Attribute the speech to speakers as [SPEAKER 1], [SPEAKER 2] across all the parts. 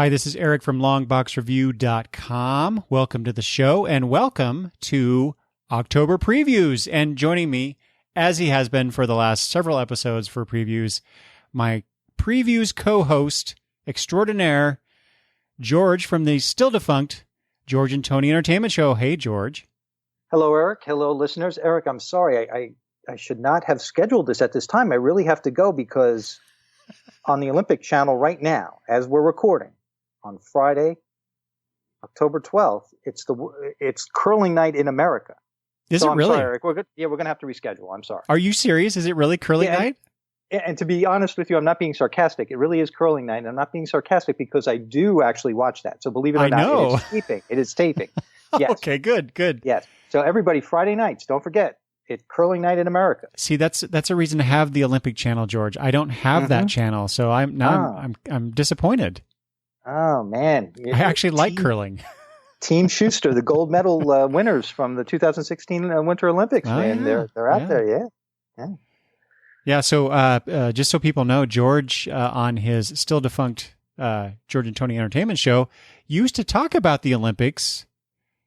[SPEAKER 1] Hi, this is Eric from longboxreview.com. Welcome to the show and welcome to October Previews. And joining me, as he has been for the last several episodes for previews, my previews co-host extraordinaire, George from the still defunct George and Tony Entertainment Show. Hey, George.
[SPEAKER 2] Hello, Eric. Hello, listeners. Eric, I'm sorry. I should not have scheduled this at this time. I really have to go because on the Olympic Channel right now, as we're recording, on Friday, October 12th, it's curling night in America.
[SPEAKER 1] Is it really?
[SPEAKER 2] Sorry, Eric. We're going to have to reschedule. I'm sorry.
[SPEAKER 1] Are you serious? Is it really curling night?
[SPEAKER 2] And to be honest with you, I'm not being sarcastic. It really is curling night, and I'm not being sarcastic because I do actually watch that. So believe it or not, it is taping. Yes.
[SPEAKER 1] Okay, good.
[SPEAKER 2] Yes. So everybody, Friday nights, don't forget, it's curling night in America.
[SPEAKER 1] See, that's a reason to have the Olympic Channel, George. I don't have that channel, so I'm disappointed.
[SPEAKER 2] Oh, man.
[SPEAKER 1] I actually like curling.
[SPEAKER 2] Team Schuster, the gold medal winners from the 2016 Winter Olympics, man.
[SPEAKER 1] Yeah.
[SPEAKER 2] They're out there, yeah.
[SPEAKER 1] Yeah, so just so people know, George, on his still defunct George and Tony Entertainment Show, used to talk about the Olympics.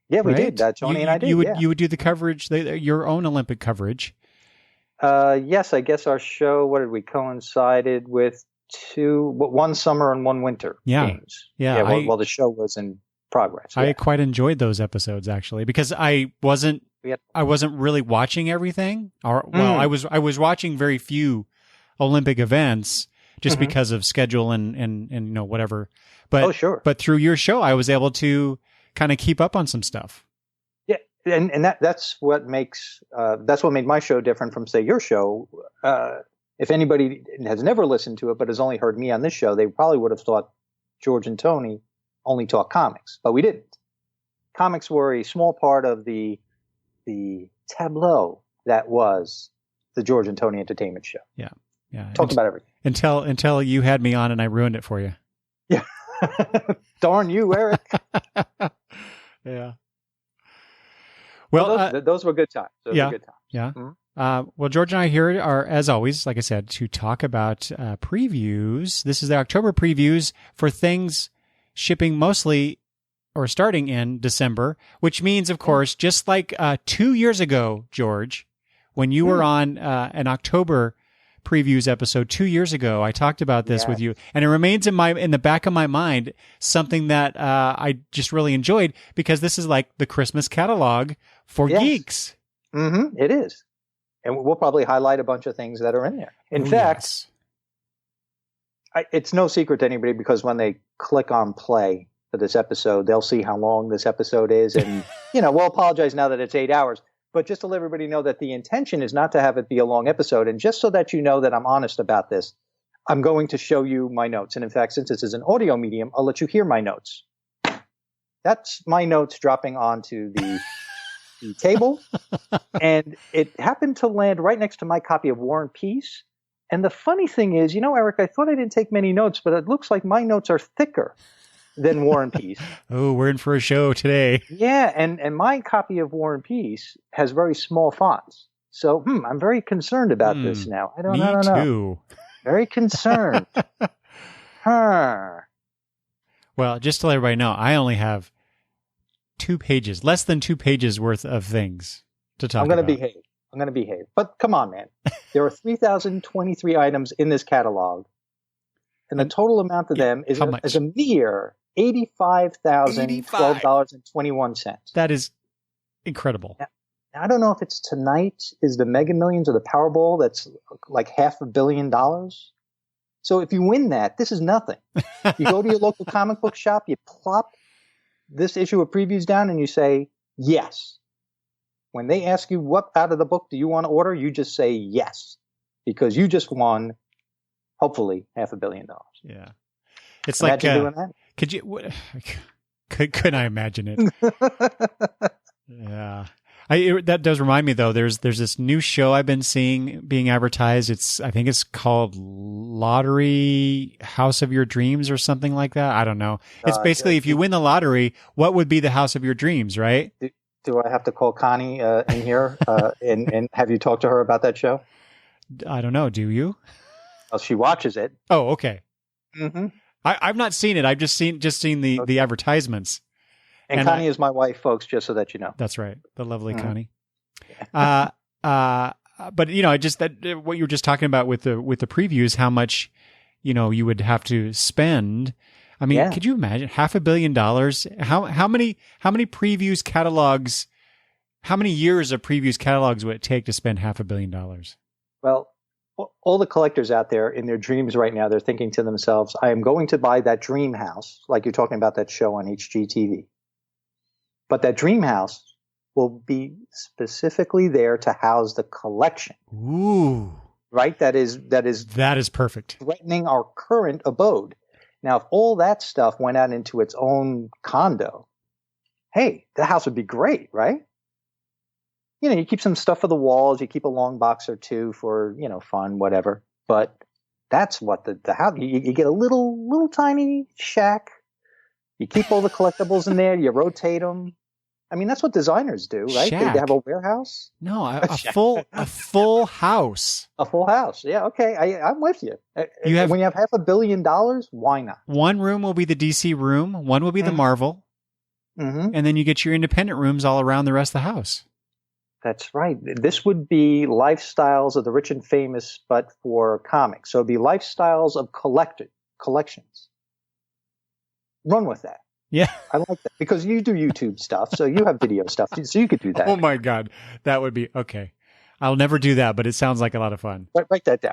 [SPEAKER 2] Yeah, we
[SPEAKER 1] right?
[SPEAKER 2] did. Tony and I did,
[SPEAKER 1] You would do the coverage, your own Olympic coverage.
[SPEAKER 2] Yes, I guess our show, what did we coincided with? One summer and one winter games.
[SPEAKER 1] Yeah.
[SPEAKER 2] While the show was in progress.
[SPEAKER 1] I quite enjoyed those episodes actually because I wasn't really watching everything. I was watching very few Olympic events just because of schedule and whatever. But But through your show, I was able to kind of keep up on some stuff.
[SPEAKER 2] Yeah, and that's what made my show different from say your show. If anybody has never listened to it but has only heard me on this show, they probably would have thought George and Tony only talk comics, but we didn't. Comics were a small part of the tableau that was the George and Tony Entertainment Show.
[SPEAKER 1] Yeah.
[SPEAKER 2] Talked about everything.
[SPEAKER 1] Until you had me on and I ruined it for you.
[SPEAKER 2] Yeah. Darn you, Eric.
[SPEAKER 1] Yeah.
[SPEAKER 2] Well, those were good times.
[SPEAKER 1] Yeah.
[SPEAKER 2] Good times.
[SPEAKER 1] Yeah.
[SPEAKER 2] Mm-hmm.
[SPEAKER 1] Well, George and I here are, as always, like I said, to talk about previews. This is the October previews for things shipping mostly or starting in December, which means, of course, just like 2 years ago, George, when you were on an October previews episode 2 years ago, I talked about this with you, and it remains in the back of my mind something that I just really enjoyed because this is like the Christmas catalog for geeks.
[SPEAKER 2] Mm-hmm. It is. And we'll probably highlight a bunch of things that are in there. In fact, it's no secret to anybody because when they click on play for this episode, they'll see how long this episode is. And, we'll apologize now that it's 8 hours. But just to let everybody know that the intention is not to have it be a long episode. And just so that you know that I'm honest about this, I'm going to show you my notes. And in fact, since this is an audio medium, I'll let you hear my notes. That's my notes dropping onto the table, and it happened to land right next to my copy of War and Peace. And the funny thing is, Eric, I thought I didn't take many notes, but it looks like my notes are thicker than War and Peace.
[SPEAKER 1] Oh, we're in for a show today.
[SPEAKER 2] Yeah, and my copy of War and Peace has very small fonts. So, I'm very concerned about this now. I don't know.
[SPEAKER 1] Me too.
[SPEAKER 2] Very concerned.
[SPEAKER 1] Well, just to let everybody know, I only have 2 pages, less than 2 pages worth of things to talk about.
[SPEAKER 2] I'm going to behave. But come on, man. There are 3,023 items in this catalog, and the total amount of them is a mere $85,012.21.
[SPEAKER 1] That is incredible.
[SPEAKER 2] Now, I don't know if it's tonight is the Mega Millions or the Powerball that's like $500 million. So if you win that, this is nothing. You go to your local comic book shop, you plop this issue of previews down and you say, yes. When they ask you what out of the book do you want to order, you just say yes, because you just won, hopefully, $500 million.
[SPEAKER 1] Yeah. It's
[SPEAKER 2] imagine doing that?
[SPEAKER 1] Could you, could I imagine it? Yeah. That does remind me though, there's this new show I've been seeing being advertised. I think it's called Lottery House of Your Dreams or something like that. I don't know. It's basically if you win the lottery, what would be the house of your dreams, right?
[SPEAKER 2] Do I have to call Connie in here and have you talked to her about that show?
[SPEAKER 1] I don't know. Do you?
[SPEAKER 2] Well, she watches it.
[SPEAKER 1] Oh, okay.
[SPEAKER 2] Mm-hmm.
[SPEAKER 1] I've not seen it. I've just seen the advertisements.
[SPEAKER 2] And Connie is my wife, folks, just so that you know.
[SPEAKER 1] That's right. The lovely Connie. But I just that what you were just talking about with the previews, how much, you would have to spend. I mean, could you imagine $500 million? How many previews catalogs, how many years of previews catalogs would it take to spend $500 million?
[SPEAKER 2] Well, all the collectors out there in their dreams right now, they're thinking to themselves, I am going to buy that dream house, like you're talking about that show on HGTV. But that dream house will be specifically there to house the collection.
[SPEAKER 1] Ooh.
[SPEAKER 2] Right? That is
[SPEAKER 1] perfect.
[SPEAKER 2] Threatening our current abode. Now, if all that stuff went out into its own condo, hey, the house would be great, right? You keep some stuff for the walls, you keep a long box or two for, fun, whatever. But that's what the house, you get a little tiny shack. You keep all the collectibles in there, you rotate them. I mean, that's what designers do, right? They have a warehouse.
[SPEAKER 1] No, a full house.
[SPEAKER 2] A full house. Yeah. Okay. I'm with you. When you have $500 million, why not?
[SPEAKER 1] One room will be the DC room. One will be the Marvel. Mm-hmm. And then you get your independent rooms all around the rest of the house.
[SPEAKER 2] That's right. This would be Lifestyles of the Rich and Famous, but for comics. So it'd be Lifestyles of collections. Run with that.
[SPEAKER 1] Yeah.
[SPEAKER 2] I like that because you do YouTube stuff, so you have video stuff, so you could do that.
[SPEAKER 1] Oh my God. That would be okay. I'll never do that, but it sounds like a lot of fun.
[SPEAKER 2] Write that down.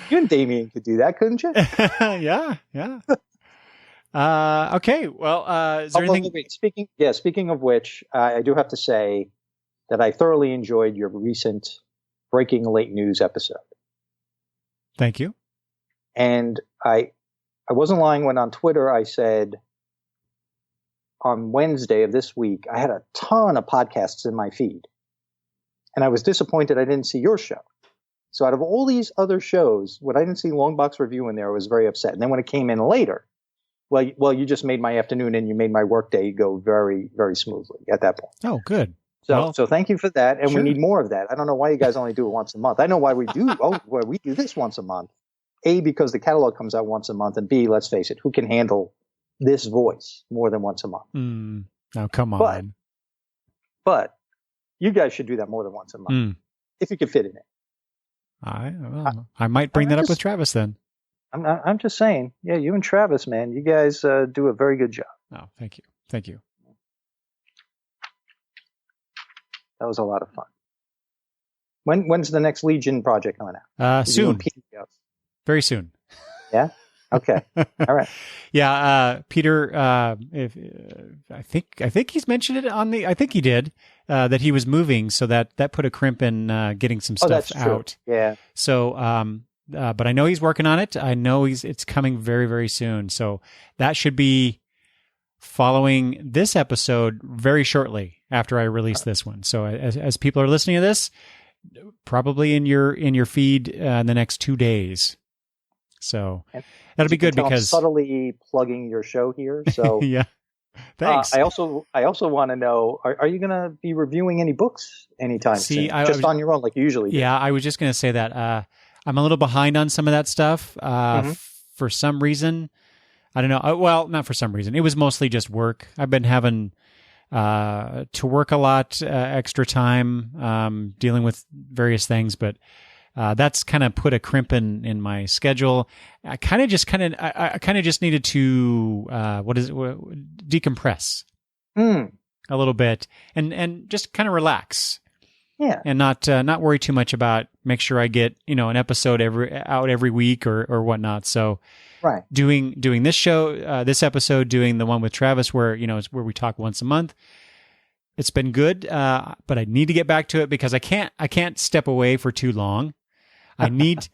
[SPEAKER 2] You and Damien could do that, couldn't you?
[SPEAKER 1] Yeah. Okay. Well, is there anything?
[SPEAKER 2] Wait. Speaking of which, I do have to say that I thoroughly enjoyed your recent Breaking Late News episode.
[SPEAKER 1] Thank you.
[SPEAKER 2] And I wasn't lying when on Twitter I said on Wednesday of this week, I had a ton of podcasts in my feed. And I was disappointed I didn't see your show. So out of all these other shows, when I didn't see Longbox Review in there, I was very upset. And then when it came in later, well, you just made my afternoon and you made my workday go very, very smoothly at that point.
[SPEAKER 1] Oh, good.
[SPEAKER 2] So thank you for that. And
[SPEAKER 1] sure.
[SPEAKER 2] We need more of that. I don't know why you guys only do it once a month. I know why we do. We do this once a month. A, because the catalog comes out once a month, and B, let's face it, who can handle this voice more than once a month?
[SPEAKER 1] Now, come on.
[SPEAKER 2] But you guys should do that more than once a month, if you can fit in it.
[SPEAKER 1] I might bring that up with Travis then.
[SPEAKER 2] I'm just saying, yeah, you and Travis, man, you guys do a very good job.
[SPEAKER 1] Oh, thank you.
[SPEAKER 2] That was a lot of fun. When's the next Legion project coming out?
[SPEAKER 1] Soon. Very soon.
[SPEAKER 2] Yeah. Okay. All right.
[SPEAKER 1] Yeah. Peter, I think he's mentioned it on the. I think he did that he was moving, so that put a crimp in getting some stuff out.
[SPEAKER 2] Yeah.
[SPEAKER 1] So, but I know he's working on it. I know it's coming very, very soon. So that should be following this episode very shortly after I release this one. So as people are listening to this, probably in your feed in the next 2 days. So that'll be good because
[SPEAKER 2] I'm subtly plugging your show here. So
[SPEAKER 1] yeah, thanks.
[SPEAKER 2] I also want to know: are you going to be reviewing any books anytime soon? Just on your own, like you usually do?
[SPEAKER 1] Yeah, I was just going to say that I'm a little behind on some of that stuff for some reason. I don't know. Well, not for some reason. It was mostly just work. I've been having to work a lot, extra time, dealing with various things, but that's kind of put a crimp in my schedule. I kind of just needed to decompress a little bit and just kind of relax.
[SPEAKER 2] Yeah.
[SPEAKER 1] And not worry too much about make sure I get, an episode every week or whatnot. So
[SPEAKER 2] right.
[SPEAKER 1] Doing this show, this episode, doing the one with Travis where, it's where we talk once a month. It's been good. But I need to get back to it because I can't step away for too long. I need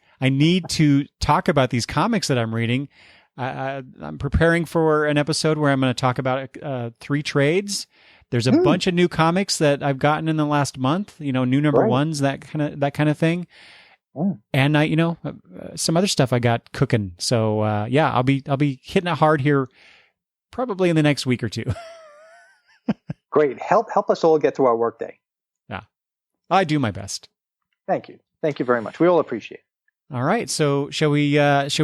[SPEAKER 1] to talk about these comics that I'm reading. I'm preparing for an episode where I'm going to talk about 3 trades. There's a bunch of new comics that I've gotten in the last month. New number ones, that kind of thing. And some other stuff I got cooking. So I'll be hitting it hard here, probably in the next week or 2.
[SPEAKER 2] Great. Help us all get through our workday.
[SPEAKER 1] Yeah, I do my best.
[SPEAKER 2] Thank you very much. We all appreciate it.
[SPEAKER 1] All right. So shall we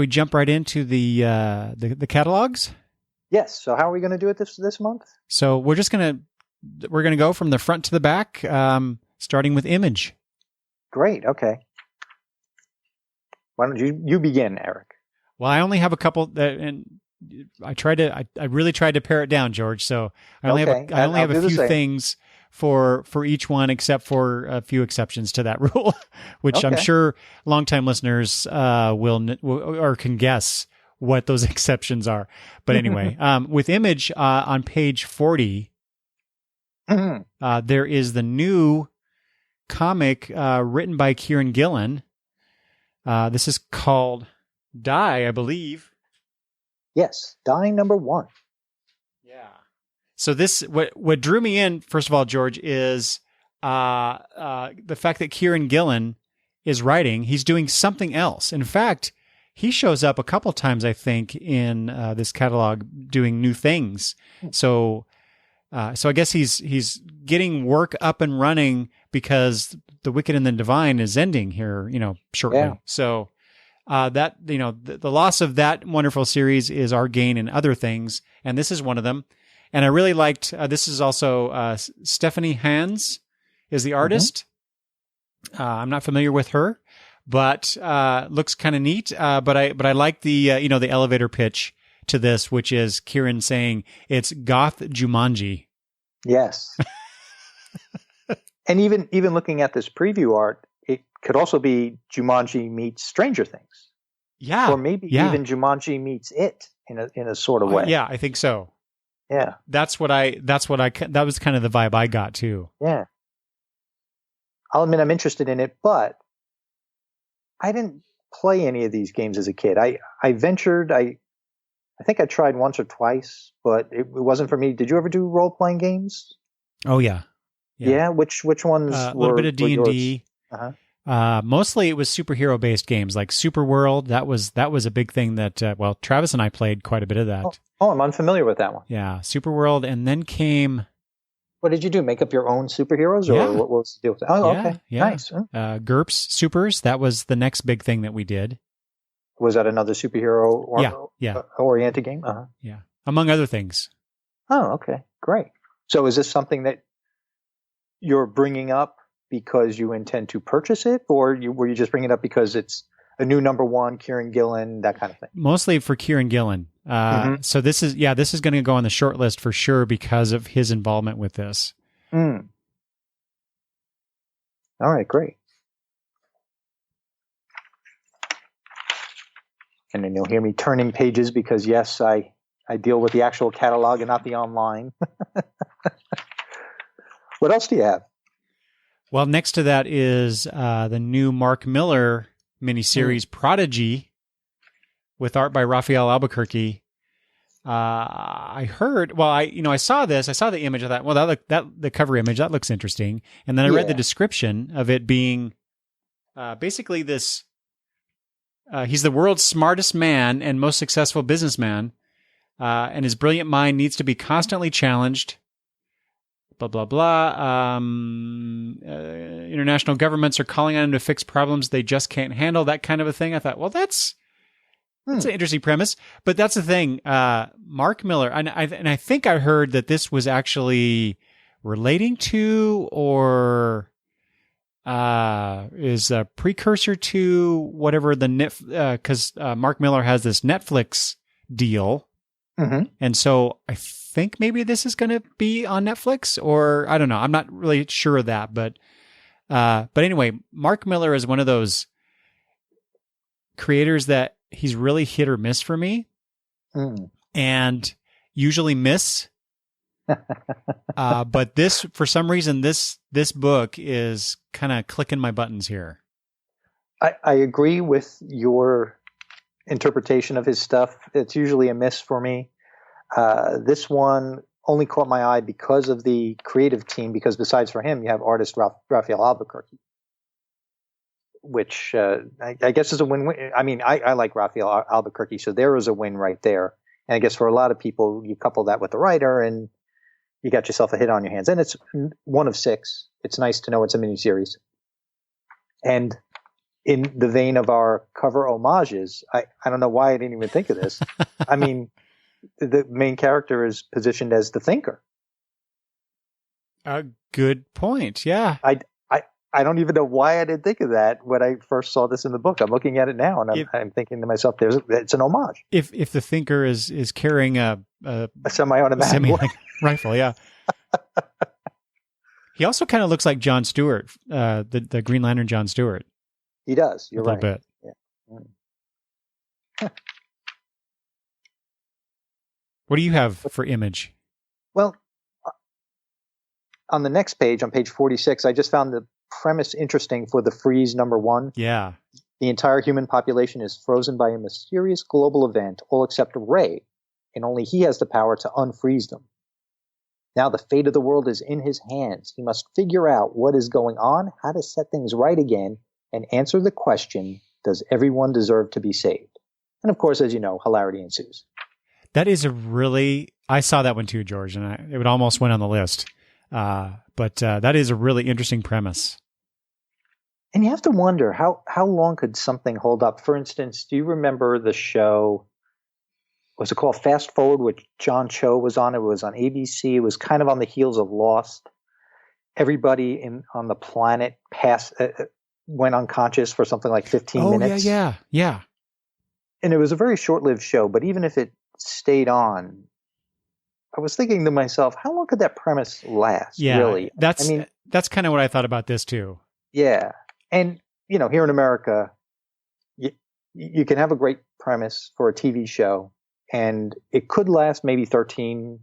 [SPEAKER 1] jump right into the catalogs?
[SPEAKER 2] Yes. So how are we going to do it this month?
[SPEAKER 1] So we're gonna go from the front to the back, starting with Image.
[SPEAKER 2] Great. Okay. Why don't you begin, Eric?
[SPEAKER 1] Well, I only have a couple, and I really tried to pare it down, George. So I only have a few things for each one, except for a few exceptions to that rule, which I'm sure longtime listeners will or can guess what those exceptions are. But anyway, with Image on page 40, there is the new comic written by Kieran Gillen. This is called Die, I believe.
[SPEAKER 2] Yes, Die #1.
[SPEAKER 1] Yeah. So this, what drew me in, first of all, George, is the fact that Kieran Gillen is writing. He's doing something else. In fact, he shows up a couple times, I think, in this catalog doing new things. So I guess he's getting work up and running because The Wicked and the Divine is ending here, shortly. Yeah. So that the loss of that wonderful series is our gain in other things, and this is one of them. And I really liked. This is also Stephanie Hans is the artist. Mm-hmm. I'm not familiar with her, but looks kind of neat. But I like the the elevator pitch to this, which is Kieran saying it's goth Jumanji.
[SPEAKER 2] Yes. And even looking at this preview art, it could also be Jumanji meets Stranger Things.
[SPEAKER 1] Yeah.
[SPEAKER 2] Or maybe even Jumanji meets It in a sort of way.
[SPEAKER 1] Yeah, I think so.
[SPEAKER 2] Yeah.
[SPEAKER 1] That was kind of the vibe I got too.
[SPEAKER 2] Yeah. I'll admit I'm interested in it, but I didn't play any of these games as a kid. I ventured, I think I tried once or twice, but it wasn't for me. Did you ever do role-playing games?
[SPEAKER 1] Oh, yeah.
[SPEAKER 2] Yeah? Which ones
[SPEAKER 1] a little bit of D&D. Mostly it was superhero-based games like Super World. That was a big thing that, Travis and I played quite a bit of that.
[SPEAKER 2] Oh, I'm unfamiliar with that one.
[SPEAKER 1] Yeah, Super World. And then came...
[SPEAKER 2] What did you do? Make up your own superheroes? Or what was the deal with that? Oh, okay.
[SPEAKER 1] Yeah.
[SPEAKER 2] Nice.
[SPEAKER 1] GURPS Supers. That was the next big thing that we did.
[SPEAKER 2] Was that another superhero oriented game?
[SPEAKER 1] Yeah, among other things.
[SPEAKER 2] Oh, okay. Great. So is this something that you're bringing up because you intend to purchase it, or were you just bringing it up because it's a new #1, Kieran Gillen, that kind of thing?
[SPEAKER 1] Mostly for Kieran Gillen. So this is going to go on the short list for sure because of his involvement with this.
[SPEAKER 2] All right, great. And then you'll hear me turning pages because, yes, I deal with the actual catalog and not the online. What else do you have?
[SPEAKER 1] Well, next to that is the new Mark Millar miniseries Prodigy with art by Raphael Albuquerque. I heard, I saw this. I saw the image of that. Well, the cover image, that looks interesting. And then I read the description of it being basically this. He's the world's smartest man and most successful businessman, and his brilliant mind needs to be constantly challenged. Blah, blah, blah. International governments are calling on him to fix problems they just can't handle, that kind of a thing. I thought, well, that's an interesting premise. But that's the thing. Mark Millar, and I think I heard that this was actually relating to or is a precursor to whatever because Mark Millar has this Netflix deal. Mm-hmm. And so I think maybe this is going to be on Netflix, or I don't know. I'm not really sure of that, but anyway, Mark Millar is one of those creators that he's really hit or miss for me, and usually miss. But this, for some reason, this book is kind of clicking my buttons here.
[SPEAKER 2] I agree with your interpretation of his stuff. It's usually a miss for me. This one only caught my eye because of the creative team, because besides for him, you have artist Raphael Albuquerque, which I guess is a win-win. I mean, I like Raphael Albuquerque, so there is a win right there. And I guess for a lot of people, you couple that with the writer and you got yourself a hit on your hands. And it's one of 6. It's nice to know it's a miniseries. And in the vein of our cover homages, I don't know why I didn't even think of this. I mean, the main character is positioned as the thinker.
[SPEAKER 1] A good point. Yeah.
[SPEAKER 2] I don't even know why I didn't think of that when I first saw this in the book. I'm looking at it now, and I'm thinking to myself, it's an homage.
[SPEAKER 1] If the thinker is carrying a
[SPEAKER 2] semi-automatic
[SPEAKER 1] rifle, yeah. He also kind of looks like Jon Stewart, the Green Lantern Jon Stewart.
[SPEAKER 2] He does. You're right.
[SPEAKER 1] A little bit.
[SPEAKER 2] Yeah.
[SPEAKER 1] What do you have for image?
[SPEAKER 2] Well, on the next page, on page 46, I just found the premise interesting for the freeze #1.
[SPEAKER 1] Yeah.
[SPEAKER 2] The entire human population is frozen by a mysterious global event, all except Ray, and only he has the power to unfreeze them. Now the fate of the world is in his hands. He must figure out what is going on, how to set things right again, and answer the question, does everyone deserve to be saved? And of course, as you know, hilarity ensues.
[SPEAKER 1] That is I saw that one too, George, and it almost went on the list. But that is a really interesting premise.
[SPEAKER 2] And you have to wonder, how long could something hold up? For instance, do you remember the show, was it called Fast Forward, which John Cho was on? It was on ABC. It was kind of on the heels of Lost. Everybody on the planet went unconscious for something like 15 minutes.
[SPEAKER 1] Yeah.
[SPEAKER 2] And it was a very short-lived show, but even if it stayed on, I was thinking to myself, how long could that premise last?
[SPEAKER 1] Yeah,
[SPEAKER 2] really?
[SPEAKER 1] That's kind of what I thought about this too.
[SPEAKER 2] Yeah. And, here in America, you can have a great premise for a TV show, and it could last maybe 13,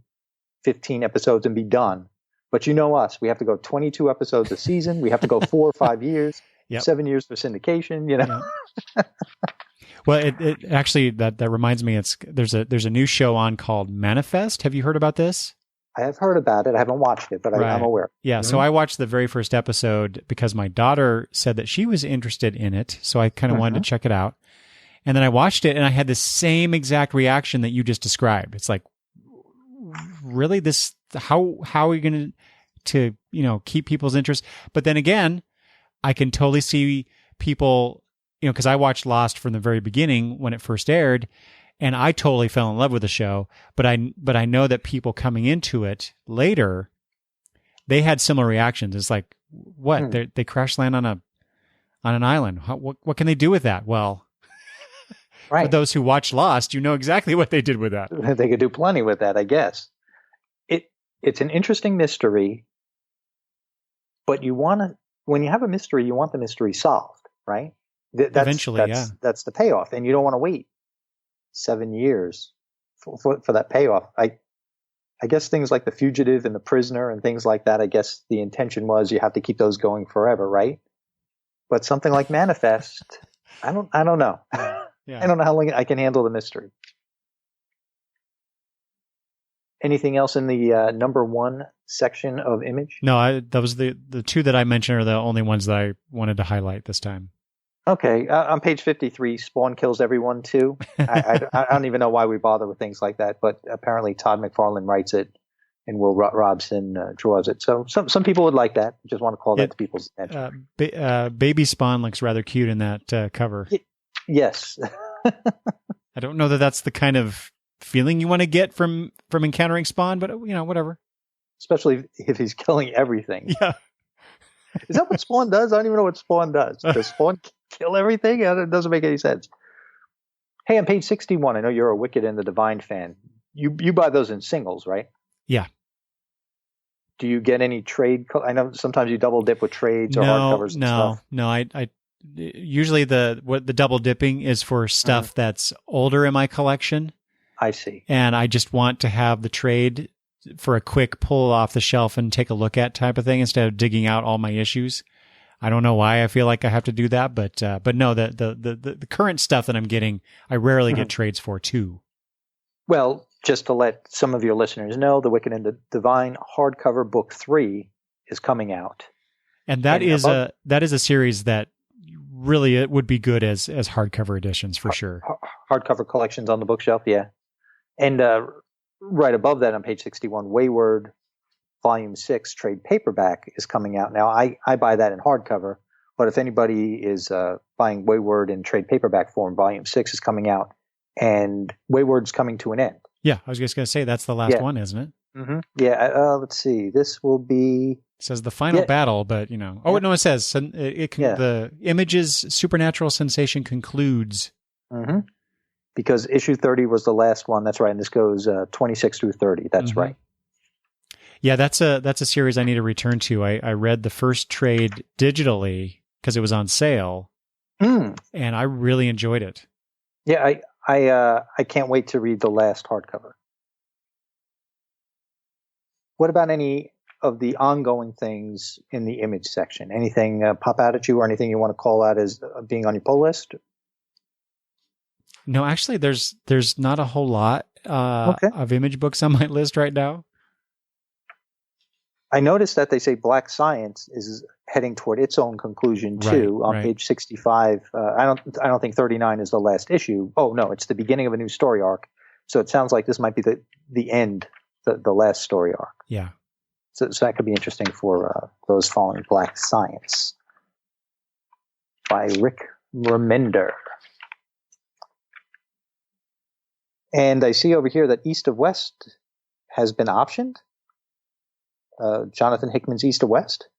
[SPEAKER 2] 15 episodes and be done. But us, we have to go 22 episodes a season. We have to go 4 or 5 years, 7 years for syndication,
[SPEAKER 1] Yep. Well, it actually, that reminds me, there's a new show on called Manifest. Have you heard about this?
[SPEAKER 2] I have heard about it. I haven't watched it, but I'm aware.
[SPEAKER 1] Yeah. Mm-hmm. So I watched the very first episode because my daughter said that she was interested in it. So I kind of wanted to check it out. And then I watched it and I had the same exact reaction that you just described. It's like, really, how are you going to keep people's interest? But then again, I can totally see people, because I watched Lost from the very beginning when it first aired, and I totally fell in love with the show. But I know that people coming into it later, they had similar reactions. It's like, what? They crash land on an island. What can they do with that? Well, for those who watch Lost, you know exactly what they did with that.
[SPEAKER 2] They could do plenty with that, I guess. It's an interesting mystery, but when you have a mystery, you want the mystery solved, right?
[SPEAKER 1] Eventually,
[SPEAKER 2] that's the payoff, and you don't want to wait 7 years for that payoff. I guess things like The Fugitive and The Prisoner and things like that, I guess the intention was you have to keep those going forever, right? But something like Manifest, I don't know.
[SPEAKER 1] Yeah.
[SPEAKER 2] I don't know how long I can handle the mystery. Anything else in the #1 section of Image?
[SPEAKER 1] No, that was the two that I mentioned are the only ones that I wanted to highlight this time.
[SPEAKER 2] Okay, on page 53, Spawn kills everyone too. I don't even know why we bother with things like that, but apparently Todd McFarlane writes it and Will Robson draws it. So some people would like that. Just want to call that to people's attention.
[SPEAKER 1] Baby Spawn looks rather cute in that cover.
[SPEAKER 2] Yes.
[SPEAKER 1] I don't know that that's the kind of feeling you want to get from encountering Spawn, but whatever.
[SPEAKER 2] Especially if he's killing everything.
[SPEAKER 1] Yeah.
[SPEAKER 2] Is that what Spawn does? I don't even know what Spawn does. Does Spawn kill everything? It doesn't make any sense. Hey, on page 61, I know you're a Wicked and the Divine fan. You buy those in singles, right?
[SPEAKER 1] Yeah.
[SPEAKER 2] Do you get any trade? I know sometimes you double dip with trades or hardcovers and stuff.
[SPEAKER 1] No. I usually the double dipping is for stuff that's older in my collection.
[SPEAKER 2] I see.
[SPEAKER 1] And I just want to have the trade for a quick pull off the shelf and take a look at type of thing instead of digging out all my issues. I don't know why I feel like I have to do that, but no, the current stuff that I'm getting, I rarely get trades for too.
[SPEAKER 2] Well, just to let some of your listeners know, The Wicked and the Divine hardcover book 3 is coming out.
[SPEAKER 1] And that is a series that really it would be good as hardcover editions for sure.
[SPEAKER 2] Hardcover collections on the bookshelf, yeah. And right above that on page 61, Wayward Volume 6 trade paperback is coming out. Now, I buy that in hardcover. But if anybody is buying Wayward in trade paperback form, Volume 6 is coming out, and Wayward's coming to an end.
[SPEAKER 1] Yeah, I was just going to say that's the last one, isn't it?
[SPEAKER 2] Mm-hmm. Yeah, let's see. This will be...
[SPEAKER 1] It says the final battle, but, you know... Oh, no, it says the Image's supernatural sensation concludes.
[SPEAKER 2] Mm-hmm. Because issue 30 was the last one. That's right. And this goes 26 through 30. That's right.
[SPEAKER 1] Yeah, that's a series I need to return to. I read the first trade digitally because it was on sale, and I really enjoyed it.
[SPEAKER 2] Yeah, I can't wait to read the last hardcover. What about any of the ongoing things in the Image section? Anything pop out at you, or anything you want to call out as being on your pull list?
[SPEAKER 1] No, actually, there's not a whole lot of Image books on my list right now.
[SPEAKER 2] I noticed that they say Black Science is heading toward its own conclusion too. On page 65, I don't think 39 is the last issue. Oh no, it's the beginning of a new story arc. So it sounds like this might be the end, the last story arc.
[SPEAKER 1] Yeah.
[SPEAKER 2] So that could be interesting for those following Black Science by Rick Remender. And I see over here that East of West has been optioned. Jonathan Hickman's East of West.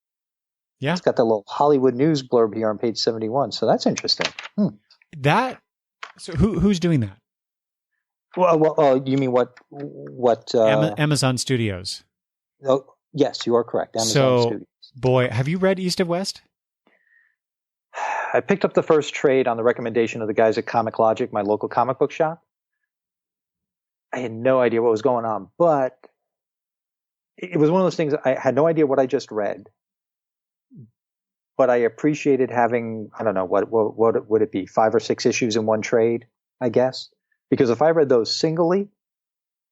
[SPEAKER 1] Yeah.
[SPEAKER 2] It's got the little Hollywood News blurb here on page 71. So that's interesting.
[SPEAKER 1] So who's doing that?
[SPEAKER 2] Well, you mean what?
[SPEAKER 1] Amazon Studios.
[SPEAKER 2] Oh, yes, you are correct. Amazon Studios.
[SPEAKER 1] Boy, have you read East of West?
[SPEAKER 2] I picked up the first trade on the recommendation of the guys at Comic Logic, my local comic book shop. I had no idea what was going on, but it was one of those things. I had no idea what I just read, but I appreciated having, I don't know, what would it be, 5 or 6 issues in one trade, I guess? Because if I read those singly,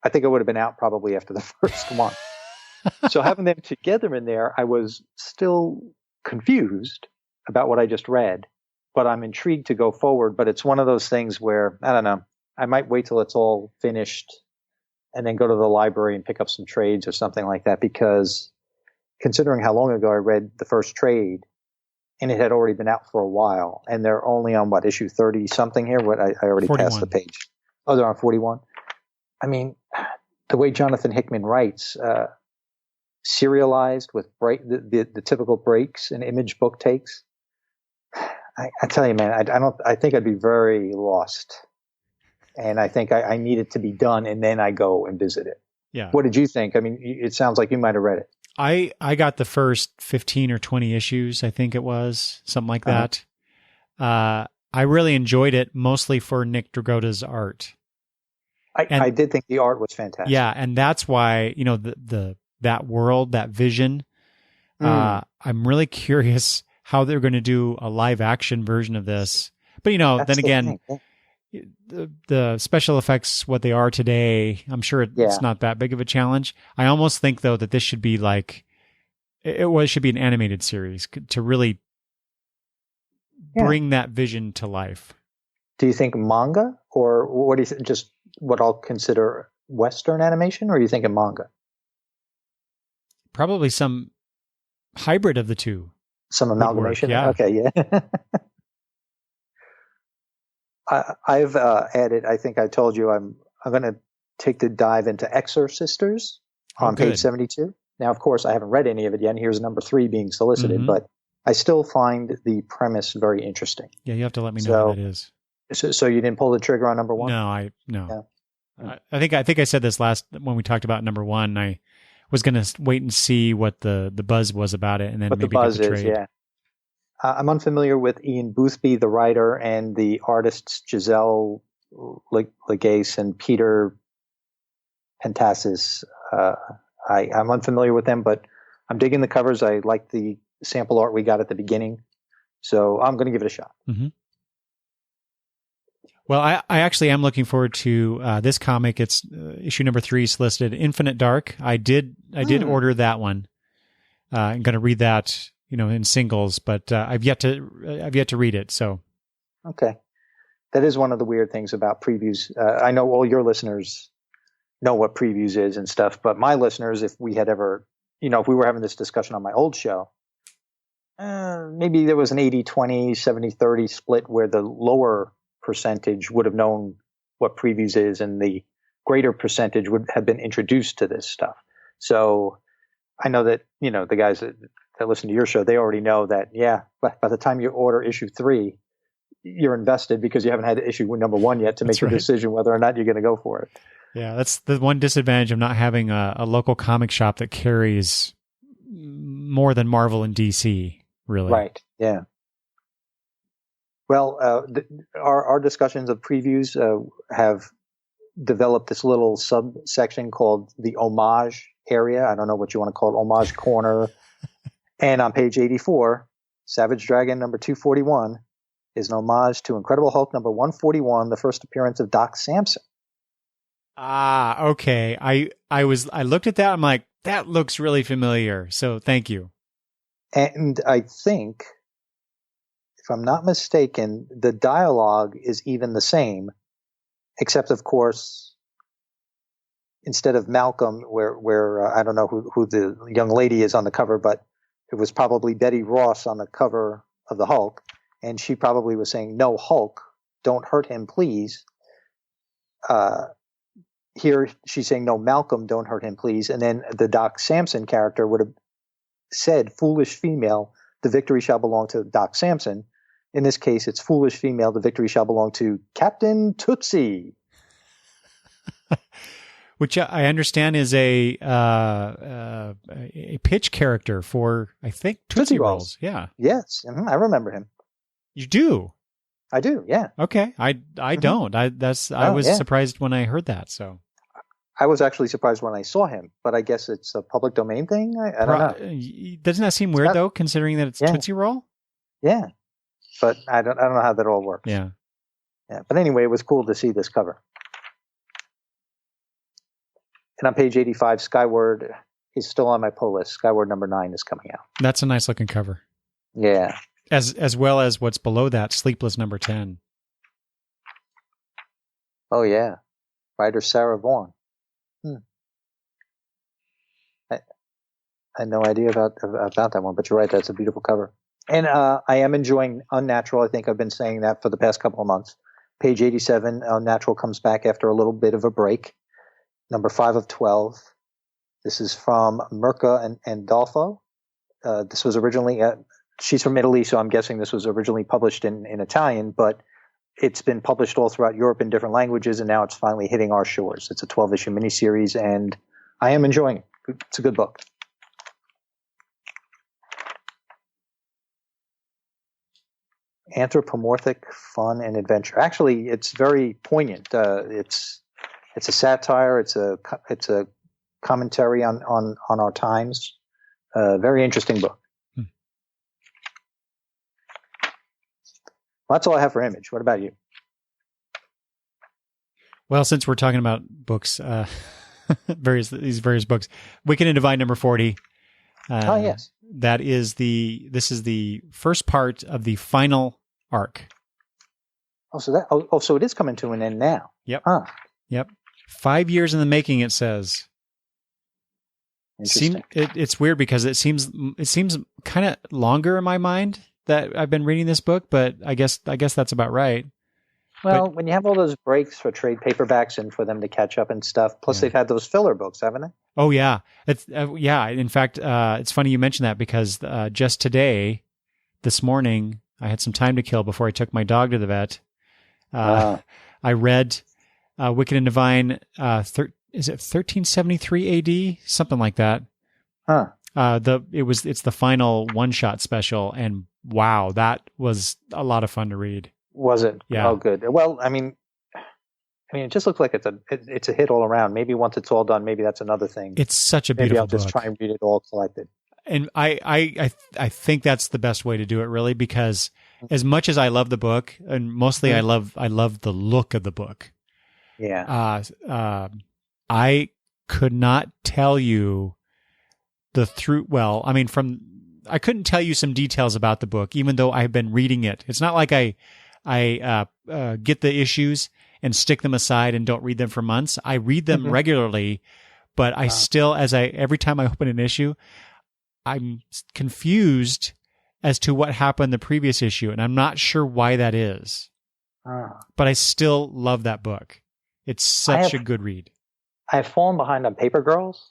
[SPEAKER 2] I think I would have been out probably after the first one. So having them together in there, I was still confused about what I just read, but I'm intrigued to go forward. But it's one of those things where, I don't know, I might wait till it's all finished and then go to the library and pick up some trades or something like that, because considering how long ago I read the first trade and it had already been out for a while, and they're only on issue 30 something here. I already
[SPEAKER 1] 41.
[SPEAKER 2] Passed the page. Oh, they're on 41. I mean, the way Jonathan Hickman writes, serialized with the typical breaks an Image book takes. I tell you, man, I think I'd be very lost. And I think I need it to be done, and then I go and visit it.
[SPEAKER 1] Yeah.
[SPEAKER 2] What did you think? I mean, it sounds like you might have read it.
[SPEAKER 1] I got the first 15 or 20 issues, I think it was, something like that. I really enjoyed it, mostly for Nick Dragotta's art.
[SPEAKER 2] I did think the art was fantastic.
[SPEAKER 1] Yeah, and that's why, that world, that vision, I'm really curious how they're going to do a live action version of this. But, then again, the special effects, what they are today, I'm sure it's not that big of a challenge. I almost think, though, that this should be should be an animated series to really bring that vision to life.
[SPEAKER 2] Do you think manga, or what do you think, just what I'll consider Western animation, or are you thinking manga?
[SPEAKER 1] Probably some hybrid of the two.
[SPEAKER 2] Some amalgamation?
[SPEAKER 1] Yeah.
[SPEAKER 2] Okay, yeah. I've added, I think I told you, I'm going to take the dive into Exorcisters on page 72. Now, of course, I haven't read any of it yet, and here's number 3 being solicited, but I still find the premise very interesting.
[SPEAKER 1] Yeah, you have to let me know what it is.
[SPEAKER 2] So you didn't pull the trigger on number 1?
[SPEAKER 1] No. I think I said this when we talked about number 1. I was going to wait and see what the buzz was about it, and then maybe get the trade.
[SPEAKER 2] Yeah. I'm unfamiliar with Ian Boothby, the writer, and the artists Giselle Legace and Peter Pentassis. I'm unfamiliar with them, but I'm digging the covers. I like the sample art we got at the beginning, so I'm going to give it a shot.
[SPEAKER 1] Mm-hmm. Well, I actually am looking forward to this comic. It's issue number 3 solicited, Infinite Dark. I did order that one. I'm going to read that, in singles, but I've yet to read it. So,
[SPEAKER 2] okay, that is one of the weird things about previews. I know all your listeners know what previews is and stuff, but my listeners, if we had ever, if we were having this discussion on my old show, maybe there was an 80-20, 70-30 split where the lower percentage would have known what previews is and the greater percentage would have been introduced to this stuff. So I know that, the guys that listen to your show, they already know that, by the time you order issue 3, you're invested because you haven't had issue number 1 yet to make the decision whether or not you're going to go for it.
[SPEAKER 1] Yeah, that's the one disadvantage of not having a local comic shop that carries more than Marvel and DC, really.
[SPEAKER 2] Right, yeah. Well, our discussions of previews have developed this little subsection called the homage area. I don't know what you want to call it, homage corner. And on page 84, Savage Dragon number 241 is an homage to Incredible Hulk number 141, the first appearance of Doc Samson.
[SPEAKER 1] Ah, okay. I looked at that. I'm like, that looks really familiar. So thank you.
[SPEAKER 2] And I think, if I'm not mistaken, the dialogue is even the same, except of course, instead of Malcolm, where I don't know who the young lady is on the cover, but it was probably Betty Ross on the cover of the Hulk, and she probably was saying, "No, Hulk, don't hurt him, please." Here she's saying, "No, Malcolm, don't hurt him, please." And then the Doc Samson character would have said, "Foolish female, the victory shall belong to Doc Samson." In this case, it's "Foolish female, the victory shall belong to Captain Tootsie."
[SPEAKER 1] Which I understand is a pitch character for, I think, Tootsie Rolls. Yeah.
[SPEAKER 2] Yes, I remember him.
[SPEAKER 1] You do?
[SPEAKER 2] I do. Yeah.
[SPEAKER 1] Okay. I don't. I was surprised when I heard that. So
[SPEAKER 2] I was actually surprised when I saw him, but I guess it's a public domain thing. I don't know.
[SPEAKER 1] Doesn't that seem weird though, considering that it's Tootsie Roll?
[SPEAKER 2] Yeah, but I don't know how that all works.
[SPEAKER 1] Yeah.
[SPEAKER 2] But anyway, it was cool to see this cover. And on page 85, Skyward is still on my pull list. Skyward number 9 is coming out.
[SPEAKER 1] That's a nice looking cover.
[SPEAKER 2] Yeah.
[SPEAKER 1] As well as what's below that, Sleepless number 10.
[SPEAKER 2] Oh, yeah. Writer Sarah Vaughan. I had no idea about that one, but you're right. That's a beautiful cover. And I am enjoying Unnatural. I think I've been saying that for the past couple of months. Page 87, Unnatural comes back after a little bit of a break. Number 5 of 12. This is from Mirka and Dolfo. This was originally, she's from Italy, so I'm guessing this was originally published in Italian, but it's been published all throughout Europe in different languages, and now it's finally hitting our shores. It's a 12-issue miniseries, and I am enjoying it. It's a good book. Anthropomorphic fun and adventure. Actually, it's very poignant. It's a satire. It's a commentary on our times. Very interesting book. Well, that's all I have for Image. What about you?
[SPEAKER 1] Well, since we're talking about books, these various books, Wicked and Divine number 40.
[SPEAKER 2] Yes.
[SPEAKER 1] This is the first part of the final arc.
[SPEAKER 2] So it is coming to an end now.
[SPEAKER 1] Yep.
[SPEAKER 2] Huh.
[SPEAKER 1] Yep. 5 years in the making, it says.
[SPEAKER 2] Interesting.
[SPEAKER 1] It's weird because it seems kind of longer in my mind that I've been reading this book, but I guess that's about right.
[SPEAKER 2] Well, when you have all those breaks for trade paperbacks and for them to catch up and stuff, plus they've had those filler books, haven't they?
[SPEAKER 1] Oh yeah, it's In fact, it's funny you mentioned that because just this morning, I had some time to kill before I took my dog to the vet. I read Wicked and Divine. Is it 1373 AD? Something like that.
[SPEAKER 2] Huh.
[SPEAKER 1] It's the final one-shot special, and wow, that was a lot of fun to read.
[SPEAKER 2] Was it?
[SPEAKER 1] Yeah.
[SPEAKER 2] Oh, good. Well, I mean, it just looks like it's a hit all around. Maybe once it's all done, maybe that's another thing.
[SPEAKER 1] It's such a beautiful book.
[SPEAKER 2] Maybe I'll just try and read it all collected.
[SPEAKER 1] And I think that's the best way to do it, really, because as much as I love the book, and mostly I love the look of the book.
[SPEAKER 2] Yeah.
[SPEAKER 1] I could not tell you I couldn't tell you some details about the book, even though I've been reading it. It's not like I get the issues and stick them aside and don't read them for months. I read them regularly, but I still, every time I open an issue, I'm confused as to what happened the previous issue, and I'm not sure why that is. But I still love that book. It's such a good read.
[SPEAKER 2] I've fallen behind on Paper Girls,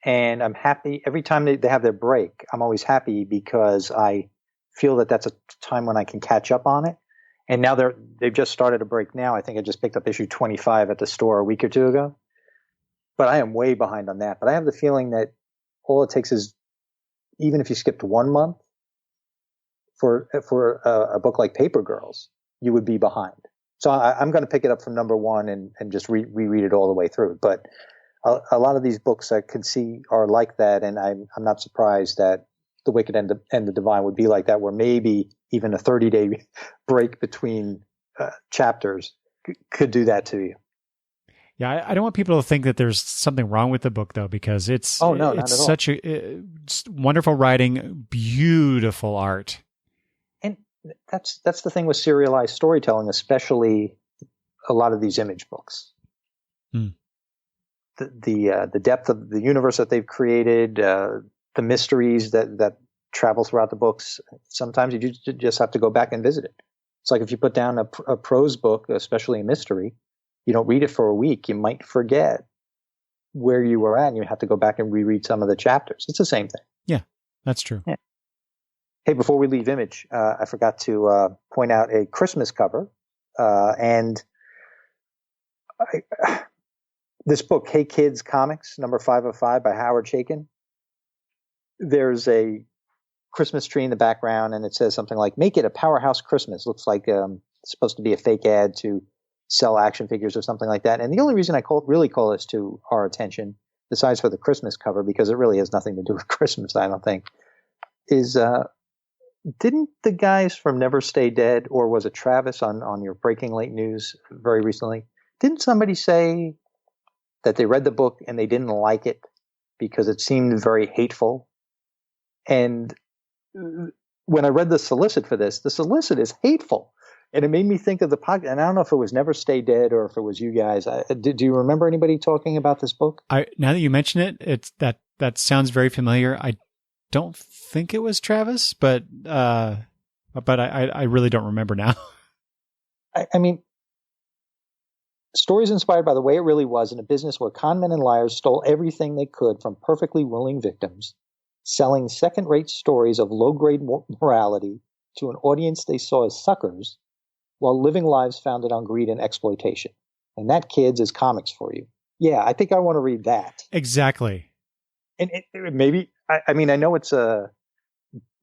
[SPEAKER 2] and I'm happy every time they have their break. I'm always happy because I feel that that's a time when I can catch up on it. And now they've just started a break now. I think I just picked up issue 25 at the store a week or two ago. But I am way behind on that. But I have the feeling that all it takes is, even if you skipped 1 month for a book like Paper Girls, you would be behind. So I'm going to pick it up from number 1 and just reread it all the way through. But a lot of these books I can see are like that, and I'm not surprised that The Wicked and the Divine would be like that, where maybe even a 30-day break between chapters could do that to you.
[SPEAKER 1] Yeah, I don't want people to think that there's something wrong with the book, though, because it's such a wonderful writing, beautiful art. And
[SPEAKER 2] that's the thing with serialized storytelling, especially a lot of these Image books. The depth of the universe that they've created, the mysteries that travel throughout the books. Sometimes you just have to go back and visit it. It's like if you put down a prose book, especially a mystery, you don't read it for a week, you might forget where you were at, and you have to go back and reread some of the chapters. It's the same thing.
[SPEAKER 1] Yeah, that's true. Yeah.
[SPEAKER 2] Hey, before we leave Image, I forgot to point out a Christmas cover. This book, Hey Kids Comics, number 505 by Howard Chaykin. There's a Christmas tree in the background, and it says something like, "Make it a powerhouse Christmas." Looks like it's supposed to be a fake ad to sell action figures or something like that. And the only reason I really call this to our attention, besides for the Christmas cover, because it really has nothing to do with Christmas, I don't think, is didn't the guys from Never Stay Dead, or was it Travis on your Breaking Late News very recently, didn't somebody say that they read the book and they didn't like it because it seemed very hateful? And when I read the solicit for this, the solicit is hateful. And it made me think of the podcast. And I don't know if it was Never Stay Dead or if it was you guys. Do you remember anybody talking about this book?
[SPEAKER 1] Now that you mention it, that sounds very familiar. I don't think it was Travis, but I really don't remember now.
[SPEAKER 2] I mean, stories inspired by the way it really was in a business where conmen and liars stole everything they could from perfectly willing victims, selling second-rate stories of low-grade morality to an audience they saw as suckers, while living lives founded on greed and exploitation. And that, kids, is comics for you. Yeah, I think I want to read that.
[SPEAKER 1] Exactly.
[SPEAKER 2] And maybe, I mean, I know it's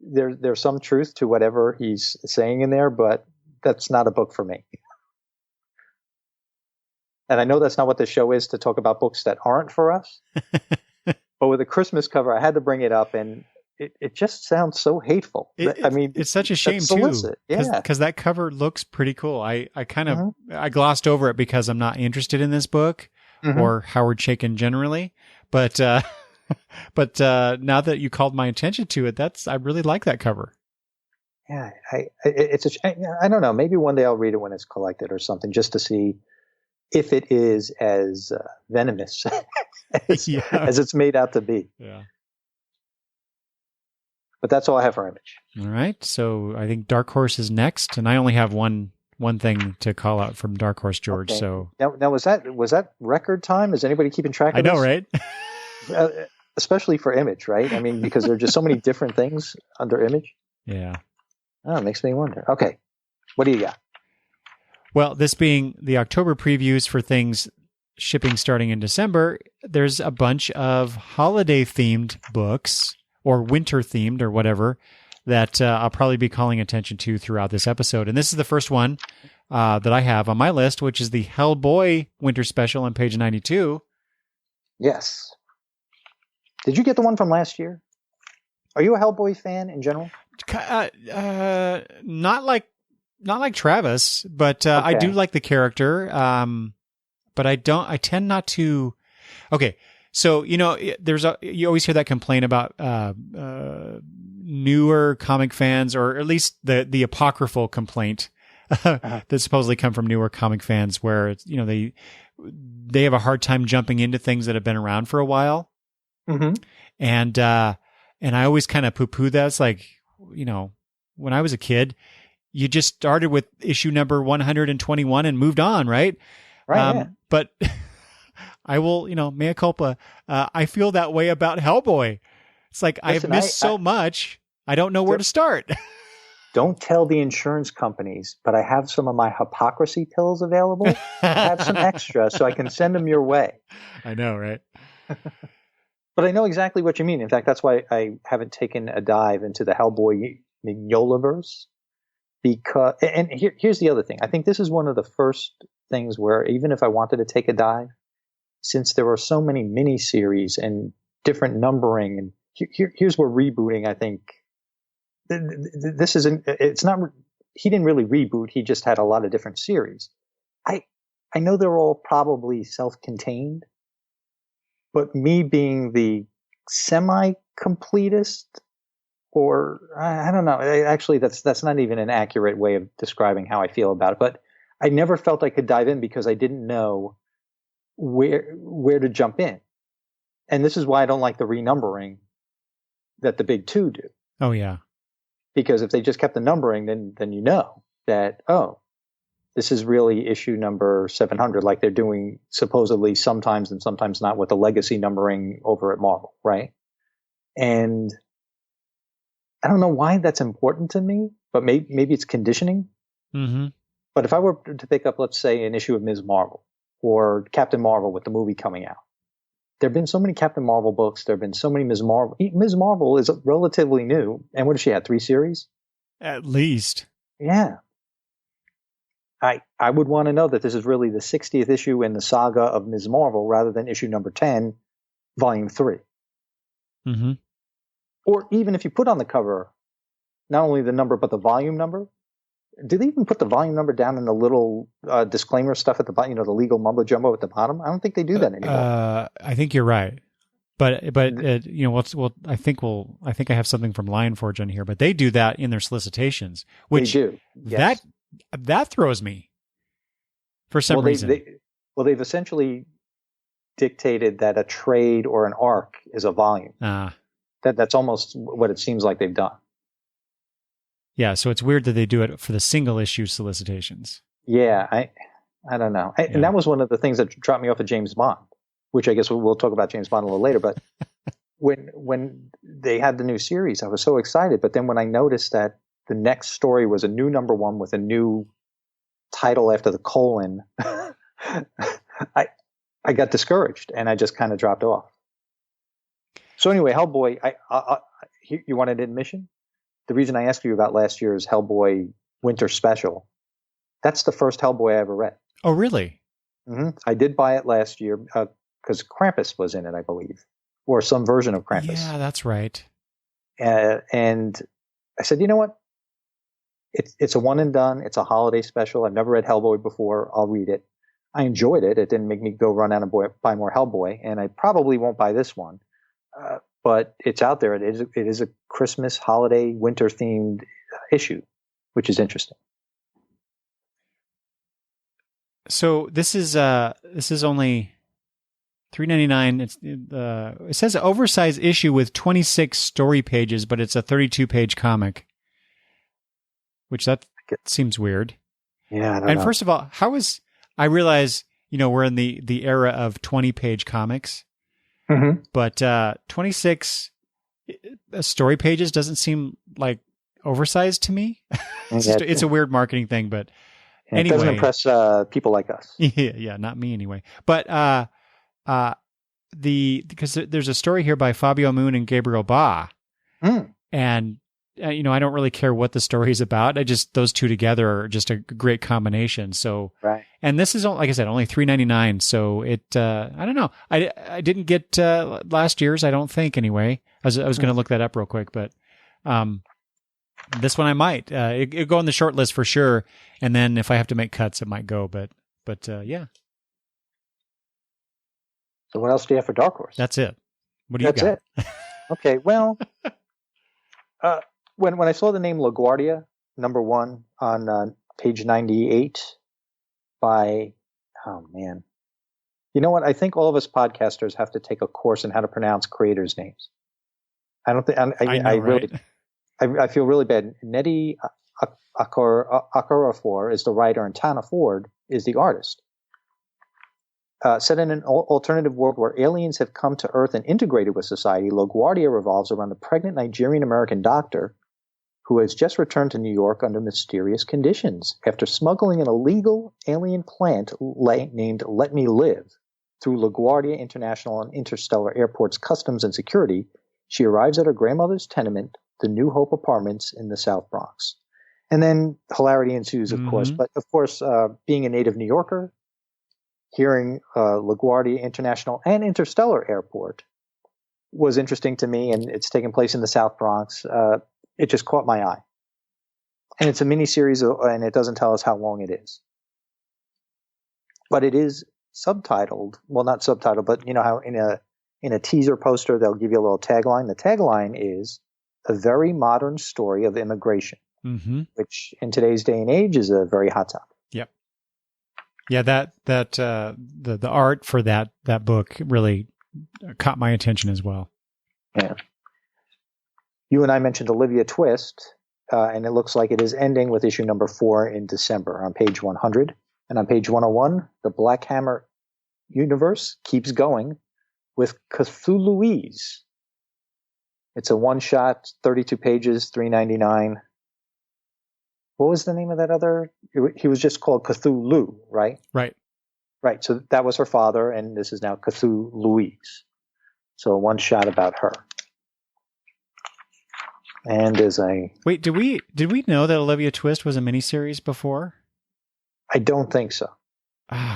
[SPEAKER 2] there's some truth to whatever he's saying in there, but that's not a book for me. And I know that's not what the show is, to talk about books that aren't for us. But with a Christmas cover, I had to bring it up, and it just sounds so hateful.
[SPEAKER 1] It's such a shame too, because that cover looks pretty cool. I kind of I glossed over it because I'm not interested in this book or Howard Chaykin generally, but now that you called my attention to it, I really like that cover.
[SPEAKER 2] Yeah, I don't know. Maybe one day I'll read it when it's collected or something, just to see if it is as venomous as it's made out to be.
[SPEAKER 1] Yeah.
[SPEAKER 2] But that's all I have for Image.
[SPEAKER 1] All right. So I think Dark Horse is next, and I only have one thing to call out from Dark Horse, George. Okay. So
[SPEAKER 2] now was that record time? Is anybody keeping track of
[SPEAKER 1] this? I know, right?
[SPEAKER 2] Especially for Image, right? I mean, because there are just so many different things under Image.
[SPEAKER 1] Yeah.
[SPEAKER 2] Oh, it makes me wonder. Okay. What do you got?
[SPEAKER 1] Well, this being the October previews for things shipping starting in December, there's a bunch of holiday-themed books, or winter-themed, or whatever, that I'll probably be calling attention to throughout this episode. And this is the first one that I have on my list, which is the Hellboy Winter Special on page 92.
[SPEAKER 2] Yes. Did you get the one from last year? Are you a Hellboy fan in general?
[SPEAKER 1] Not like Travis, but okay. I do like the character. But I tend not to. Okay. So, you always hear that complaint about newer comic fans, or at least the apocryphal complaint that supposedly come from newer comic fans, where they have a hard time jumping into things that have been around for a while. Mm-hmm. And I always kind of poo-poo that. It's like, when I was a kid, you just started with issue number 121 and moved on, right?
[SPEAKER 2] Right. Yeah.
[SPEAKER 1] But I will, mea culpa. I feel that way about Hellboy. It's like I've missed so much. I don't know where to start.
[SPEAKER 2] Don't tell the insurance companies, but I have some of my hypocrisy pills available. I have some extra, so I can send them your way.
[SPEAKER 1] I know, right?
[SPEAKER 2] But I know exactly what you mean. In fact, that's why I haven't taken a dive into the Hellboy Mignolaverse. Because, and here's the other thing. I think this is one of the first things where even if I wanted to take a dive, since there are so many miniseries and different numbering, and here's where rebooting, I think, this isn't, it's not, he didn't really reboot. He just had a lot of different series. I know they're all probably self-contained, but me being the semi-completist, or I don't know, actually that's not even an accurate way of describing how I feel about it, but I never felt I could dive in because I didn't know where to jump in. And this is why I don't like the renumbering that the big two do.
[SPEAKER 1] Oh, yeah.
[SPEAKER 2] Because if they just kept the numbering, then you know that, oh, this is really issue number 700, like they're doing supposedly sometimes and sometimes not with the legacy numbering over at Marvel, right? And I don't know why that's important to me, but maybe it's conditioning.
[SPEAKER 1] Mm-hmm.
[SPEAKER 2] But if I were to pick up, let's say, an issue of Ms. Marvel or Captain Marvel with the movie coming out, there have been so many Captain Marvel books. There have been so many Ms. Marvel. Ms. Marvel is relatively new. And what does she have? 3 series?
[SPEAKER 1] At least.
[SPEAKER 2] Yeah. I would want to know that this is really the 60th issue in the saga of Ms. Marvel rather than issue number 10, volume 3.
[SPEAKER 1] Mm-hmm.
[SPEAKER 2] Or even if you put on the cover, not only the number, but the volume number. Do they even put the volume number down in the little disclaimer stuff at the bottom, the legal mumbo jumbo at the bottom? I don't think they do that anymore.
[SPEAKER 1] I think you're right. But I think I have something from Lionforge on here, but they do that in their solicitations, which
[SPEAKER 2] they do. Yes.
[SPEAKER 1] That throws me for some reason.
[SPEAKER 2] They've essentially dictated that a trade or an arc is a volume. That's almost what it seems like they've done.
[SPEAKER 1] Yeah, so it's weird that they do it for the single issue solicitations.
[SPEAKER 2] Yeah, I don't know. And that was one of the things that dropped me off of James Bond, which I guess we'll talk about James Bond a little later. But when they had the new series, I was so excited. But then when I noticed that the next story was a new number 1 with a new title after the colon, I got discouraged and I just kind of dropped off. So anyway, Hellboy, you wanted admission? The reason I asked you about last year's Hellboy Winter Special, that's the first Hellboy I ever read.
[SPEAKER 1] Oh, really?
[SPEAKER 2] Mm-hmm. I did buy it last year because Krampus was in it, I believe, or some version of Krampus.
[SPEAKER 1] Yeah, that's right.
[SPEAKER 2] And I said, you know what? It's a one and done. It's a holiday special. I've never read Hellboy before. I'll read it. I enjoyed it. It didn't make me go run out and buy more Hellboy, and I probably won't buy this one. But it's out there. It is a Christmas, holiday, winter themed issue, which is interesting.
[SPEAKER 1] So this is only $3.99. It says oversized issue with 26 story pages, but it's a 32-page comic, which that seems weird.
[SPEAKER 2] Yeah, I don't know.
[SPEAKER 1] First of all, I realize we're in the era of 20-page comics.
[SPEAKER 2] Mm-hmm.
[SPEAKER 1] But 26 story pages doesn't seem like oversized to me. It's a weird marketing thing, but anyway. It
[SPEAKER 2] doesn't impress people like us.
[SPEAKER 1] Yeah, not me anyway. But because there's a story here by Fabio Moon and Gabriel Ba, and I don't really care what the story is about. Those two together are just a great combination. So,
[SPEAKER 2] right.
[SPEAKER 1] And this is, like I said, only $3.99. So I don't know. I didn't get last year's. I don't think anyway. I was going to look that up real quick, but this one I might. It'll go on the short list for sure. And then if I have to make cuts, it might go. But yeah.
[SPEAKER 2] So what else do you have for Dark Horse?
[SPEAKER 1] That's it. What do you got?
[SPEAKER 2] That's it. Okay. Well, when I saw the name LaGuardia, number 1 on page 98 by, oh man, you know what? I think all of us podcasters have to take a course in how to pronounce creators' names. I don't think
[SPEAKER 1] I know,
[SPEAKER 2] really.
[SPEAKER 1] right?
[SPEAKER 2] I feel really bad. Nnedi Okorafor is the writer, and Tana Ford is the artist. Set in an alternative world where aliens have come to Earth and integrated with society, LaGuardia revolves around a pregnant Nigerian-American doctor who has just returned to New York under mysterious conditions. After smuggling an illegal alien plant named Let Me Live through LaGuardia International and Interstellar Airport's customs and security, she arrives at her grandmother's tenement, the New Hope Apartments in the South Bronx. And then hilarity ensues, of course. But, of course, being a native New Yorker, hearing LaGuardia International and Interstellar Airport was interesting to me, and it's taking place in the South Bronx. It just caught my eye. And it's a miniseries, and it doesn't tell us how long it is. But it is subtitled. Well, not subtitled, but you know how in a teaser poster they'll give you a little tagline. The tagline is "A very modern story of immigration," which in today's day and age is a very hot topic.
[SPEAKER 1] Yep. Yeah, the art for that book really caught my attention as well.
[SPEAKER 2] Yeah. You and I mentioned Olivia Twist, and it looks like it is ending with issue number 4 in December on page 100. And on page 101, the Black Hammer universe keeps going with Cthulhuese. It's a one-shot, 32 pages, $3.99. What was the name of that other? He was just called Cthulhu, right?
[SPEAKER 1] Right.
[SPEAKER 2] Right. So that was her father, and this is now Cthulhuese. So a one-shot about her. And as
[SPEAKER 1] wait, did we know that Olivia Twist was a miniseries before?
[SPEAKER 2] I don't think so.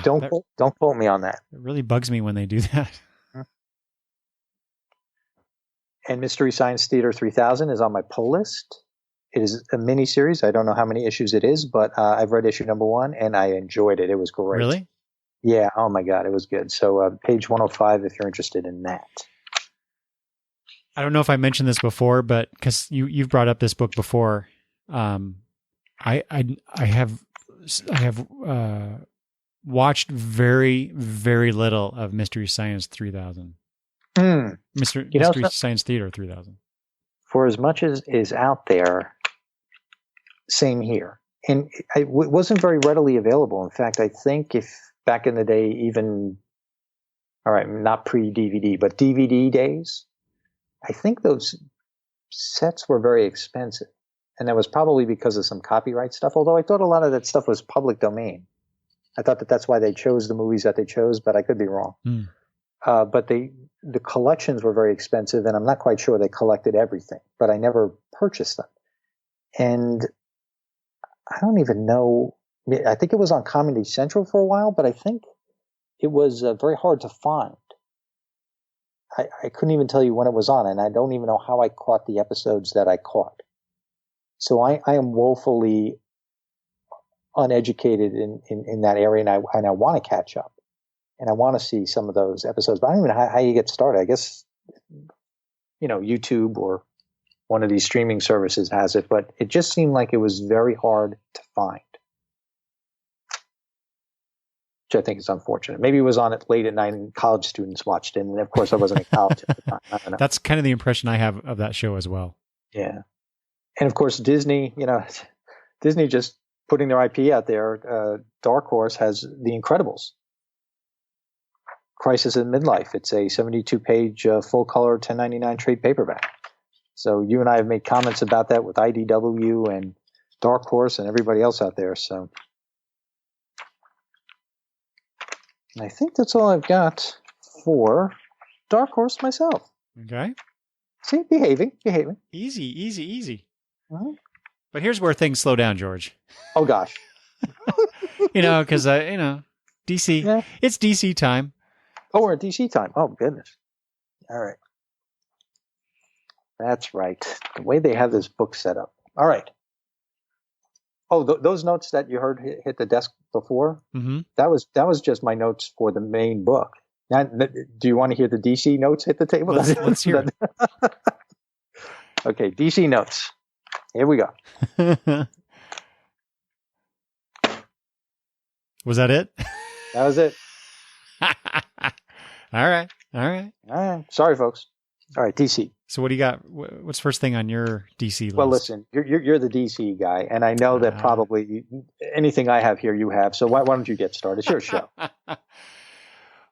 [SPEAKER 2] Don't quote me on that.
[SPEAKER 1] It really bugs me when they do that.
[SPEAKER 2] And Mystery Science Theater 3000 is on my pull list. It is a miniseries. I don't know how many issues it is, but I've read issue number 1 and I enjoyed it. It was great.
[SPEAKER 1] Really?
[SPEAKER 2] Yeah. Oh my God, it was good. So page 105 if you're interested in that.
[SPEAKER 1] I don't know if I mentioned this before, but because you've brought up this book before, I have watched very, very little of Mystery Science 3000. Mystery Science Theater 3000.
[SPEAKER 2] For as much as is out there, same here. And it wasn't very readily available. In fact, I think if back in the day, even, all right, not pre-DVD, but DVD days, I think those sets were very expensive. And that was probably because of some copyright stuff, although I thought a lot of that stuff was public domain. I thought that's why they chose the movies that they chose, but I could be wrong. But the collections were very expensive, and I'm not quite sure they collected everything, but I never purchased them. And I don't even know. I think it was on Comedy Central for a while, but I think it was very hard to find. I couldn't even tell you when it was on, and I don't even know how I caught the episodes that I caught. So I am woefully uneducated in that area, and I want to catch up. And I want to see some of those episodes, but I don't even know how you get started. I guess, YouTube or one of these streaming services has it, but it just seemed like it was very hard to find, which I think is unfortunate. Maybe it was on it late at night and college students watched it. And of course I wasn't in college at the time. I don't know.
[SPEAKER 1] That's kind of the impression I have of that show as well.
[SPEAKER 2] Yeah. And of course, Disney just putting their IP out there. Dark Horse has The Incredibles. Crisis in Midlife. It's a 72-page full-color 10.99 trade paperback. So you and I have made comments about that with IDW and Dark Horse and everybody else out there. So I think that's all I've got for Dark Horse myself.
[SPEAKER 1] Okay.
[SPEAKER 2] See, behaving.
[SPEAKER 1] Easy. Uh-huh. But here's where things slow down, George.
[SPEAKER 2] Oh gosh.
[SPEAKER 1] Because DC. Yeah. It's DC time.
[SPEAKER 2] Oh, we're at DC time. Oh, goodness. All right. That's right. The way they have this book set up. All right. Oh, those notes that you heard hit the desk before, that was just my notes for the main book. Now, do you want to hear the DC notes hit the table?
[SPEAKER 1] Let's hear it.
[SPEAKER 2] Okay, DC notes. Here we go.
[SPEAKER 1] Was that it?
[SPEAKER 2] That was it.
[SPEAKER 1] All right.
[SPEAKER 2] Sorry, folks. All right, DC.
[SPEAKER 1] So what do you got? What's first thing on your DC list?
[SPEAKER 2] Well, listen, you're the DC guy, and I know that probably anything I have here you have. So why don't you get started? It's your show.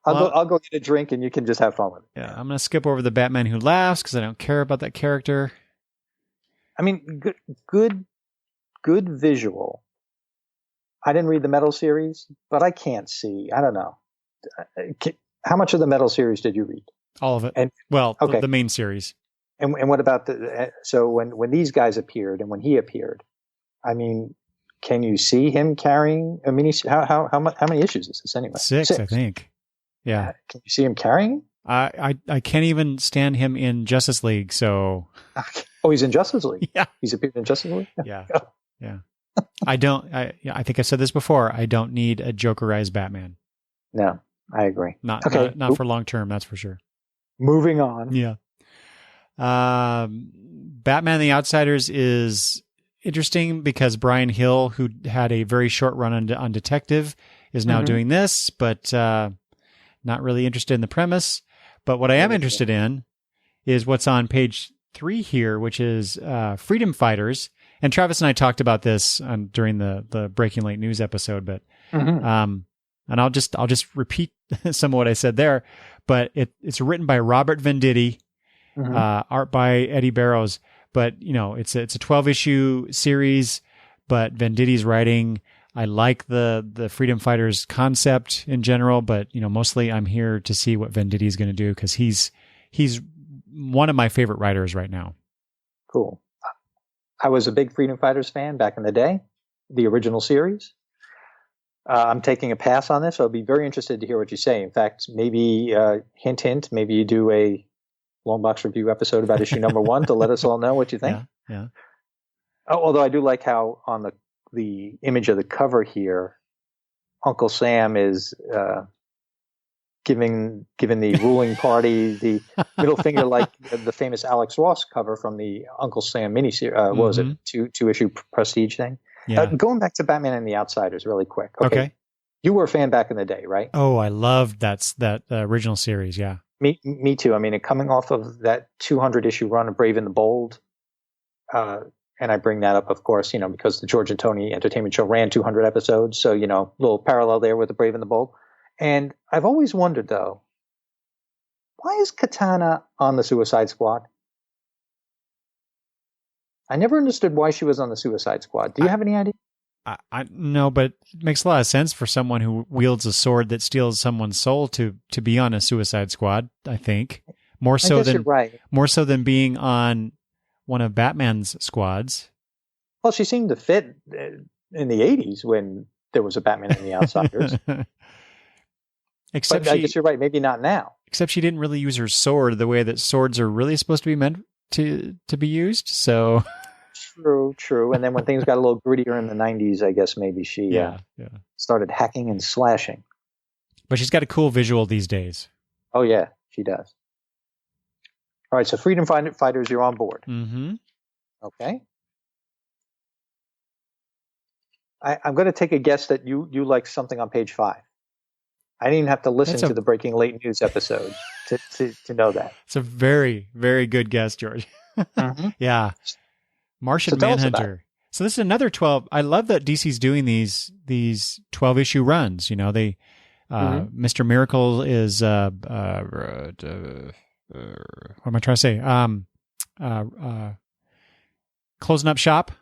[SPEAKER 2] I'll go get a drink, and you can just have fun with it.
[SPEAKER 1] Yeah, I'm gonna skip over the Batman Who Laughs because I don't care about that character.
[SPEAKER 2] I mean, good visual. I didn't read the Metal series, but I can't see. I don't know. How much of the Metal series did you read?
[SPEAKER 1] All of it.
[SPEAKER 2] And
[SPEAKER 1] the main series.
[SPEAKER 2] And what about so when these guys appeared and when he appeared, I mean, can you see him carrying a mini? How many issues is this anyway?
[SPEAKER 1] Six, I think. Yeah.
[SPEAKER 2] Can you see him carrying?
[SPEAKER 1] I can't even stand him in Justice League. So.
[SPEAKER 2] Oh, he's in Justice League.
[SPEAKER 1] Yeah.
[SPEAKER 2] He's appeared in Justice League.
[SPEAKER 1] Yeah. Yeah. I think I said this before. I don't need a Jokerized Batman.
[SPEAKER 2] No, I agree.
[SPEAKER 1] Not for long term. That's for sure.
[SPEAKER 2] Moving on.
[SPEAKER 1] Yeah. Batman the Outsiders is interesting because Brian Hill, who had a very short run on Detective, is now doing this, but not really interested in the premise. But what I am interested in is what's on page 3 here, which is Freedom Fighters. And Travis and I talked about this during the Breaking Late News episode, but and I'll just repeat some of what I said there. But it's written by Robert Venditti, art by Eddie Barrows. But it's a 12-issue series. But Venditti's writing. I like the Freedom Fighters concept in general, but mostly I'm here to see what Venditti is going to do because he's one of my favorite writers right now.
[SPEAKER 2] Cool. I was a big Freedom Fighters fan back in the day, the original series. I'm taking a pass on this. So I'll be very interested to hear what you say. In fact, maybe hint, maybe you do a long box review episode about issue number 1 to let us all know what you think.
[SPEAKER 1] Yeah.
[SPEAKER 2] Although I do like how on the image of the cover here, Uncle Sam is giving the ruling party the middle finger, like the famous Alex Ross cover from the Uncle Sam miniseries. What was it? Two issue Prestige thing.
[SPEAKER 1] Yeah.
[SPEAKER 2] Going back to Batman and the Outsiders really quick.
[SPEAKER 1] Okay.
[SPEAKER 2] You were a fan back in the day, right?
[SPEAKER 1] Oh, I loved that original series. Yeah.
[SPEAKER 2] Me too. I mean, coming off of that 200 issue run of Brave and the Bold, and I bring that up, of course, because the George and Tony Entertainment Show ran 200 episodes. So, a little parallel there with the Brave and the Bold. And I've always wondered, though, why is Katana on the Suicide Squad? I never understood why she was on the Suicide Squad. Do you have any idea?
[SPEAKER 1] No, but it makes a lot of sense for someone who wields a sword that steals someone's soul to be on a Suicide Squad, I think. More so than being on one of Batman's squads.
[SPEAKER 2] Well, she seemed to fit in the 80s when there was a Batman and the Outsiders.
[SPEAKER 1] Except
[SPEAKER 2] I guess you're right. Maybe not now.
[SPEAKER 1] Except she didn't really use her sword the way that swords are really supposed to be meant to be used. So
[SPEAKER 2] true. And then when things got a little grittier in the 90s, I guess maybe she started hacking and slashing.
[SPEAKER 1] But she's got a cool visual these days.
[SPEAKER 2] Oh yeah, she does. All right, so Freedom Fighters, you're on board.
[SPEAKER 1] Mm-hmm.
[SPEAKER 2] Okay. I'm going to take a guess that you like something on page 5. I didn't even have to listen to the Breaking Late News episode to know that.
[SPEAKER 1] It's a very, very good guess, George. Yeah. Martian Manhunter. So this is another 12. I love that DC's doing these 12-issue runs. They Mr. Miracle is what am I trying to say? Closing up shop.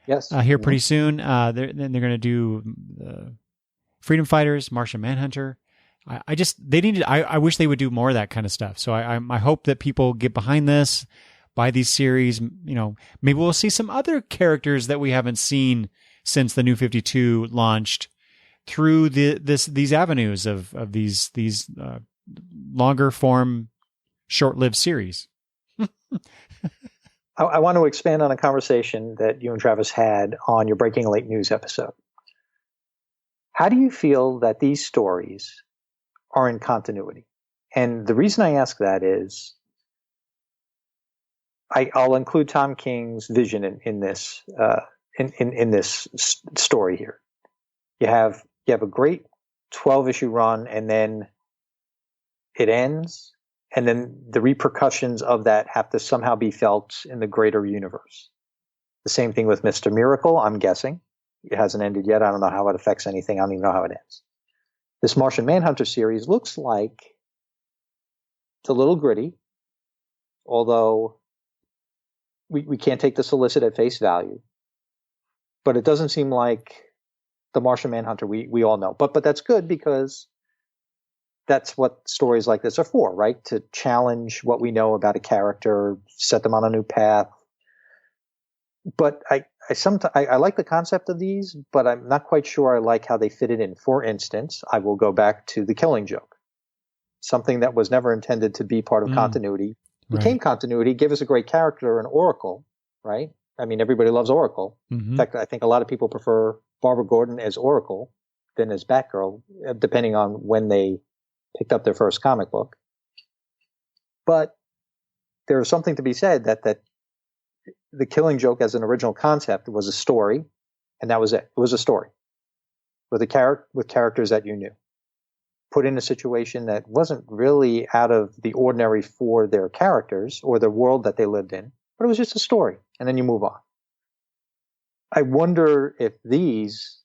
[SPEAKER 2] Yes.
[SPEAKER 1] Here pretty soon. They're going to do Freedom Fighters, Martian Manhunter. I wish they would do more of that kind of stuff. So I hope that people get behind this, buy these series. Maybe we'll see some other characters that we haven't seen since the New 52 launched through these avenues of these longer form, short-lived series.
[SPEAKER 2] I want to expand on a conversation that you and Travis had on your Breaking Late News episode. How do you feel that these stories are in continuity? And the reason I ask that is I'll include Tom King's vision in this in this story here. You have a great 12-issue run, and then it ends, and then the repercussions of that have to somehow be felt in the greater universe. The same thing with Mr. Miracle, I'm guessing. It hasn't ended yet. I don't know how it affects anything. I don't even know how it ends. This Martian Manhunter series looks like it's a little gritty, although we can't take the solicit at face value. But it doesn't seem like the Martian Manhunter we all know. But that's good, because that's what stories like this are for, right? To challenge what we know about a character, set them on a new path. But I like the concept of these, but I'm not quite sure I like how they fit it in. For instance, I will go back to The Killing Joke. Something that was never intended to be part of continuity became continuity, gave us a great character in Oracle, right? I mean, everybody loves Oracle.
[SPEAKER 1] Mm-hmm.
[SPEAKER 2] In fact, I think a lot of people prefer Barbara Gordon as Oracle than as Batgirl, depending on when they picked up their first comic book. But there's something to be said that The Killing Joke as an original concept was a story, and that was it. It was a story with characters that you knew, put in a situation that wasn't really out of the ordinary for their characters or the world that they lived in, but it was just a story, and then you move on. I wonder if these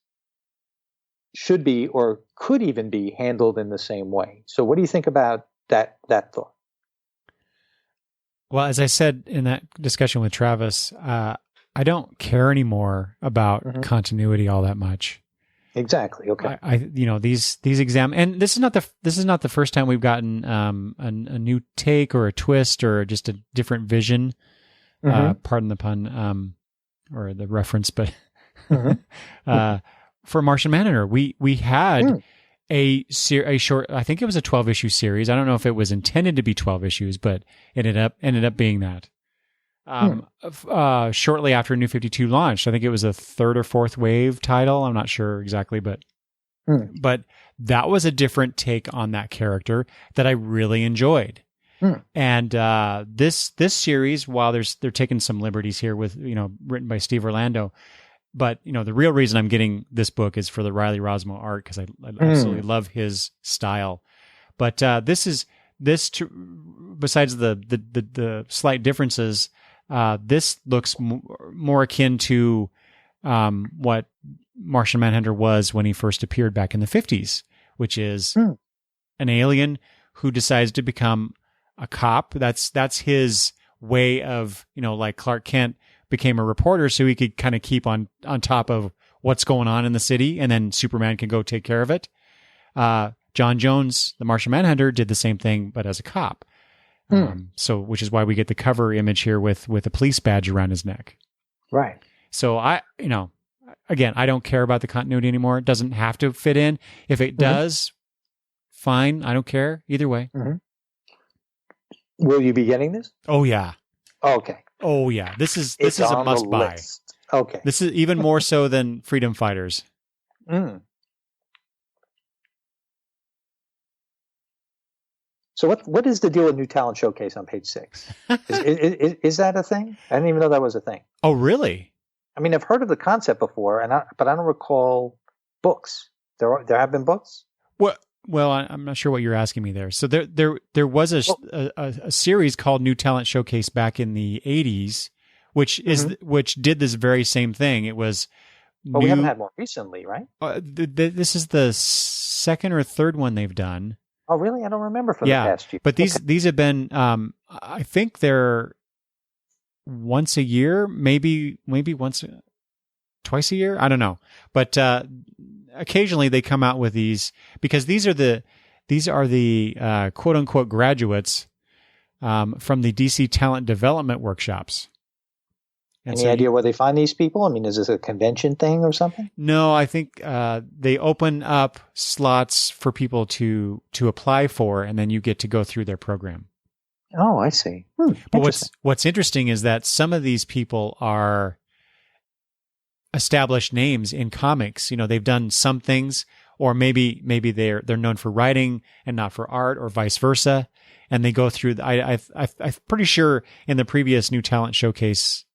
[SPEAKER 2] should be or could even be handled in the same way. So what do you think about that thought?
[SPEAKER 1] Well, as I said in that discussion with Travis, I don't care anymore about continuity all that much.
[SPEAKER 2] Exactly. Okay.
[SPEAKER 1] These exam, and this is not the first time we've gotten a new take or a twist or just a different vision. Pardon the pun, or the reference, but for Martian Manhunter, we had a short. I think it was a 12-issue series. I don't know if it was intended to be 12 issues, but it ended up being that. Shortly after New 52 launched, I think it was a third or fourth wave title. I'm not sure exactly, but that was a different take on that character that I really enjoyed. And this series, while they're taking some liberties here with written by Steve Orlando, but the real reason I'm getting this book is for the Riley Rosmo art, because I absolutely love his style. But besides the slight differences, this looks more akin to what Martian Manhunter was when he first appeared back in the 50s, which is an alien who decides to become a cop. That's his way of, like Clark Kent became a reporter so he could kind of keep on top of what's going on in the city, and then Superman can go take care of it. John Jones, the Martian Manhunter, did the same thing, but as a cop. Which is why we get the cover image here with a police badge around his neck.
[SPEAKER 2] Right.
[SPEAKER 1] So again, I don't care about the continuity anymore. It doesn't have to fit in. If it does, fine. I don't care either way.
[SPEAKER 2] Will you be getting this?
[SPEAKER 1] Oh yeah.
[SPEAKER 2] Okay.
[SPEAKER 1] Oh yeah. This is a must buy.
[SPEAKER 2] Okay.
[SPEAKER 1] This is even more so than Freedom Fighters.
[SPEAKER 2] So what is the deal with New Talent Showcase on page 6? Is that a thing? I didn't even know that was a thing.
[SPEAKER 1] Oh, really?
[SPEAKER 2] I mean, I've heard of the concept before, but I don't recall books. There have been books?
[SPEAKER 1] Well, I'm not sure what you're asking me there. So there was a series called New Talent Showcase back in the 80s, which did this very same thing. It was.
[SPEAKER 2] But we haven't had one recently, right?
[SPEAKER 1] This is the second or third one they've done.
[SPEAKER 2] Oh, really? I don't remember from the past year.
[SPEAKER 1] But these have been, I think they're once a year, maybe twice a year. I don't know. But occasionally they come out with these, because these are the quote unquote graduates from the DC Talent Development Workshops.
[SPEAKER 2] Any idea where they find these people? I mean, is this a convention thing or something?
[SPEAKER 1] No, I think they open up slots for people to apply for, and then you get to go through their program.
[SPEAKER 2] Oh, I see.
[SPEAKER 1] But what's interesting is that some of these people are established names in comics. They've done some things, or maybe they're known for writing and not for art, or vice versa. And they go through. I'm pretty sure in the previous New Talent Showcase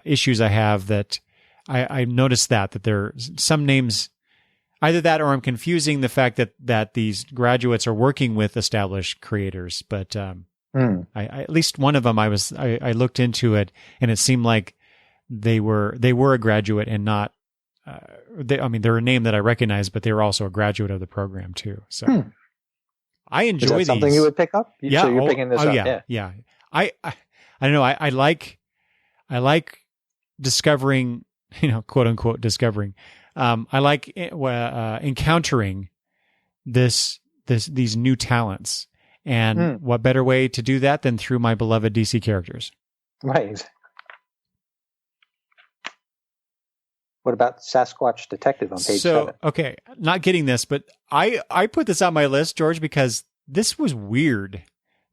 [SPEAKER 1] issues I have that I noticed that there are some names Either that, or I'm confusing the fact that these graduates are working with established creators. But I at least one of them, I looked into it, and it seemed like they were a graduate and not. They're a name that I recognize, but they were also a graduate of the program too. So I enjoy
[SPEAKER 2] Is that
[SPEAKER 1] these.
[SPEAKER 2] something you would pick up?
[SPEAKER 1] Yeah,
[SPEAKER 2] so you're picking this up.
[SPEAKER 1] Yeah. I don't know. I like discovering, quote unquote discovering. I like encountering these new talents, and what better way to do that than through my beloved DC characters?
[SPEAKER 2] Right. What about Sasquatch Detective on page 7?
[SPEAKER 1] Okay, not getting this, but I put this on my list, George, because this was weird.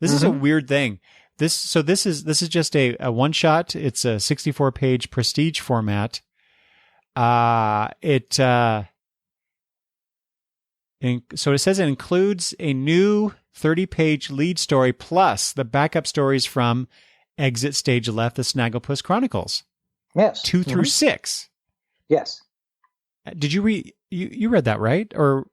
[SPEAKER 1] This is a weird thing. This is just a one shot. It's a 64-page prestige format. So it says it includes a new 30-page lead story plus the backup stories from Exit Stage Left: The Snagglepuss Chronicles.
[SPEAKER 2] Yes.
[SPEAKER 1] 2 through 6.
[SPEAKER 2] Yes.
[SPEAKER 1] Did you read? You read that, right? Or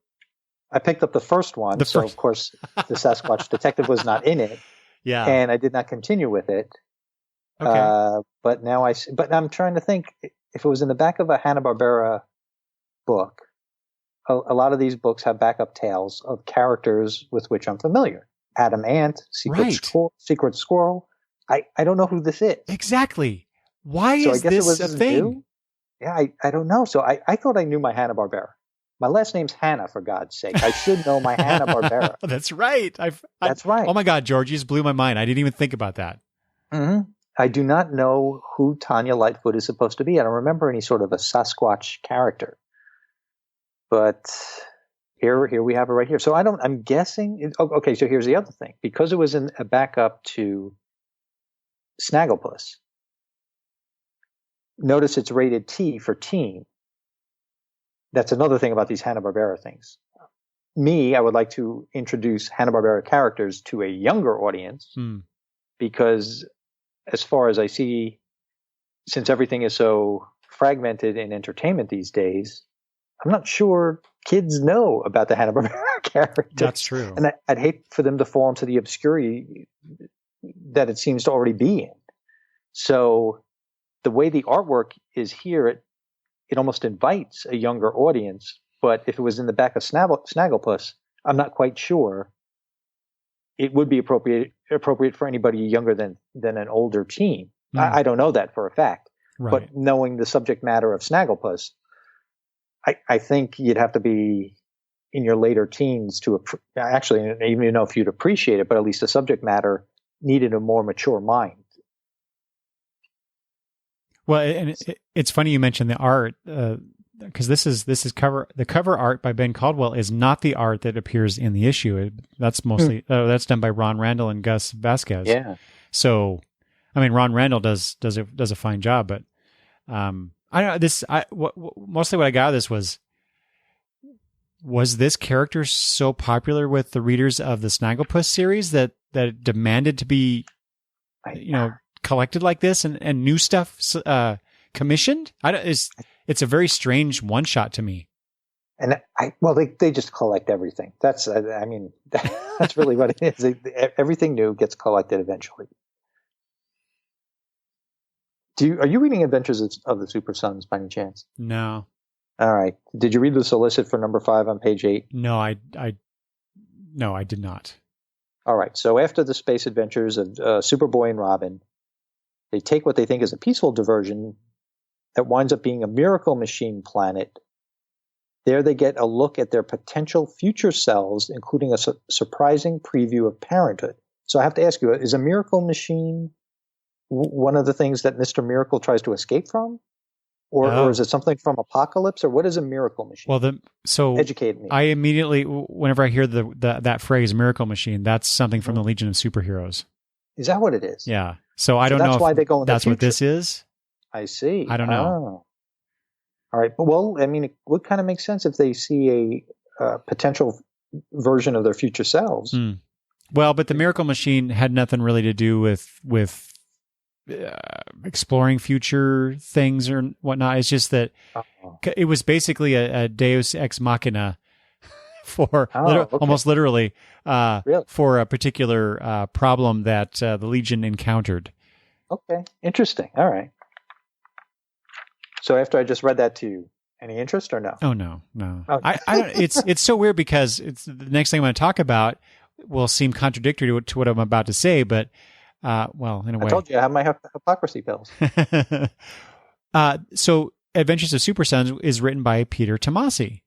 [SPEAKER 2] I picked up the first one. Of course, the Sasquatch Detective was not in it.
[SPEAKER 1] Yeah.
[SPEAKER 2] And I did not continue with it.
[SPEAKER 1] Okay.
[SPEAKER 2] But I'm trying to think if it was in the back of a Hanna-Barbera book. A lot of these books have backup tales of characters with which I'm familiar. Adam Ant, Secret Squirrel. I don't know who this is.
[SPEAKER 1] Exactly. Why is this a thing?
[SPEAKER 2] New? Yeah, I don't know. So I thought I knew my Hanna-Barbera. My last name's Hannah, for God's sake. I should know my Hanna-Barbera.
[SPEAKER 1] That's right.
[SPEAKER 2] That's right.
[SPEAKER 1] Oh my God, George, you just blew my mind. I didn't even think about that.
[SPEAKER 2] Mm-hmm. I do not know who Tanya Lightfoot is supposed to be. I don't remember any sort of a Sasquatch character. But here we have it right here. So I'm guessing. Okay, so here's the other thing. Because it was in a backup to Snagglepuss, notice it's rated T for teen. That's another thing about these Hanna-Barbera things. I would like to introduce Hanna-Barbera characters to a younger audience because as far as I see, since everything is so fragmented in entertainment these days, I'm not sure kids know about the Hanna-Barbera characters.
[SPEAKER 1] That's true.
[SPEAKER 2] And I'd hate for them to fall into the obscurity that it seems to already be in. So the way the artwork is here, it almost invites a younger audience. But if it was in the back of Snagglepuss, I'm not quite sure it would be appropriate for anybody younger than an older teen. I don't know that for a fact.
[SPEAKER 1] Right.
[SPEAKER 2] But knowing the subject matter of Snagglepuss, I think you'd have to be in your later teens to actually, even know if you'd appreciate it, but at least the subject matter needed a more mature mind.
[SPEAKER 1] Well, and it's funny you mentioned the art because the cover art by Ben Caldwell is not the art that appears in the issue. That's mostly that's done by Ron Randall and Gus Vasquez.
[SPEAKER 2] Yeah.
[SPEAKER 1] So, Ron Randall does a fine job, but I don't know this. Mostly what I got out of this was this character so popular with the readers of the Snagglepuss series that it demanded to be, collected like this and new stuff commissioned. It's a very strange one shot to me.
[SPEAKER 2] And they just collect everything. That's that's really what it is. Everything new gets collected eventually. Are you reading Adventures of the Super Sons by any chance?
[SPEAKER 1] No.
[SPEAKER 2] All right. Did you read the solicit for number 5 on page 8?
[SPEAKER 1] No, I did not.
[SPEAKER 2] All right. So after the space adventures of Superboy and Robin, they take what they think is a peaceful diversion that winds up being a miracle machine planet. There they get a look at their potential future selves, including a surprising preview of parenthood. So I have to ask you, is a miracle machine one of the things that Mr. Miracle tries to escape from? Or is it something from Apocalypse? Or what is a miracle machine?
[SPEAKER 1] Well,
[SPEAKER 2] educate me.
[SPEAKER 1] I immediately, whenever I hear that phrase "miracle machine," that's something from the Legion of Superheroes.
[SPEAKER 2] Is that what it is?
[SPEAKER 1] Yeah. So I don't know
[SPEAKER 2] why they go in
[SPEAKER 1] that's
[SPEAKER 2] the
[SPEAKER 1] what this is.
[SPEAKER 2] I see.
[SPEAKER 1] I don't know.
[SPEAKER 2] Oh. All right. Well, it would kind of make sense if they see a potential version of their future selves.
[SPEAKER 1] Well, but the miracle machine had nothing really to do with exploring future things or whatnot. It's just that it was basically a Deus ex machina for almost literally
[SPEAKER 2] really?
[SPEAKER 1] for a particular problem that the Legion encountered.
[SPEAKER 2] Okay, interesting. All right. So after I just read that to you, any interest or no?
[SPEAKER 1] Oh no.
[SPEAKER 2] Okay.
[SPEAKER 1] I don't, it's so weird because it's the next thing I'm going to talk about will seem contradictory to what I'm about to say, but well, in a way,
[SPEAKER 2] I told you I have my hypocrisy pills.
[SPEAKER 1] So Adventures of Super Sons is written by Peter Tomasi.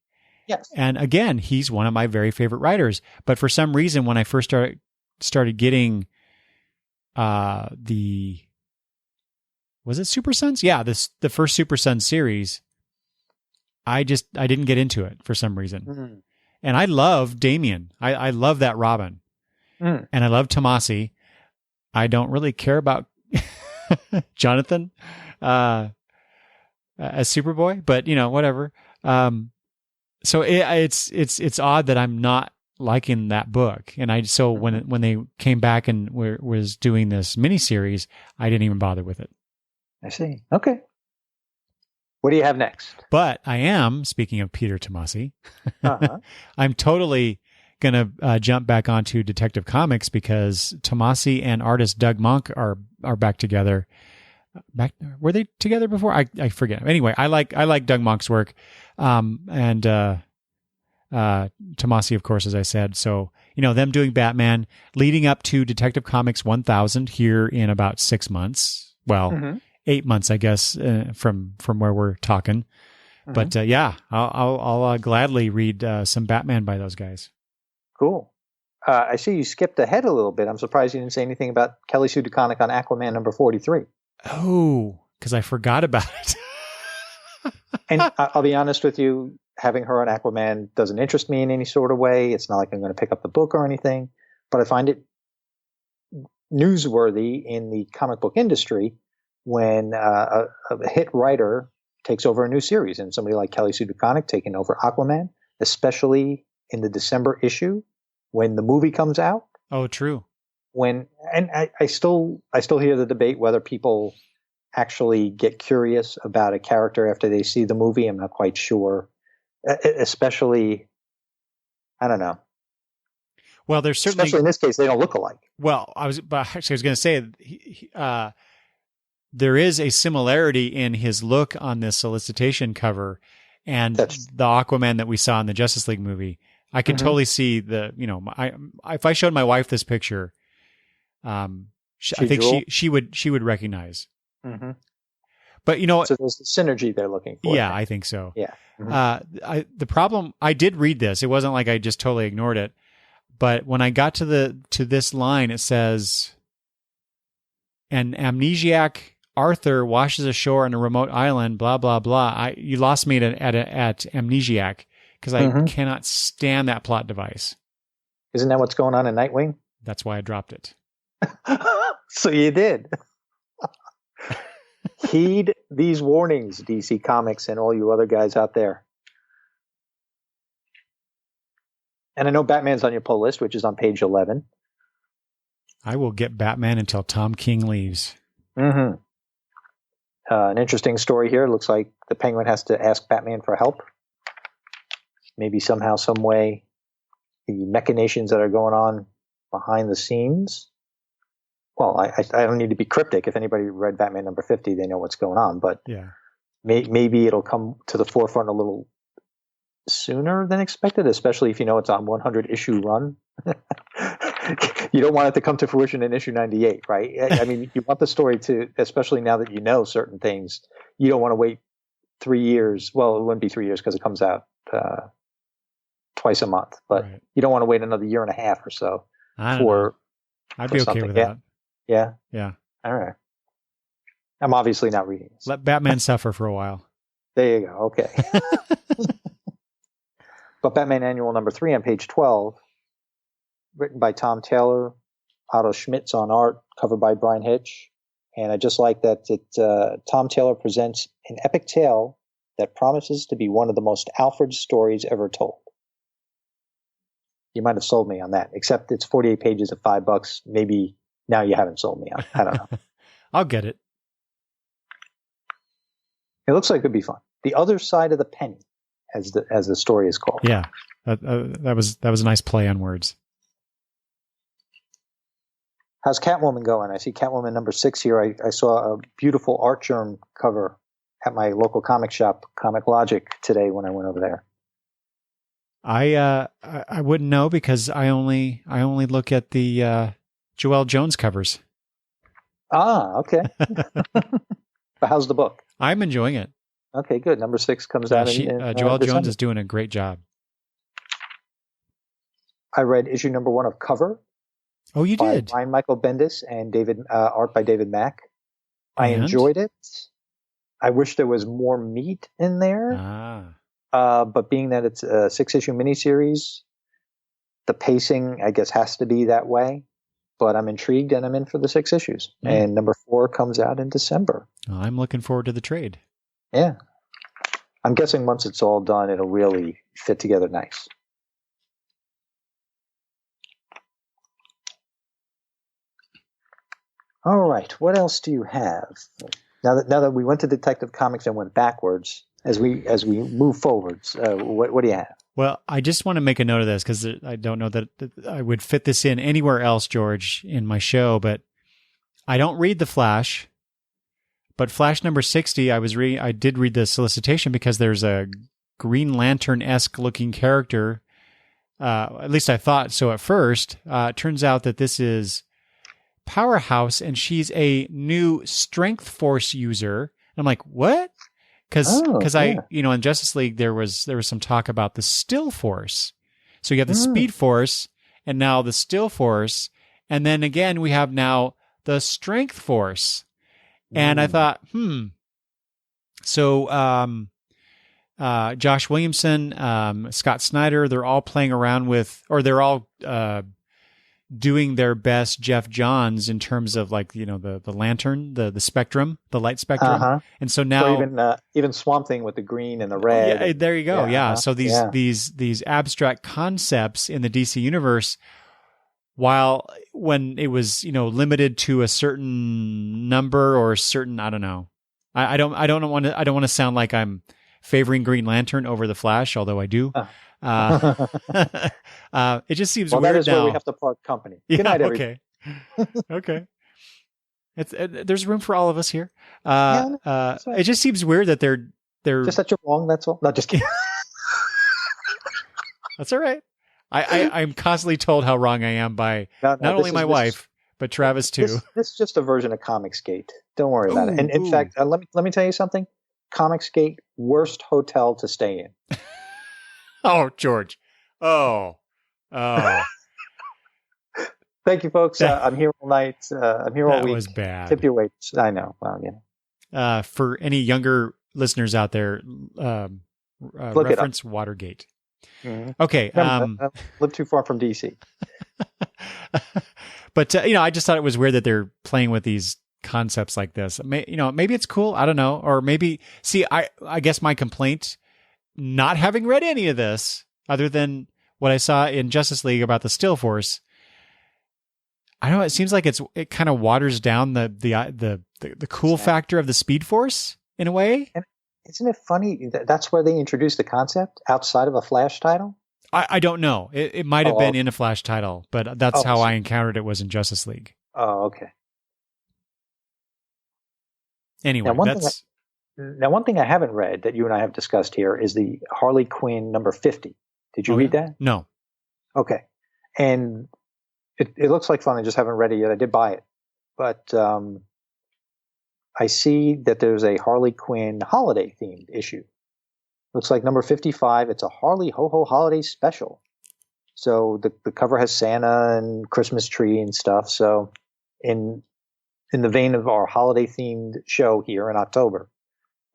[SPEAKER 2] Yes.
[SPEAKER 1] And again, he's one of my very favorite writers. But for some reason, when I first started getting was it Super Sons? Yeah, the first Super Sons series, I didn't get into it for some reason.
[SPEAKER 2] Mm-hmm.
[SPEAKER 1] And I love Damian. I love that Robin. And I love Tomasi. I don't really care about Jonathan as Superboy, but whatever. So it's odd that I'm not liking that book. And when they came back and was doing this miniseries, I didn't even bother with it.
[SPEAKER 2] I see. Okay. What do you have next?
[SPEAKER 1] But I am, speaking of Peter Tomasi, I'm totally going to jump back onto Detective Comics because Tomasi and artist Doug Monk are back together. Were they together before? I forget. Anyway, I like Doug Monk's work. And Tomasi, of course, as I said. So, them doing Batman leading up to Detective Comics 1000 here in about 6 months. Well, 8 months, I guess, from where we're talking. But yeah, I'll gladly read some Batman by those guys.
[SPEAKER 2] Cool. I see you skipped ahead a little bit. I'm surprised you didn't say anything about Kelly Sue DeConnick on Aquaman number 43.
[SPEAKER 1] Oh, because I forgot about it.
[SPEAKER 2] And I'll be honest with you, having her on Aquaman doesn't interest me in any sort of way. It's not like I'm going to pick up the book or anything, but I find it newsworthy in the comic book industry when a hit writer takes over a new series, and somebody like Kelly Sue DeConnick taking over Aquaman, especially in the December issue when the movie comes out.
[SPEAKER 1] Oh, true.
[SPEAKER 2] I still hear the debate whether people actually get curious about a character after they see the movie. I'm not quite sure. Especially, I don't know.
[SPEAKER 1] Well, there's certainly,
[SPEAKER 2] especially in this case, they don't look alike.
[SPEAKER 1] Well, I was going to say there is a similarity in his look on this solicitation cover and the Aquaman that we saw in the Justice League movie. I can totally see if I showed my wife this picture, I think she would recognize.
[SPEAKER 2] Mm-hmm.
[SPEAKER 1] But
[SPEAKER 2] so there's the synergy they're looking for.
[SPEAKER 1] Yeah, I think so.
[SPEAKER 2] Yeah.
[SPEAKER 1] The problem, I did read this. It wasn't like I just totally ignored it. But when I got to this line, it says, "An amnesiac Arthur washes ashore on a remote island." Blah blah blah. You lost me at amnesiac because I cannot stand that plot device.
[SPEAKER 2] Isn't that what's going on in Nightwing?
[SPEAKER 1] That's why I dropped it.
[SPEAKER 2] So you did. Heed these warnings, DC Comics and all you other guys out there. And I know Batman's on your pull list, which is on page 11.
[SPEAKER 1] I will get Batman until Tom King leaves.
[SPEAKER 2] An interesting story here. It looks like the Penguin has to ask Batman for help. Maybe somehow, some way, the machinations that are going on behind the scenes. Well, I don't need to be cryptic. If anybody read Batman number 50, they know what's going on. But
[SPEAKER 1] yeah,
[SPEAKER 2] maybe it'll come to the forefront a little sooner than expected, especially if it's on 100 issue run. You don't want it to come to fruition in issue 98, right? I mean, you want the story to, especially now that you know certain things, you don't want to wait 3 years. Well, it wouldn't be 3 years because it comes out twice a month, but you don't want to wait another year and a half or so
[SPEAKER 1] I'd be okay with that.
[SPEAKER 2] Yeah.
[SPEAKER 1] Yeah.
[SPEAKER 2] All right. I'm obviously not reading this.
[SPEAKER 1] Let Batman suffer for a while.
[SPEAKER 2] There you go. Okay. But Batman Annual number 3 on page 12, written by Tom Taylor, Otto Schmitz on art, covered by Brian Hitch. And I just like that Tom Taylor presents an epic tale that promises to be one of the most Alfred stories ever told. You might have sold me on that, except it's 48 pages at $5. Maybe now you haven't sold me on. I don't know.
[SPEAKER 1] I'll get it.
[SPEAKER 2] It looks like it could be fun. The Other Side of the Penny, as the story is called.
[SPEAKER 1] Yeah, that was a nice play on words.
[SPEAKER 2] How's Catwoman going? I see Catwoman number 6 here. I saw a beautiful Art Germ cover at my local comic shop, Comic Logic, today when I went over there.
[SPEAKER 1] I wouldn't know because I only look at the Joelle Jones covers.
[SPEAKER 2] Ah, okay. But how's the book?
[SPEAKER 1] I'm enjoying it.
[SPEAKER 2] Okay, good. Number 6 comes out in
[SPEAKER 1] Joelle
[SPEAKER 2] December.
[SPEAKER 1] Jones is doing a great job.
[SPEAKER 2] I read issue number 1 of Cover.
[SPEAKER 1] Oh, you did?
[SPEAKER 2] By Michael Bendis and art by David Mack. I enjoyed it. I wish there was more meat in there. But being that it's a 6-issue miniseries, the pacing, I guess, has to be that way. But I'm intrigued and I'm in for the 6 issues. And number 4 comes out in December.
[SPEAKER 1] I'm looking forward to the trade.
[SPEAKER 2] Yeah. I'm guessing once it's all done, it'll really fit together nice. All right. What else do you have? Now that we went to Detective Comics and went backwards, as we move forwards, what do you have?
[SPEAKER 1] Well, I just want to make a note of this because I don't know that I would fit this in anywhere else, George, in my show. But I don't read The Flash. But Flash number 60, I did read the solicitation because there's a Green Lantern-esque looking character. At least I thought so at first. It turns out that this is Powerhouse, and she's a new Strength Force user. And I'm like, what? Because in Justice League there was some talk about the Still Force. So you have the Speed Force, and now the Still Force, and then again we have now the Strength Force. And I thought, So Josh Williamson, Scott Snyder, they're all playing around with, or they're all doing their best Jeff Johns in terms of the lantern, the spectrum, the light spectrum. And so now
[SPEAKER 2] even Swamp Thing with the green and the red.
[SPEAKER 1] Yeah, there you go. Yeah. So these abstract concepts in the DC universe, while when it was, limited to a certain number or a certain, I don't know. I don't want to sound like I'm favoring Green Lantern over the Flash, although I do. It just seems weird
[SPEAKER 2] that is
[SPEAKER 1] now.
[SPEAKER 2] where we have to part company. Good night, everybody.
[SPEAKER 1] Okay. There's room for all of us here. It just seems weird that they're
[SPEAKER 2] just that you're wrong. That's all. No, just kidding.
[SPEAKER 1] That's all right. I'm constantly told how wrong I am by not only my wife but Travis too.
[SPEAKER 2] This is just a version of Comicsgate. Don't worry about it. And in fact, let me tell you something. Comicsgate, worst hotel to stay in.
[SPEAKER 1] Oh, George. Oh.
[SPEAKER 2] Thank you, folks. I'm here all night. I'm here all week.
[SPEAKER 1] That was bad.
[SPEAKER 2] Tip your weights. I know. Well,
[SPEAKER 1] for any younger listeners out there, reference Watergate. Mm-hmm. Okay.
[SPEAKER 2] I live too far from DC.
[SPEAKER 1] But, I just thought it was weird that they're playing with these concepts like this. Maybe it's cool. I don't know. Or maybe, I guess my complaint, not having read any of this other than what I saw in Justice League about the Still Force, I don't know. It seems like it kind of waters down the cool factor of the Speed Force in a way.
[SPEAKER 2] And isn't it funny? That's where they introduced the concept outside of a Flash title.
[SPEAKER 1] I don't know. It might have been in a Flash title, but that's how I encountered it was in Justice League.
[SPEAKER 2] Oh, okay.
[SPEAKER 1] Anyway,
[SPEAKER 2] one thing I haven't read that you and I have discussed here is the Harley Quinn number 50. Did you read that?
[SPEAKER 1] No.
[SPEAKER 2] Okay. And it looks like fun. I just haven't read it yet. I did buy it. But I see that there's a Harley Quinn holiday themed issue. Looks like number 55. It's a Harley Ho-Ho holiday special. So the cover has Santa and Christmas tree and stuff. So in the vein of our holiday themed show here in October,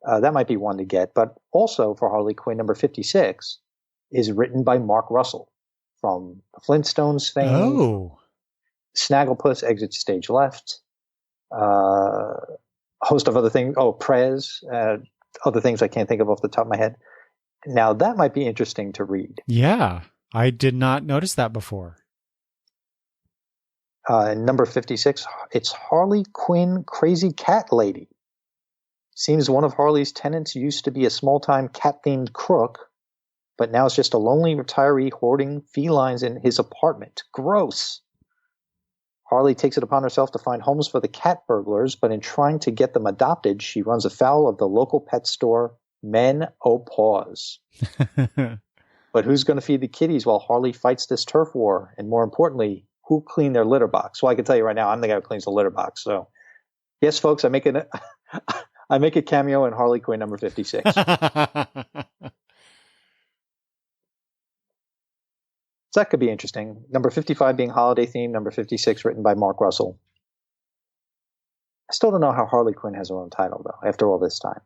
[SPEAKER 2] that might be one to get. But also for Harley Quinn number 56 is written by Mark Russell from the Flintstones fame.
[SPEAKER 1] Oh.
[SPEAKER 2] Snagglepuss Exits Stage Left. A host of other things. Oh, Prez. Other things I can't think of off the top of my head. Now, that might be interesting to read.
[SPEAKER 1] Yeah. I did not notice that before.
[SPEAKER 2] Number 56, it's Harley Quinn Crazy Cat Lady. Seems one of Harley's tenants used to be a small-time cat-themed crook, but now it's just a lonely retiree hoarding felines in his apartment. Gross. Harley takes it upon herself to find homes for the cat burglars, but in trying to get them adopted, she runs afoul of the local pet store, Men O' Paws. But who's going to feed the kitties while Harley fights this turf war? And more importantly, who cleaned their litter box? Well, I can tell you right now, I'm the guy who cleans the litter box. So, yes, folks, I make a cameo in Harley Quinn number 56. So that could be interesting. Number 55 being holiday themed, number 56 written by Mark Russell. I still don't know how Harley Quinn has her own title, though, after all this time.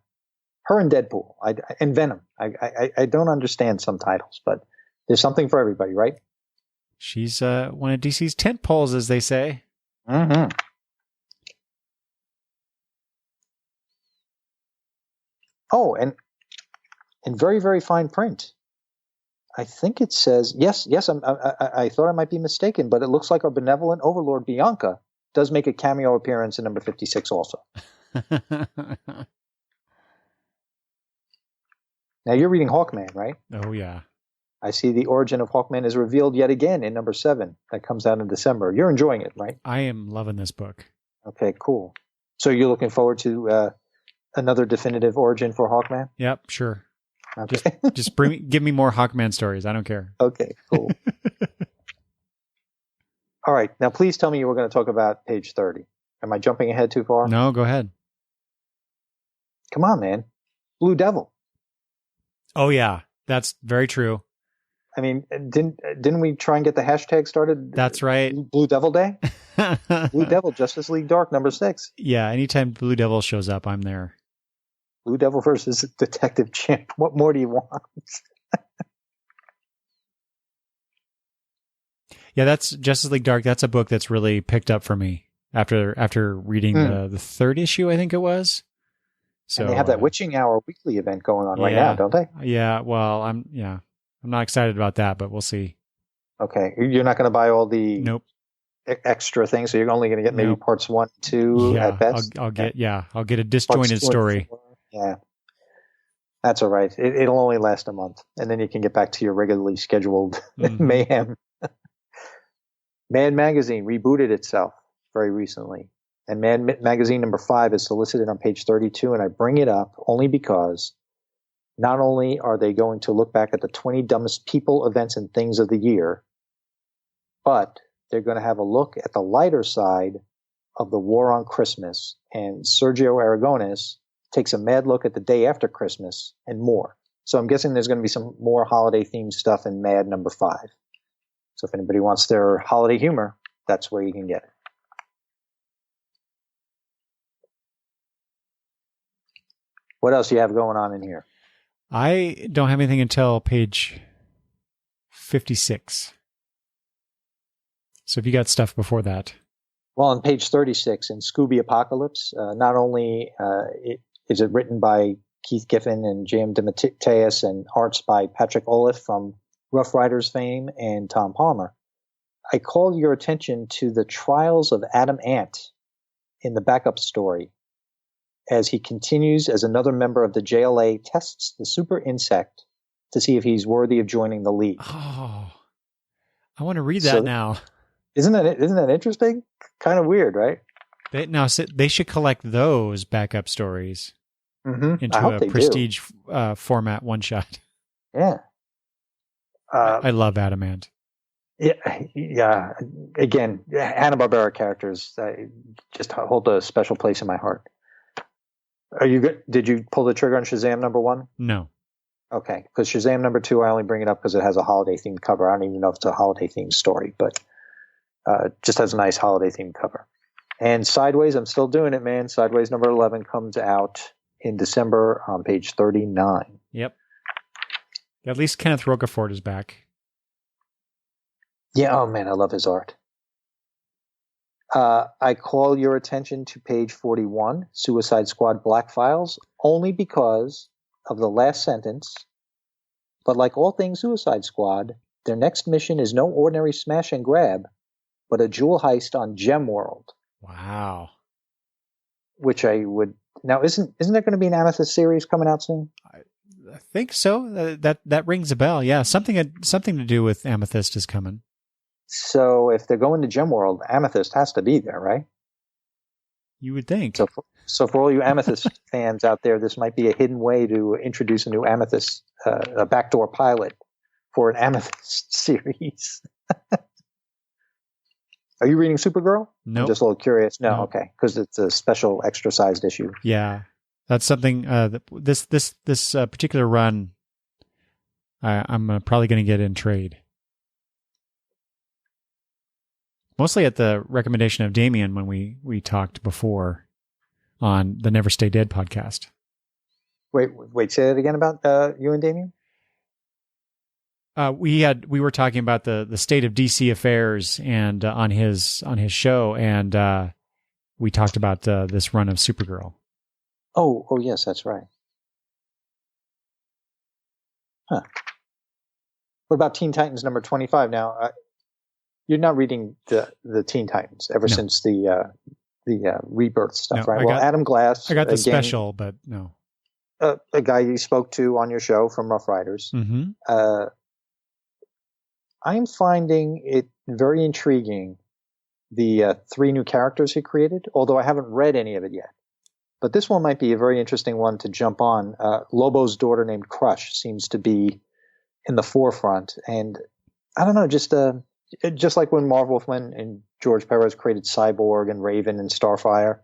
[SPEAKER 2] Her and Deadpool and Venom. I don't understand some titles, but there's something for everybody, right?
[SPEAKER 1] She's one of DC's tent poles, as they say.
[SPEAKER 2] Mm-hmm. Oh, and in very, very fine print, I think it says, yes, I thought I might be mistaken, but it looks like our benevolent overlord Bianca does make a cameo appearance in number 56 also. Now, you're reading Hawkman, right?
[SPEAKER 1] Oh, yeah.
[SPEAKER 2] I see the origin of Hawkman is revealed yet again in number 7. That comes out in December. You're enjoying it, right?
[SPEAKER 1] I am loving this book.
[SPEAKER 2] Okay, cool. So you're looking forward to another definitive origin for Hawkman?
[SPEAKER 1] Yep, sure.
[SPEAKER 2] Okay.
[SPEAKER 1] Just give me more Hawkman stories. I don't care.
[SPEAKER 2] Okay, cool. All right. Now, please tell me you were going to talk about page 30. Am I jumping ahead too far?
[SPEAKER 1] No, go ahead.
[SPEAKER 2] Come on, man. Blue Devil.
[SPEAKER 1] Oh, yeah. That's very true.
[SPEAKER 2] I mean, didn't we try and get the hashtag started?
[SPEAKER 1] That's right.
[SPEAKER 2] Blue Devil Day? Blue Devil, Justice League Dark, number 6.
[SPEAKER 1] Yeah, anytime Blue Devil shows up, I'm there.
[SPEAKER 2] Blue Devil versus Detective Chimp. What more do you want?
[SPEAKER 1] Yeah, that's Justice League Dark. That's a book that's really picked up for me after reading the third issue, I think it was. So
[SPEAKER 2] and they have that Witching Hour weekly event going on right now, don't they?
[SPEAKER 1] Yeah. Well, I'm not excited about that, but we'll see.
[SPEAKER 2] Okay, you're not going to buy all the extra things, so you're only going to get maybe parts 1, 2 at best.
[SPEAKER 1] I'll get a disjointed story.
[SPEAKER 2] Yeah, that's all right. It'll only last a month, and then you can get back to your regularly scheduled mayhem. Mad Magazine rebooted itself very recently. And Mad Magazine number 5 is solicited on page 32, and I bring it up only because not only are they going to look back at the 20 dumbest people, events, and things of the year, but they're going to have a look at the lighter side of the war on Christmas. And Sergio Aragones takes a mad look at the day after Christmas and more. So I'm guessing there's going to be some more holiday-themed stuff in Mad number 5. So if anybody wants their holiday humor, that's where you can get it. What else do you have going on in here?
[SPEAKER 1] I don't have anything until page 56. So if you got stuff before that.
[SPEAKER 2] Well, on page 36 in Scooby Apocalypse, not only is it written by Keith Giffen and J.M. DeMatteis and arts by Patrick Olive from Rough Riders fame and Tom Palmer, I call your attention to the trials of Adam Ant in the backup story as he continues as another member of the JLA tests the super insect to see if he's worthy of joining the League.
[SPEAKER 1] Oh, I want to read that now.
[SPEAKER 2] Isn't that interesting? Kind of weird, right?
[SPEAKER 1] They should collect those backup stories into a prestige format one shot.
[SPEAKER 2] Yeah.
[SPEAKER 1] I love Adamant.
[SPEAKER 2] Yeah. Again, Hanna-Barbera characters just hold a special place in my heart. Are you good? Did you pull the trigger on Shazam number 1?
[SPEAKER 1] No.
[SPEAKER 2] Okay, because Shazam number 2, I only bring it up because it has a holiday-themed cover. I don't even know if it's a holiday-themed story, but just has a nice holiday-themed cover. And Sideways, I'm still doing it, man. Sideways number 11 comes out in December on page 39.
[SPEAKER 1] Yep. At least Kenneth Rocafort is back.
[SPEAKER 2] Yeah, oh man, I love his art. I call your attention to page 41, Suicide Squad Black Files, only because of the last sentence. But like all things Suicide Squad, their next mission is no ordinary smash and grab, but a jewel heist on Gem World.
[SPEAKER 1] Wow.
[SPEAKER 2] Which I would now isn't there going to be an Amethyst series coming out soon?
[SPEAKER 1] I think so. That rings a bell. Yeah, something to do with Amethyst is coming.
[SPEAKER 2] So if they're going to Gem World, Amethyst has to be there, right?
[SPEAKER 1] You would think.
[SPEAKER 2] So for all you Amethyst fans out there, this might be a hidden way to introduce a new Amethyst, a backdoor pilot for an Amethyst series. Are you reading Supergirl?
[SPEAKER 1] No.
[SPEAKER 2] I'm just a little curious. No, okay, because it's a special extra-sized issue.
[SPEAKER 1] Yeah, that's something. This particular run, I'm probably going to get in trade. Mostly at the recommendation of Damien when we talked before on the Never Stay Dead podcast.
[SPEAKER 2] Wait, say that again about you and Damien?
[SPEAKER 1] We were talking about the state of DC affairs and on his show, and we talked about this run of Supergirl.
[SPEAKER 2] Oh yes, that's right. Huh. What about Teen Titans number 25? Now, you're not reading the Teen Titans ever since the Rebirth stuff, right? Adam Glass.
[SPEAKER 1] I got the special, but no.
[SPEAKER 2] A guy you spoke to on your show from Rough Riders.
[SPEAKER 1] Mm-hmm.
[SPEAKER 2] I'm finding it very intriguing, the 3 new characters he created, although I haven't read any of it yet. But this one might be a very interesting one to jump on. Lobo's daughter named Crush seems to be in the forefront. And I don't know, just like when Marv Wolfman and George Perez created Cyborg and Raven and Starfire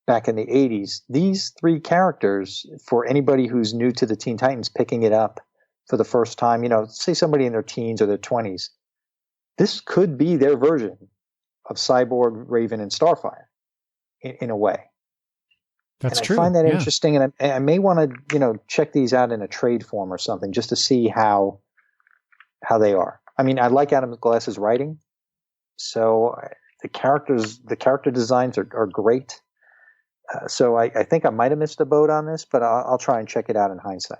[SPEAKER 2] back in the 80s, these 3 characters, for anybody who's new to the Teen Titans picking it up for the first time, say somebody in their teens or their 20s, this could be their version of Cyborg, Raven, and Starfire in a way.
[SPEAKER 1] That's
[SPEAKER 2] and
[SPEAKER 1] true.
[SPEAKER 2] I find that interesting, and I may want to, check these out in a trade form or something just to see how they are. I mean, I like Adam Glass's writing, so the character designs are great. So I think I might have missed a boat on this, but I'll try and check it out in hindsight.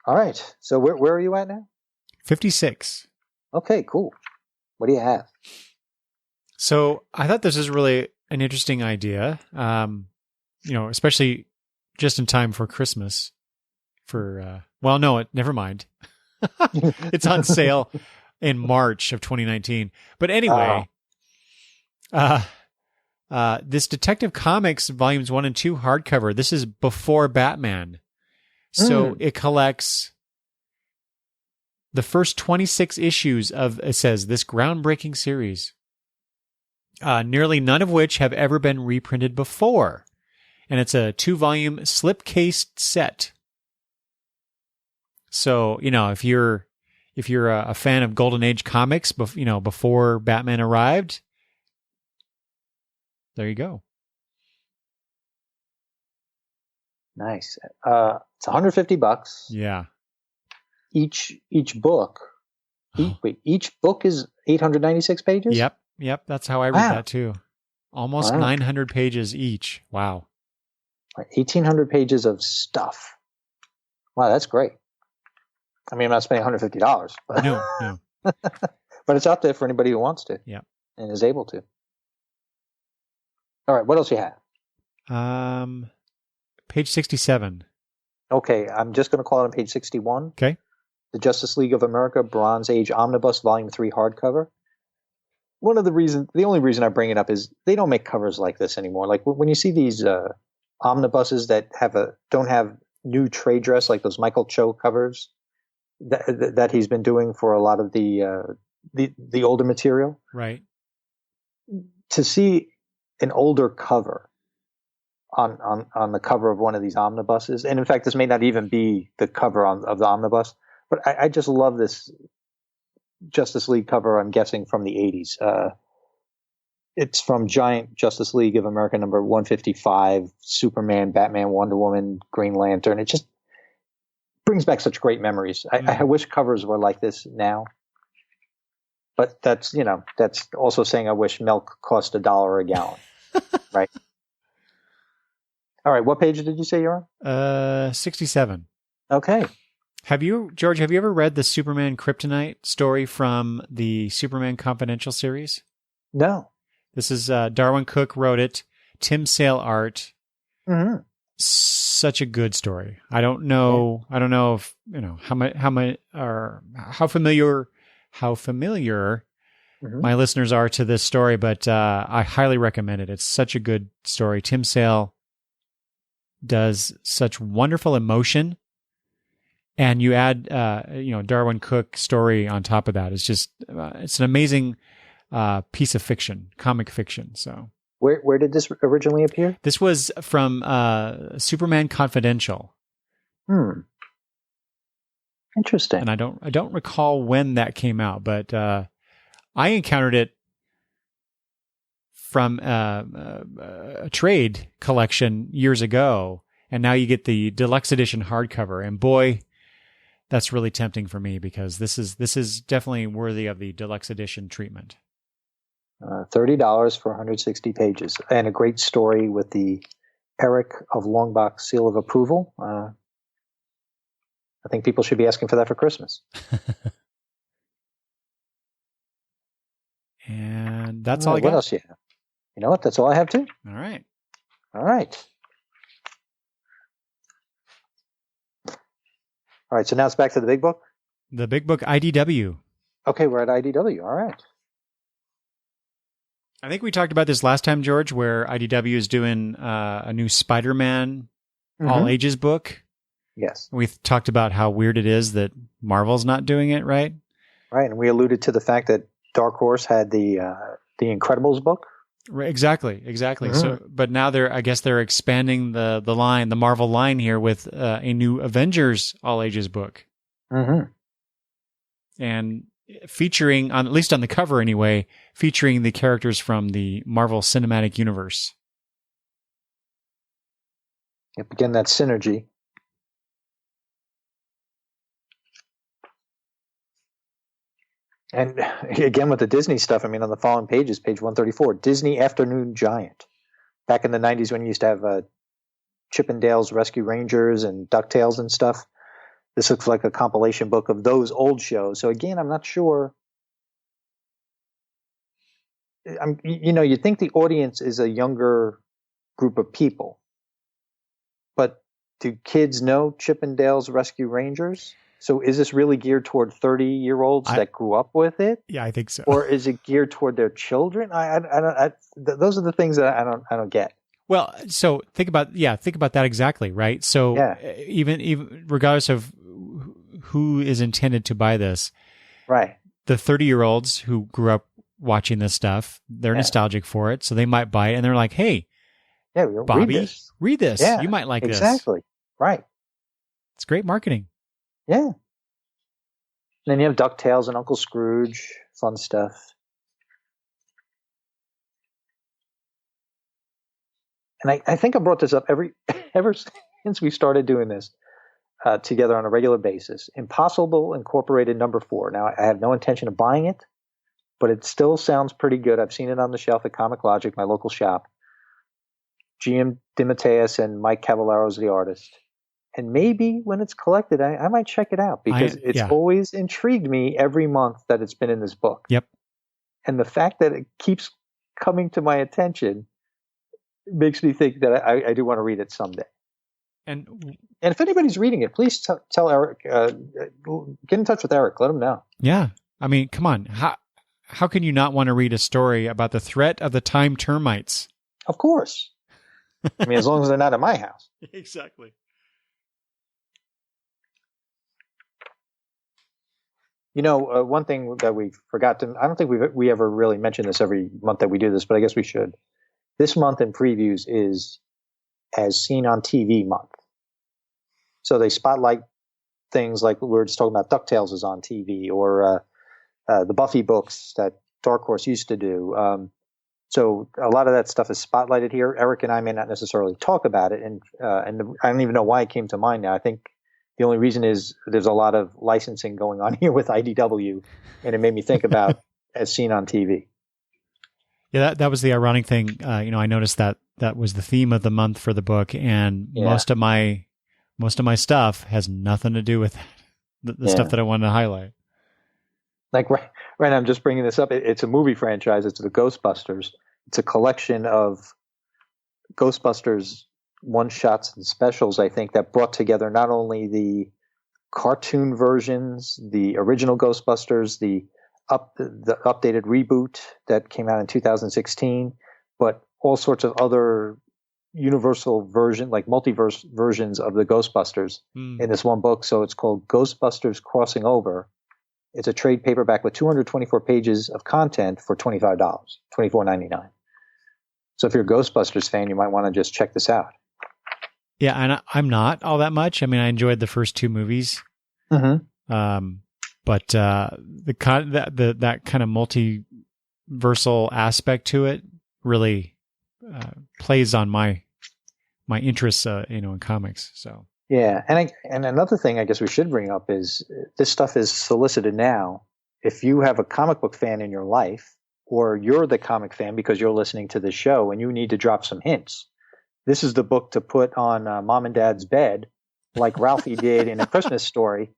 [SPEAKER 2] All right. So where are you at now?
[SPEAKER 1] 56.
[SPEAKER 2] Okay, cool. What do you have?
[SPEAKER 1] So I thought this is really an interesting idea, especially just in time for Christmas. Never mind. It's on sale in March of 2019. But anyway, this Detective Comics volumes 1 and 2 hardcover, this is before Batman. So it collects the first 26 issues of, it says, this groundbreaking series, nearly none of which have ever been reprinted before. And it's a 2-volume slipcased set. So, if you're a fan of Golden Age comics, before Batman arrived, there you go.
[SPEAKER 2] Nice. It's $150.
[SPEAKER 1] Yeah.
[SPEAKER 2] Each book. Each book is 896 pages?
[SPEAKER 1] Yep. That's how I read that too. Almost 900 pages each. Wow.
[SPEAKER 2] 1,800 pages of stuff. Wow, that's great. I mean, I'm not spending $150. But
[SPEAKER 1] No.
[SPEAKER 2] But it's out there for anybody who wants to.
[SPEAKER 1] Yeah.
[SPEAKER 2] And is able to. All right, what else you have?
[SPEAKER 1] Page 67.
[SPEAKER 2] Okay, I'm just going to call it on page 61.
[SPEAKER 1] Okay.
[SPEAKER 2] The Justice League of America Bronze Age Omnibus Volume 3 hardcover. The only reason I bring it up is they don't make covers like this anymore. Like when you see these omnibuses that don't have new trade dress, like those Michael Cho covers that he's been doing for a lot of the older material.
[SPEAKER 1] Right.
[SPEAKER 2] To see an older cover on the cover of one of these omnibuses, and in fact, this may not even be the cover of the omnibus, but I just love this Justice League cover, I'm guessing from the 80s. It's from Giant Justice League of America number 155, Superman, Batman, Wonder Woman, Green Lantern. It just brings back such great memories. I wish covers were like this now. But that's also saying I wish milk cost $1 a gallon. Right? All right, what page did you say you're on?
[SPEAKER 1] 67.
[SPEAKER 2] Okay.
[SPEAKER 1] George, have you ever read the Superman Kryptonite story from the Superman Confidential series?
[SPEAKER 2] No.
[SPEAKER 1] This is Darwin Cook wrote it. Tim Sale art.
[SPEAKER 2] Mm-hmm.
[SPEAKER 1] Such a good story. I don't know. I don't know if how familiar my listeners are to this story, but I highly recommend it. It's such a good story. Tim Sale does such wonderful emotion, and you add Darwin Cook story on top of that. It's just it's an amazing piece of fiction, comic fiction. So
[SPEAKER 2] where did this originally appear?
[SPEAKER 1] This was from Superman Confidential.
[SPEAKER 2] Interesting.
[SPEAKER 1] And I don't recall when that came out, but I encountered it from a trade collection years ago, and now you get the deluxe edition hardcover. And boy, that's really tempting for me because this is definitely worthy of the deluxe edition treatment.
[SPEAKER 2] $30 for 160 pages, and a great story with the Eric of Longbox seal of approval. I think people should be asking for that for Christmas.
[SPEAKER 1] And that's all I got.
[SPEAKER 2] What else you have? You know what? That's all I have too.
[SPEAKER 1] All right.
[SPEAKER 2] All right. All right. So now it's back to the big book.
[SPEAKER 1] The big book, IDW.
[SPEAKER 2] Okay, we're at IDW. All right.
[SPEAKER 1] I think we talked about this last time, George, where IDW is doing a new Spider-Man all ages book.
[SPEAKER 2] Yes.
[SPEAKER 1] We talked about how weird it is that Marvel's not doing it, right?
[SPEAKER 2] Right, and we alluded to the fact that Dark Horse had the Incredibles book.
[SPEAKER 1] Right, exactly. So, but now I guess they're expanding the line, the Marvel line here with a new Avengers all ages book, and featuring at least on the cover anyway, featuring the characters from the Marvel Cinematic Universe.
[SPEAKER 2] Yep, again, that synergy. And again, with the Disney stuff, I mean, on the following pages, page 134, Disney Afternoon Giant. Back in the 90s when you used to have Chip 'n Dale's Rescue Rangers and DuckTales and stuff, this looks like a compilation book of those old shows. So again, I'm not sure. You'd think the audience is a younger group of people. But do kids know Chip 'n Dale's Rescue Rangers? So is this really geared toward 30-year-olds that grew up with it?
[SPEAKER 1] Yeah, I think so.
[SPEAKER 2] Or is it geared toward their children? Those are the things that I don't get.
[SPEAKER 1] Well, so think about that exactly, right? So even regardless of who is intended to buy this,
[SPEAKER 2] right?
[SPEAKER 1] The 30-year-olds who grew up watching this stuff, they're nostalgic for it, so they might buy it, and they're like, "Hey, Bobby, read this. Yeah, you might like this."
[SPEAKER 2] Exactly. Right.
[SPEAKER 1] It's great marketing.
[SPEAKER 2] Yeah. And then you have DuckTales and Uncle Scrooge, fun stuff. And I think I brought this up ever since we started doing this together on a regular basis. Impossible Incorporated #4. Now, I have no intention of buying it, but it still sounds pretty good. I've seen it on the shelf at Comic Logic, my local shop. GM DeMatteis and Mike Cavallaro's the artist. And maybe when it's collected, I might check it out because it's always intrigued me every month that it's been in this book.
[SPEAKER 1] Yep.
[SPEAKER 2] And the fact that it keeps coming to my attention makes me think that I do want to read it someday. And if anybody's reading it, please tell Eric, get in touch with Eric. Let him know.
[SPEAKER 1] Yeah. I mean, come on. How can you not want to read a story about the threat of the time termites?
[SPEAKER 2] Of course. I mean, as long as they're not in my house.
[SPEAKER 1] Exactly.
[SPEAKER 2] One thing that we forgot to, I don't think we ever really mention this every month that we do this, but I guess we should. This month in previews is As Seen on TV month. So they spotlight things like we were just talking about DuckTales is on TV or the Buffy books that Dark Horse used to do. So a lot of that stuff is spotlighted here. Eric and I may not necessarily talk about it, and I don't even know why it came to mind now. I think the only reason is there's a lot of licensing going on here with IDW, and it made me think about As Seen on TV.
[SPEAKER 1] Yeah, that was the ironic thing. I noticed that was the theme of the month for the book, and most of my stuff has nothing to do with that. the stuff that I wanted to highlight.
[SPEAKER 2] Like right now, I'm just bringing this up. It's a movie franchise. It's the Ghostbusters. It's a collection of Ghostbusters one-shots and specials, I think, that brought together not only the cartoon versions, the original Ghostbusters, the updated reboot that came out in 2016, but all sorts of other universal version, like multiverse versions of the Ghostbusters in this one book. So it's called Ghostbusters Crossing Over. It's a trade paperback with 224 pages of content for $25, $24.99. So if you're a Ghostbusters fan, you might want to just check this out.
[SPEAKER 1] Yeah, and I'm not all that much. I mean, I enjoyed the first two movies, but that kind of multiversal aspect to it really plays on my interests, in comics. So
[SPEAKER 2] yeah, and another thing I guess we should bring up is this stuff is solicited now. If you have a comic book fan in your life, or you're the comic fan because you're listening to the show and you need to drop some hints, this is the book to put on mom and dad's bed, like Ralphie did in A Christmas Story,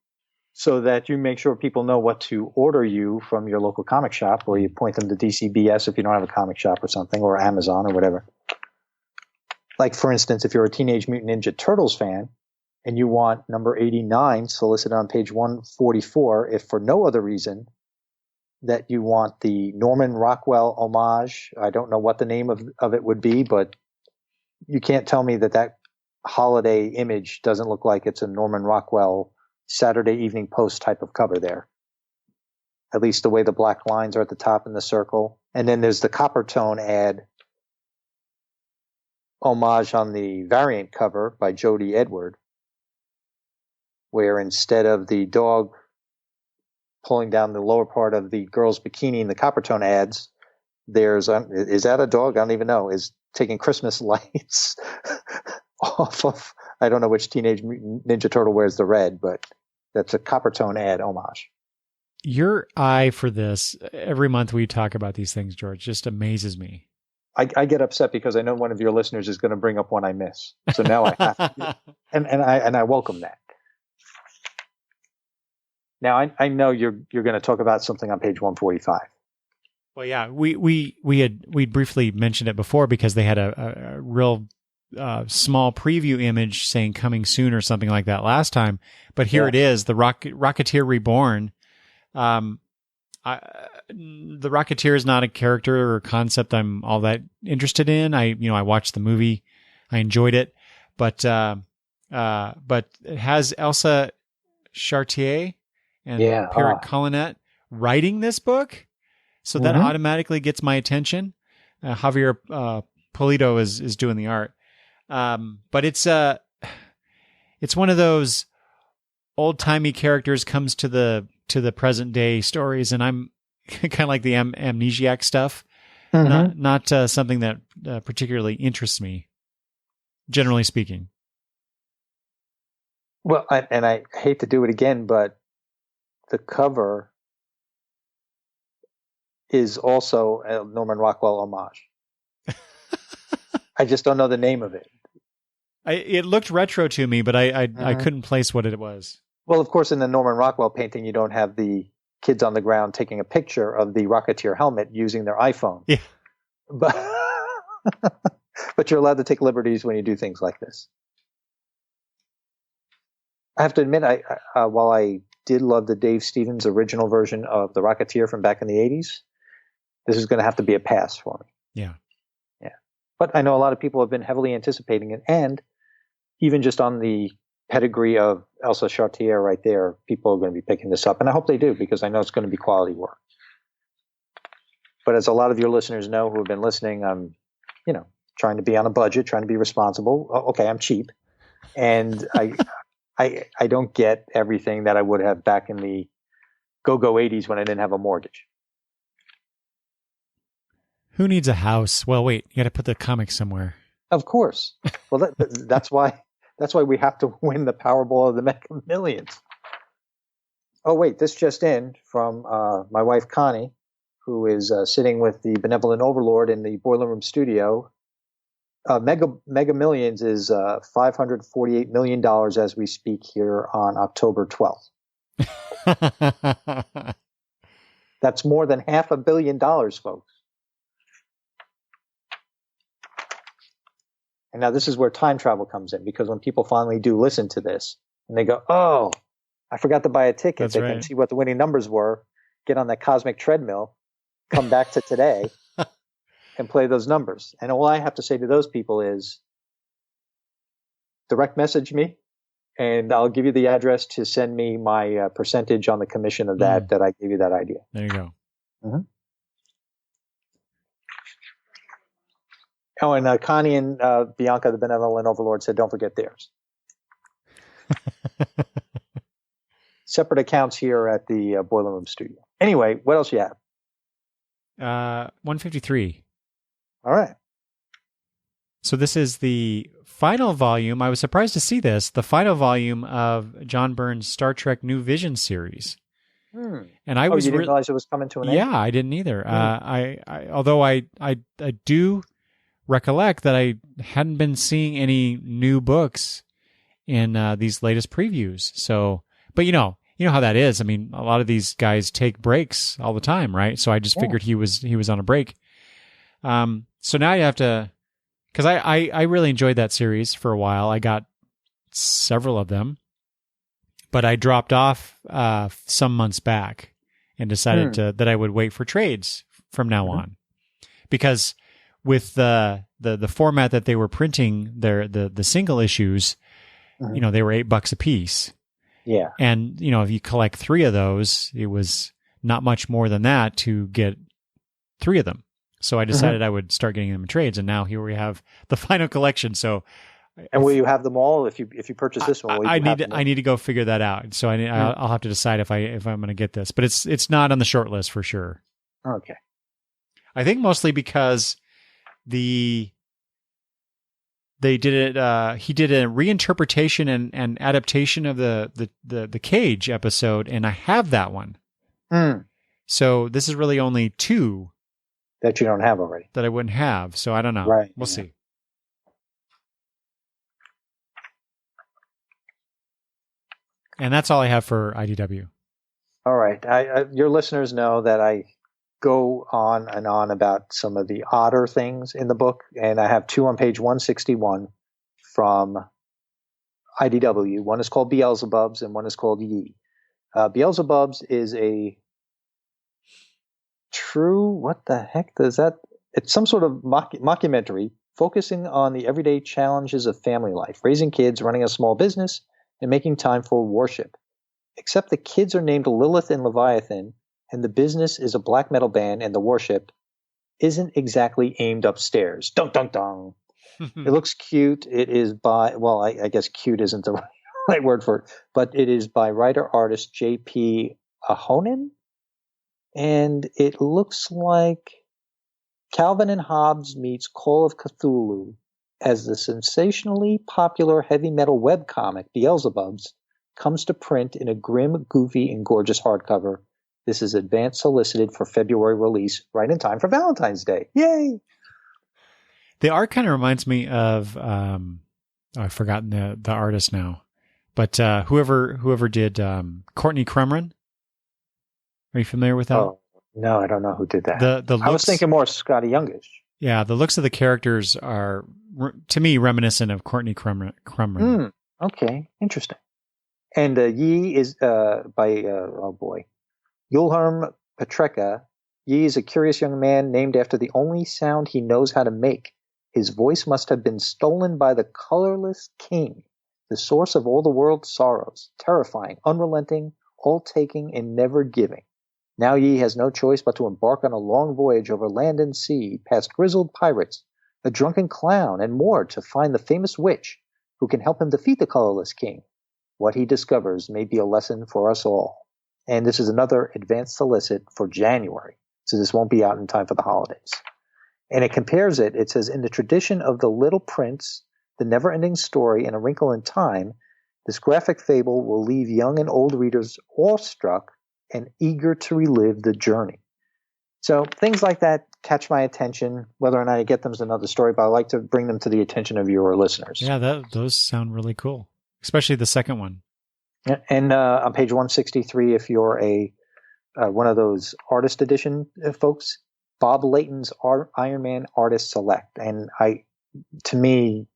[SPEAKER 2] so that you make sure people know what to order you from your local comic shop, or you point them to DCBS if you don't have a comic shop or something, or Amazon or whatever. Like, for instance, if you're a Teenage Mutant Ninja Turtles fan and you want number 89 solicited on page 144, if for no other reason that you want the Norman Rockwell homage, I don't know what the name of it would be, but you can't tell me that holiday image doesn't look like it's a Norman Rockwell Saturday Evening Post type of cover there. At least the way the black lines are at the top in the circle. And then there's the Coppertone ad homage on the variant cover by Jody Edward, where instead of the dog pulling down the lower part of the girl's bikini in the Coppertone ads, there's is that a dog? I don't even know. Is taking Christmas lights off of, I don't know which Teenage Mutant Ninja Turtle wears the red, but that's a Coppertone ad homage.
[SPEAKER 1] Your eye for this, every month we talk about these things, George, just amazes me.
[SPEAKER 2] I get upset because I know one of your listeners is going to bring up one I miss. So now I have to, and I welcome that. Now I know you're going to talk about something on page 145.
[SPEAKER 1] Well, yeah, we briefly mentioned it before because they had a real small preview image saying coming soon or something like that last time. But here it is, the Rocketeer Reborn. The Rocketeer is not a character or concept I'm all that interested in. I watched the movie, I enjoyed it, but it has Elsa Chartier and Pierre Collinet writing this book. So that automatically gets my attention. Javier Polito is doing the art. But it's one of those old-timey characters comes to the present day stories, and I'm kind of like the Amnesiac stuff. Not something that particularly interests me, generally speaking.
[SPEAKER 2] Well, I hate to do it again, but the cover is also a Norman Rockwell homage. I just don't know the name of it.
[SPEAKER 1] It looked retro to me, but I couldn't place what it was.
[SPEAKER 2] Well, of course, in the Norman Rockwell painting, you don't have the kids on the ground taking a picture of the Rocketeer helmet using their iPhone.
[SPEAKER 1] Yeah.
[SPEAKER 2] But you're allowed to take liberties when you do things like this. I have to admit, while I did love the Dave Stevens original version of the Rocketeer from back in the 80s, this is going to have to be a pass for me.
[SPEAKER 1] Yeah.
[SPEAKER 2] Yeah. But I know a lot of people have been heavily anticipating it. And even just on the pedigree of Elsa Chartier right there, people are going to be picking this up. And I hope they do, because I know it's going to be quality work. But as a lot of your listeners know who have been listening, I'm, trying to be on a budget, trying to be responsible. Okay, I'm cheap. And I don't get everything that I would have back in the go-go 80s when I didn't have a mortgage.
[SPEAKER 1] Who needs a house? Well, wait, you got to put the comic somewhere.
[SPEAKER 2] Of course. Well, that's why we have to win the Powerball of the Mega Millions. Oh, wait, this just in from my wife, Connie, who is sitting with the benevolent overlord in the Boiler Room studio. Mega Millions is $548 million as we speak here on October 12th. That's more than $500 million, folks. And now this is where time travel comes in, because when people finally do listen to this and they go, oh, I forgot to buy a ticket.
[SPEAKER 1] That's
[SPEAKER 2] They
[SPEAKER 1] right.
[SPEAKER 2] can see what the winning numbers were, get on that cosmic treadmill, come back to today and play those numbers. And all I have to say to those people is direct message me, and I'll give you the address to send me my percentage on the commission of that I gave you that idea.
[SPEAKER 1] There you go.
[SPEAKER 2] Mm-hmm. Oh, and Connie and Bianca, the Benevolent Overlord, said, don't forget theirs. Separate accounts here at the Boiler Room Studio. Anyway, what else you have?
[SPEAKER 1] 153.
[SPEAKER 2] All right.
[SPEAKER 1] So this is the final volume. I was surprised to see this. The final volume of John Byrne's Star Trek New Vision series. And I was
[SPEAKER 2] you didn't realize it was coming to an end?
[SPEAKER 1] Yeah, I didn't either. Although I do recollect that I hadn't been seeing any new books in these latest previews. So, but you know how that is. I mean, a lot of these guys take breaks all the time, right? So I just figured he was on a break. So now you have to, because I really enjoyed that series for a while. I got several of them, but I dropped off some months back and decided that I would wait for trades from now on, because with the format that they were printing the single issues, they were $8 a piece.
[SPEAKER 2] Yeah.
[SPEAKER 1] And, if you collect 3 of those, it was not much more than that to get 3 of them. So I decided I would start getting them in trades, and now here we have the final collection. So,
[SPEAKER 2] and will you have them all if you purchase this one?
[SPEAKER 1] I need to go figure that out. So I'll have to decide if I'm going to get this, but it's not on the short list for sure.
[SPEAKER 2] Okay.
[SPEAKER 1] I think mostly because they did it. He did a reinterpretation and adaptation of the Cage episode, and I have that one. So this is really only 2
[SPEAKER 2] that you don't have already,
[SPEAKER 1] that I wouldn't have. So I don't know.
[SPEAKER 2] Right.
[SPEAKER 1] We'll see. And that's all I have for IDW.
[SPEAKER 2] All right. Your listeners know that I go on and on about some of the odder things in the book, and I have 2 on page 161 from IDW. One is called Beelzebubs, and one is called Yi. Beelzebubs is a true, what the heck does that? It's some sort of mockumentary focusing on the everyday challenges of family life, raising kids, running a small business, and making time for worship. Except the kids are named Lilith and Leviathan, and the business is a black metal band, and the worship isn't exactly aimed upstairs. Dun dun dun. It looks cute. It is by, well, I guess cute isn't the right word for it, but it is by writer-artist J.P. Ahonen, and it looks like Calvin and Hobbes meets Call of Cthulhu, as the sensationally popular heavy metal webcomic Beelzebubs comes to print in a grim, goofy, and gorgeous hardcover. This is advance solicited for February release, right in time for Valentine's Day. Yay!
[SPEAKER 1] The art kind of reminds me of I've forgotten the artist now, but whoever did Courtney Crumrin. Are you familiar with that?
[SPEAKER 2] Oh, no, I don't know who did that.
[SPEAKER 1] The looks,
[SPEAKER 2] I was thinking more Scotty Youngish.
[SPEAKER 1] Yeah, the looks of the characters are, to me, reminiscent of Courtney Crumrin.
[SPEAKER 2] Okay, interesting. And Yi is by, Yulharm Petreka. Yi is a curious young man named after the only sound he knows how to make. His voice must have been stolen by the colorless king, the source of all the world's sorrows, terrifying, unrelenting, all-taking, and never giving. Now Yi has no choice but to embark on a long voyage over land and sea, past grizzled pirates, a drunken clown, and more to find the famous witch who can help him defeat the colorless king. What he discovers may be a lesson for us all. And this is another advanced solicit for January, so this won't be out in time for the holidays. And it compares it. It says, in the tradition of The Little Prince, The Never-Ending Story, and A Wrinkle in Time, this graphic fable will leave young and old readers awestruck and eager to relive the journey. So things like that catch my attention. Whether or not I get them is another story, but I like to bring them to the attention of your listeners.
[SPEAKER 1] Yeah, those sound really cool, especially the second one.
[SPEAKER 2] And on page 163, if you're one of those artist edition folks, Bob Layton's Iron Man Artist Select. And to me,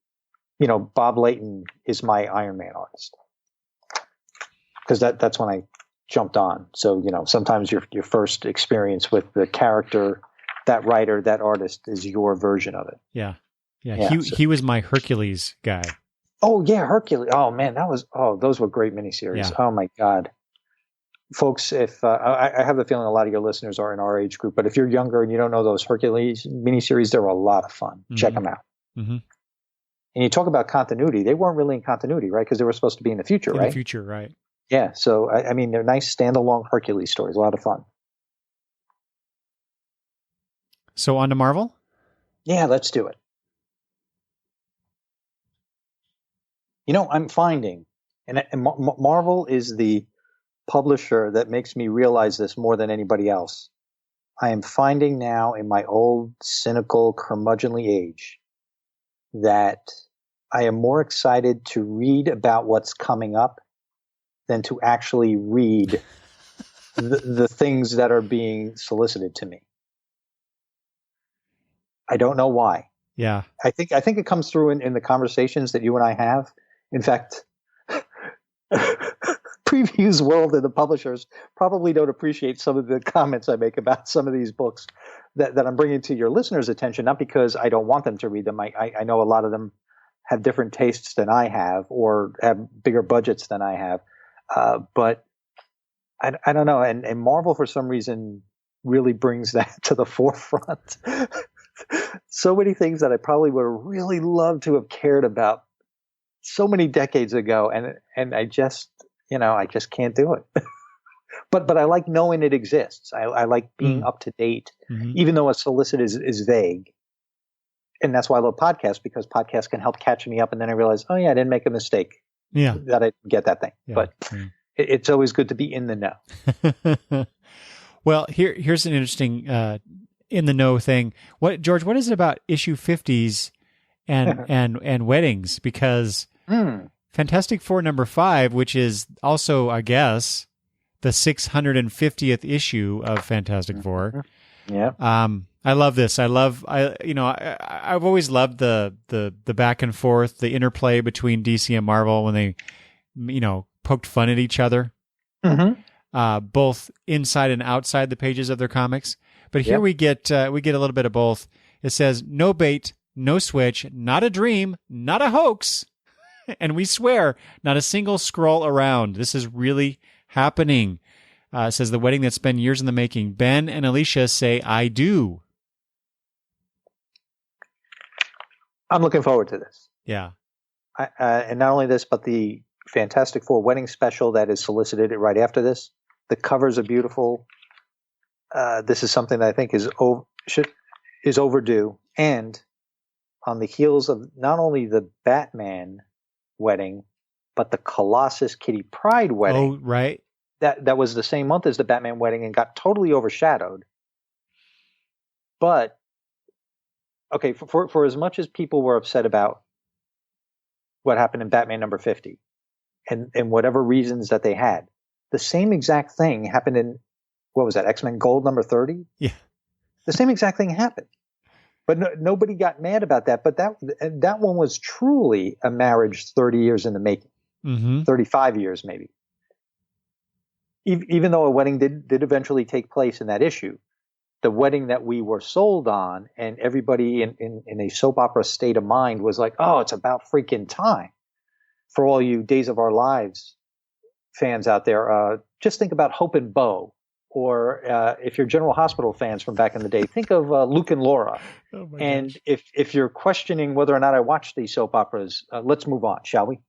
[SPEAKER 2] Bob Layton is my Iron Man artist, because that's when I jumped on. So, sometimes your first experience with the character, that writer, that artist is your version of it.
[SPEAKER 1] Yeah. He was my Hercules guy.
[SPEAKER 2] Oh yeah, Hercules. Oh man, those were great miniseries.
[SPEAKER 1] Yeah.
[SPEAKER 2] Oh my God. Folks, if I have the feeling a lot of your listeners are in our age group, but if you're younger and you don't know those Hercules miniseries, they're a lot of fun. Mm-hmm. Check them out.
[SPEAKER 1] Mm-hmm.
[SPEAKER 2] And you talk about continuity. They weren't really in continuity, right? Because they were supposed to be in the future, right?
[SPEAKER 1] In the future, right.
[SPEAKER 2] Yeah. So, I mean, they're nice standalone Hercules stories. A lot of fun.
[SPEAKER 1] So on to Marvel?
[SPEAKER 2] Yeah, let's do it. I'm finding, and Marvel is the publisher that makes me realize this more than anybody else. I am finding now in my old, cynical, curmudgeonly age that I am more excited to read about what's coming up than to actually read the things that are being solicited to me. I don't know why.
[SPEAKER 1] Yeah.
[SPEAKER 2] I think it comes through in the conversations that you and I have. In fact, Previews World and the publishers probably don't appreciate some of the comments I make about some of these books that I'm bringing to your listeners' attention, not because I don't want them to read them. I know a lot of them have different tastes than I have or have bigger budgets than I have. But I don't know. And Marvel, for some reason, really brings that to the forefront. So many things that I probably would have really loved to have cared about so many decades ago. And I just can't do it. But I like knowing it exists. I like being up to date, even though a solicit is vague. And that's why I love podcasts, because podcasts can help catch me up. And then I realize, oh yeah, I didn't make a mistake.
[SPEAKER 1] Yeah.
[SPEAKER 2] That I get that thing. Yeah. But it's always good to be in the know.
[SPEAKER 1] Well, here's an interesting in the know thing. George, what is it about issue 50s and weddings? Because Fantastic Four #5, which is also, I guess, the 650th issue of Fantastic Four.
[SPEAKER 2] Yeah.
[SPEAKER 1] I love this. I've always loved the back and forth, the interplay between DC and Marvel when they, poked fun at each other, both inside and outside the pages of their comics. But here we get a little bit of both. It says, "No bait, no switch, not a dream, not a hoax." And we swear, not a single scroll around. This is really happening. It says, "The wedding that's been years in the making. Ben and Alicia say, I do."
[SPEAKER 2] I'm looking forward to this.
[SPEAKER 1] Yeah.
[SPEAKER 2] And not only this, but the Fantastic Four wedding special that is solicited right after this. The covers are beautiful. This is something that I think is overdue. And on the heels of not only the Batman wedding, but the Colossus Kitty Pryde wedding.
[SPEAKER 1] Oh, right.
[SPEAKER 2] That was the same month as the Batman wedding and got totally overshadowed. But okay, for as much as people were upset about what happened in Batman #50 and whatever reasons that they had, the same exact thing happened in, what was that, X-Men Gold #30?
[SPEAKER 1] Yeah.
[SPEAKER 2] The same exact thing happened. But nobody got mad about that. But that one was truly a marriage 30 years in the making, 35 years maybe. Even though a wedding did eventually take place in that issue, the wedding that we were sold on, and everybody in a soap opera state of mind was like, oh, it's about freaking time. For all you Days of Our Lives fans out there, just think about Hope and Bo. Or if you're General Hospital fans from back in the day, think of Luke and Laura. Oh and gosh. If you're questioning whether or not I watch these soap operas, let's move on, shall we?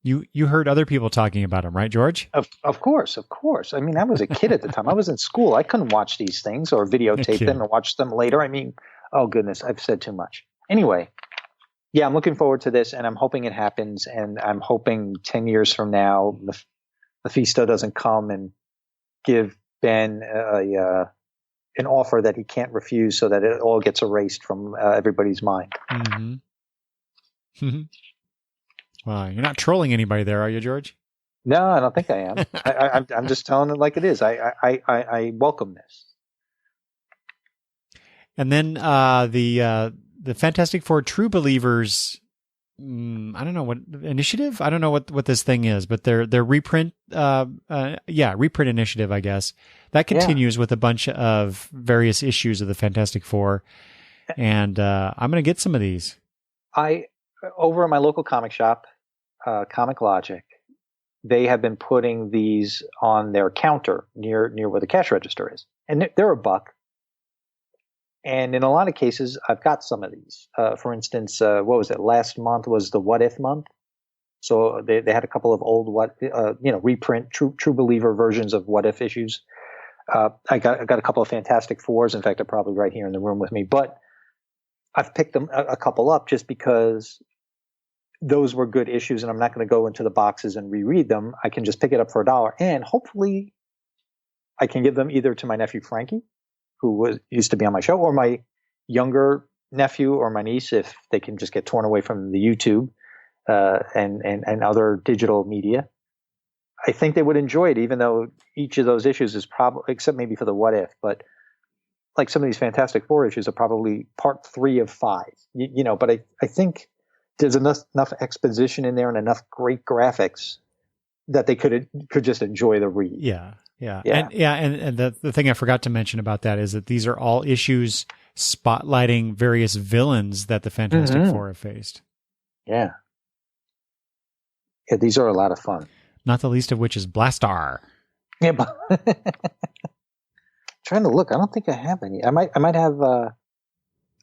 [SPEAKER 1] You heard other people talking about them, right, George?
[SPEAKER 2] Of course. I mean, I was a kid at the time. I was in school. I couldn't watch these things or videotape them and watch them later. I mean, oh goodness, I've said too much. Anyway, yeah, I'm looking forward to this, and I'm hoping it happens. And I'm hoping 10 years from now, Mephisto doesn't come and give Ben an offer that he can't refuse, so that it all gets erased from everybody's mind.
[SPEAKER 1] Wow, you're not trolling anybody there, are you, George?
[SPEAKER 2] No, I don't think I am. I'm just telling it like it is. I welcome this.
[SPEAKER 1] And then the Fantastic Four True Believers. I don't know what initiative. I don't know what this thing is, but their reprint. Reprint initiative, I guess that continues with a bunch of various issues of the Fantastic Four, and I'm going to get some of these.
[SPEAKER 2] Over at my local comic shop, Comic Logic, they have been putting these on their counter near where the cash register is, and they're $1. And in a lot of cases, I've got some of these. For instance, what was it? Last month was the What If month. So they had a couple of old reprint True Believer versions of What If issues. I got a couple of Fantastic Fours. In fact, they're probably right here in the room with me. But I've picked them a couple up just because those were good issues, and I'm not going to go into the boxes and reread them. I can just pick it up for $1, and hopefully, I can give them either to my nephew Frankie, who used to be on my show, or my younger nephew or my niece, if they can just get torn away from the YouTube and other digital media. I think they would enjoy it, even though each of those issues is probably, except maybe for the What If, but like some of these Fantastic Four issues are probably part 3 of 5. But I think there's enough exposition in there and enough great graphics that they could just enjoy the read.
[SPEAKER 1] Yeah. And the thing I forgot to mention about that is that these are all issues spotlighting various villains that the Fantastic Four have faced.
[SPEAKER 2] Yeah, these are a lot of fun.
[SPEAKER 1] Not the least of which is Blastar.
[SPEAKER 2] Yeah, but trying to look. I don't think I have any. I might have. I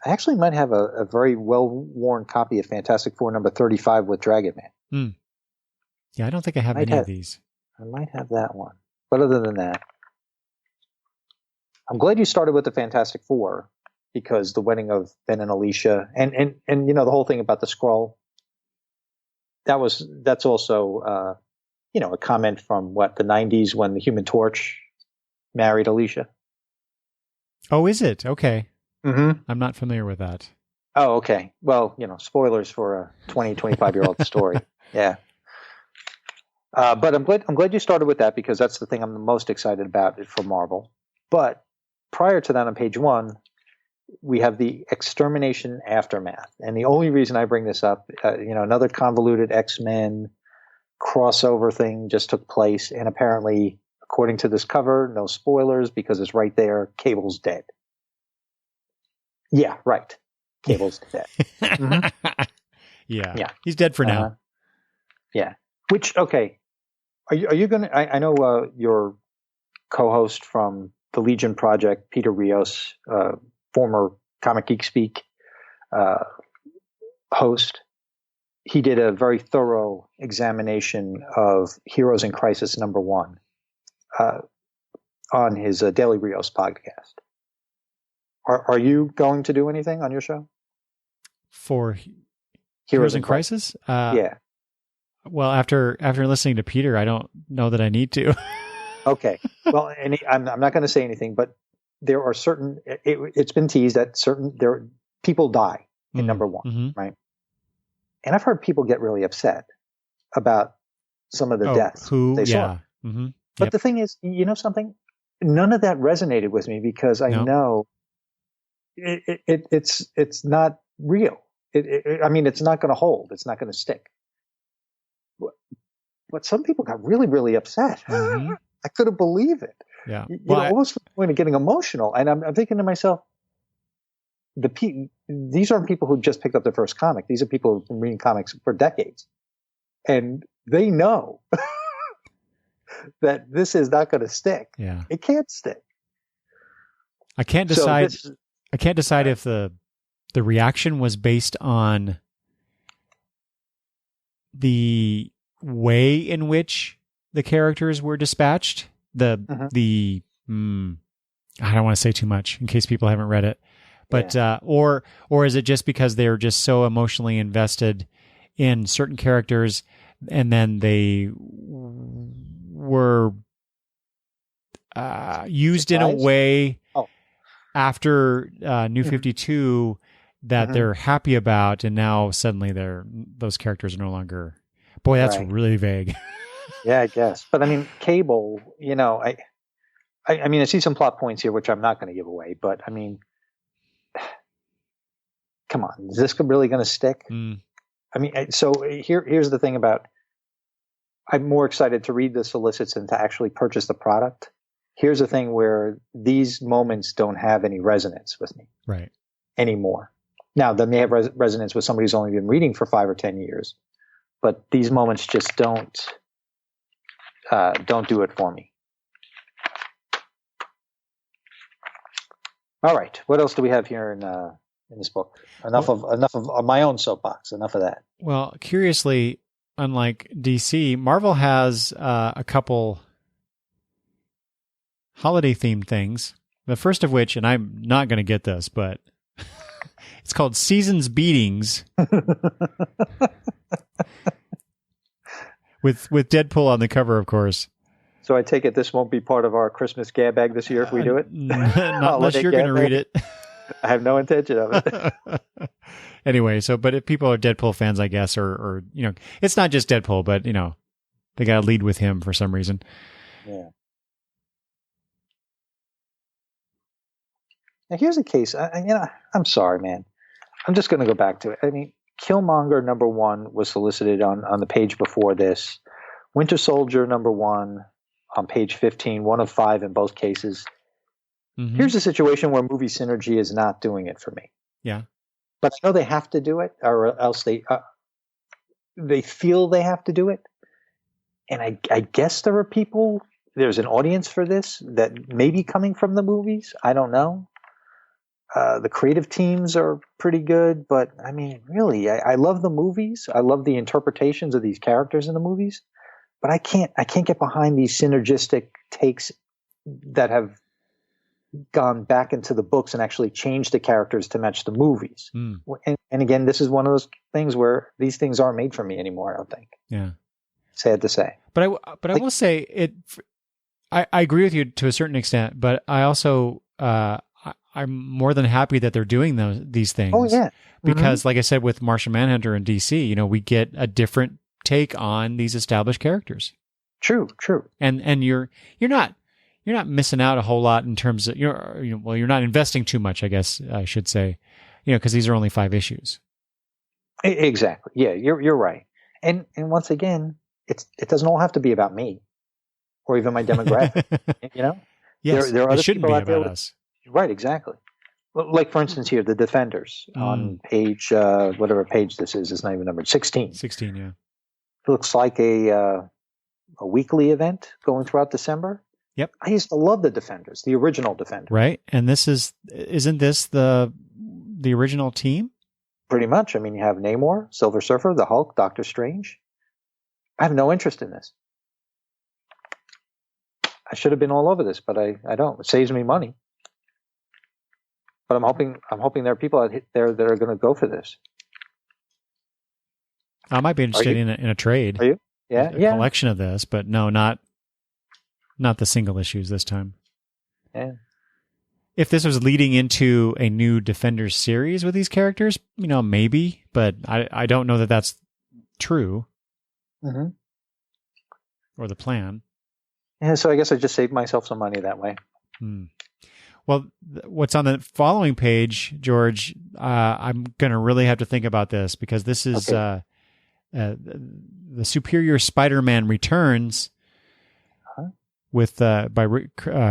[SPEAKER 2] actually might have a very well-worn copy of Fantastic Four number 35 with Dragon Man.
[SPEAKER 1] Yeah, I don't think I have any of these.
[SPEAKER 2] I might have that one. But other than that, I'm glad you started with the Fantastic Four, because the wedding of Ben and Alicia and the whole thing about the Skrull, that's also a comment from the 90s when the Human Torch married Alicia.
[SPEAKER 1] Oh, is it? Okay.
[SPEAKER 2] Mm-hmm.
[SPEAKER 1] I'm not familiar with that.
[SPEAKER 2] Oh, okay. Well, spoilers for a 20, 25-year-old story. Yeah. But I'm glad you started with that, because that's the thing I'm the most excited about for Marvel. But prior to that, on page 1, we have the Extermination Aftermath. And the only reason I bring this up, another convoluted X-Men crossover thing just took place. And apparently, according to this cover, no spoilers, because it's right there, Cable's dead. Yeah, right. Cable's dead. Mm-hmm.
[SPEAKER 1] Yeah. He's dead for now.
[SPEAKER 2] Yeah. Which, okay. Are you going to, I know your co-host from the Legion Project, Peter Rios, former Comic Geek Speak host, he did a very thorough examination of Heroes in Crisis #1 on his Daily Rios podcast. Are you going to do anything on your show?
[SPEAKER 1] For Heroes in Crisis?
[SPEAKER 2] Yeah.
[SPEAKER 1] Well, after listening to Peter, I don't know that I need to.
[SPEAKER 2] Okay. Well, I'm not going to say anything, but there are certain. It's been teased that people die in #1, right? And I've heard people get really upset about some of the deaths they saw.
[SPEAKER 1] Mm-hmm.
[SPEAKER 2] But the thing is, something? None of that resonated with me, because I know it's not real. It's not going to hold. It's not going to stick. But some people got really, really upset.
[SPEAKER 1] Mm-hmm.
[SPEAKER 2] I couldn't believe it.
[SPEAKER 1] Yeah.
[SPEAKER 2] Almost to the point of getting emotional. And I'm thinking to myself, these aren't people who just picked up their first comic. These are people who've been reading comics for decades. And they know that this is not going to stick.
[SPEAKER 1] Yeah.
[SPEAKER 2] It can't stick.
[SPEAKER 1] I can't decide. I can't decide if the reaction was based on the way in which the characters were dispatched. I don't want to say too much in case people haven't read it, but or is it just because they were just so emotionally invested in certain characters, and then they were used in a way after New 52 that they're happy about, and now suddenly those characters are no longer. Boy, that's really vague.
[SPEAKER 2] Yeah, I guess. But I mean, Cable, I mean, I see some plot points here, which I'm not going to give away, but I mean, come on, is this really going to stick?
[SPEAKER 1] Mm,
[SPEAKER 2] I mean, so here's the thing about, I'm more excited to read the solicits than to actually purchase the product. Here's the thing where these moments don't have any resonance with me
[SPEAKER 1] right.
[SPEAKER 2] anymore. Now, they may have resonance with somebody who's only been reading for 5 or 10 years, but these moments just don't do it for me. All right, what else do we have here in this book? Enough of my own soapbox. Enough of that.
[SPEAKER 1] Well, curiously, unlike DC, Marvel has a couple holiday-themed things. The first of which, and I'm not going to get this, but it's called Seasons Beatings, with Deadpool on the cover, of course.
[SPEAKER 2] So I take it this won't be part of our Christmas gab bag this year if we do it?
[SPEAKER 1] Not unless you're going to read it.
[SPEAKER 2] I have no intention of it.
[SPEAKER 1] Anyway, but if people are Deadpool fans, I guess, or it's not just Deadpool, but they got to lead with him for some reason.
[SPEAKER 2] Yeah. Now here's a case. I'm sorry, man. I'm just going to go back to it. I mean, Killmonger #1 was solicited on the page before this. Winter Soldier #1 on page 15, 1 of 5 in both cases. Mm-hmm. Here's a situation where movie synergy is not doing it for me.
[SPEAKER 1] Yeah.
[SPEAKER 2] But I know they have to do it, or else they feel they have to do it. And I guess there's an audience for this that may be coming from the movies. I don't know. The creative teams are pretty good, but I mean, really, I love the movies. I love the interpretations of these characters in the movies, but I can't get behind these synergistic takes that have gone back into the books and actually changed the characters to match the movies. Mm. And again, this is one of those things where these things aren't made for me anymore, I don't think.
[SPEAKER 1] Yeah.
[SPEAKER 2] Sad to say.
[SPEAKER 1] But I will say it. I agree with you to a certain extent, but I also I'm more than happy that they're doing these things.
[SPEAKER 2] Oh yeah,
[SPEAKER 1] because like I said with Martian Manhunter and DC, we get a different take on these established characters.
[SPEAKER 2] True.
[SPEAKER 1] And you're not missing out a whole lot in terms of you're not investing too much, I guess I should say, because these are only 5 issues.
[SPEAKER 2] Exactly. Yeah, you're right. And once again, it doesn't all have to be about me or even my demographic.
[SPEAKER 1] Yes,
[SPEAKER 2] there are other
[SPEAKER 1] it shouldn't
[SPEAKER 2] people
[SPEAKER 1] be
[SPEAKER 2] out there
[SPEAKER 1] about us.
[SPEAKER 2] Right, exactly. Like for instance, here the Defenders on page whatever page this is. It's not even numbered. 16.
[SPEAKER 1] 16. Yeah.
[SPEAKER 2] It looks like a weekly event going throughout December.
[SPEAKER 1] Yep.
[SPEAKER 2] I used to love the Defenders, the original Defenders.
[SPEAKER 1] Right, and isn't this the original team?
[SPEAKER 2] Pretty much. I mean, you have Namor, Silver Surfer, the Hulk, Doctor Strange. I have no interest in this. I should have been all over this, but I don't. It saves me money. But I'm hoping there are people out there that are going to go for this.
[SPEAKER 1] I might be interested in a trade.
[SPEAKER 2] Are you? Yeah,
[SPEAKER 1] a collection of this, but no, not the single issues this time.
[SPEAKER 2] Yeah.
[SPEAKER 1] If this was leading into a new Defenders series with these characters, maybe, but I don't know that that's true.
[SPEAKER 2] Mm-hmm.
[SPEAKER 1] Or the plan.
[SPEAKER 2] Yeah, so I guess I just saved myself some money that way.
[SPEAKER 1] Well, what's on the following page, George, I'm going to really have to think about this because this is the Superior Spider-Man Returns with by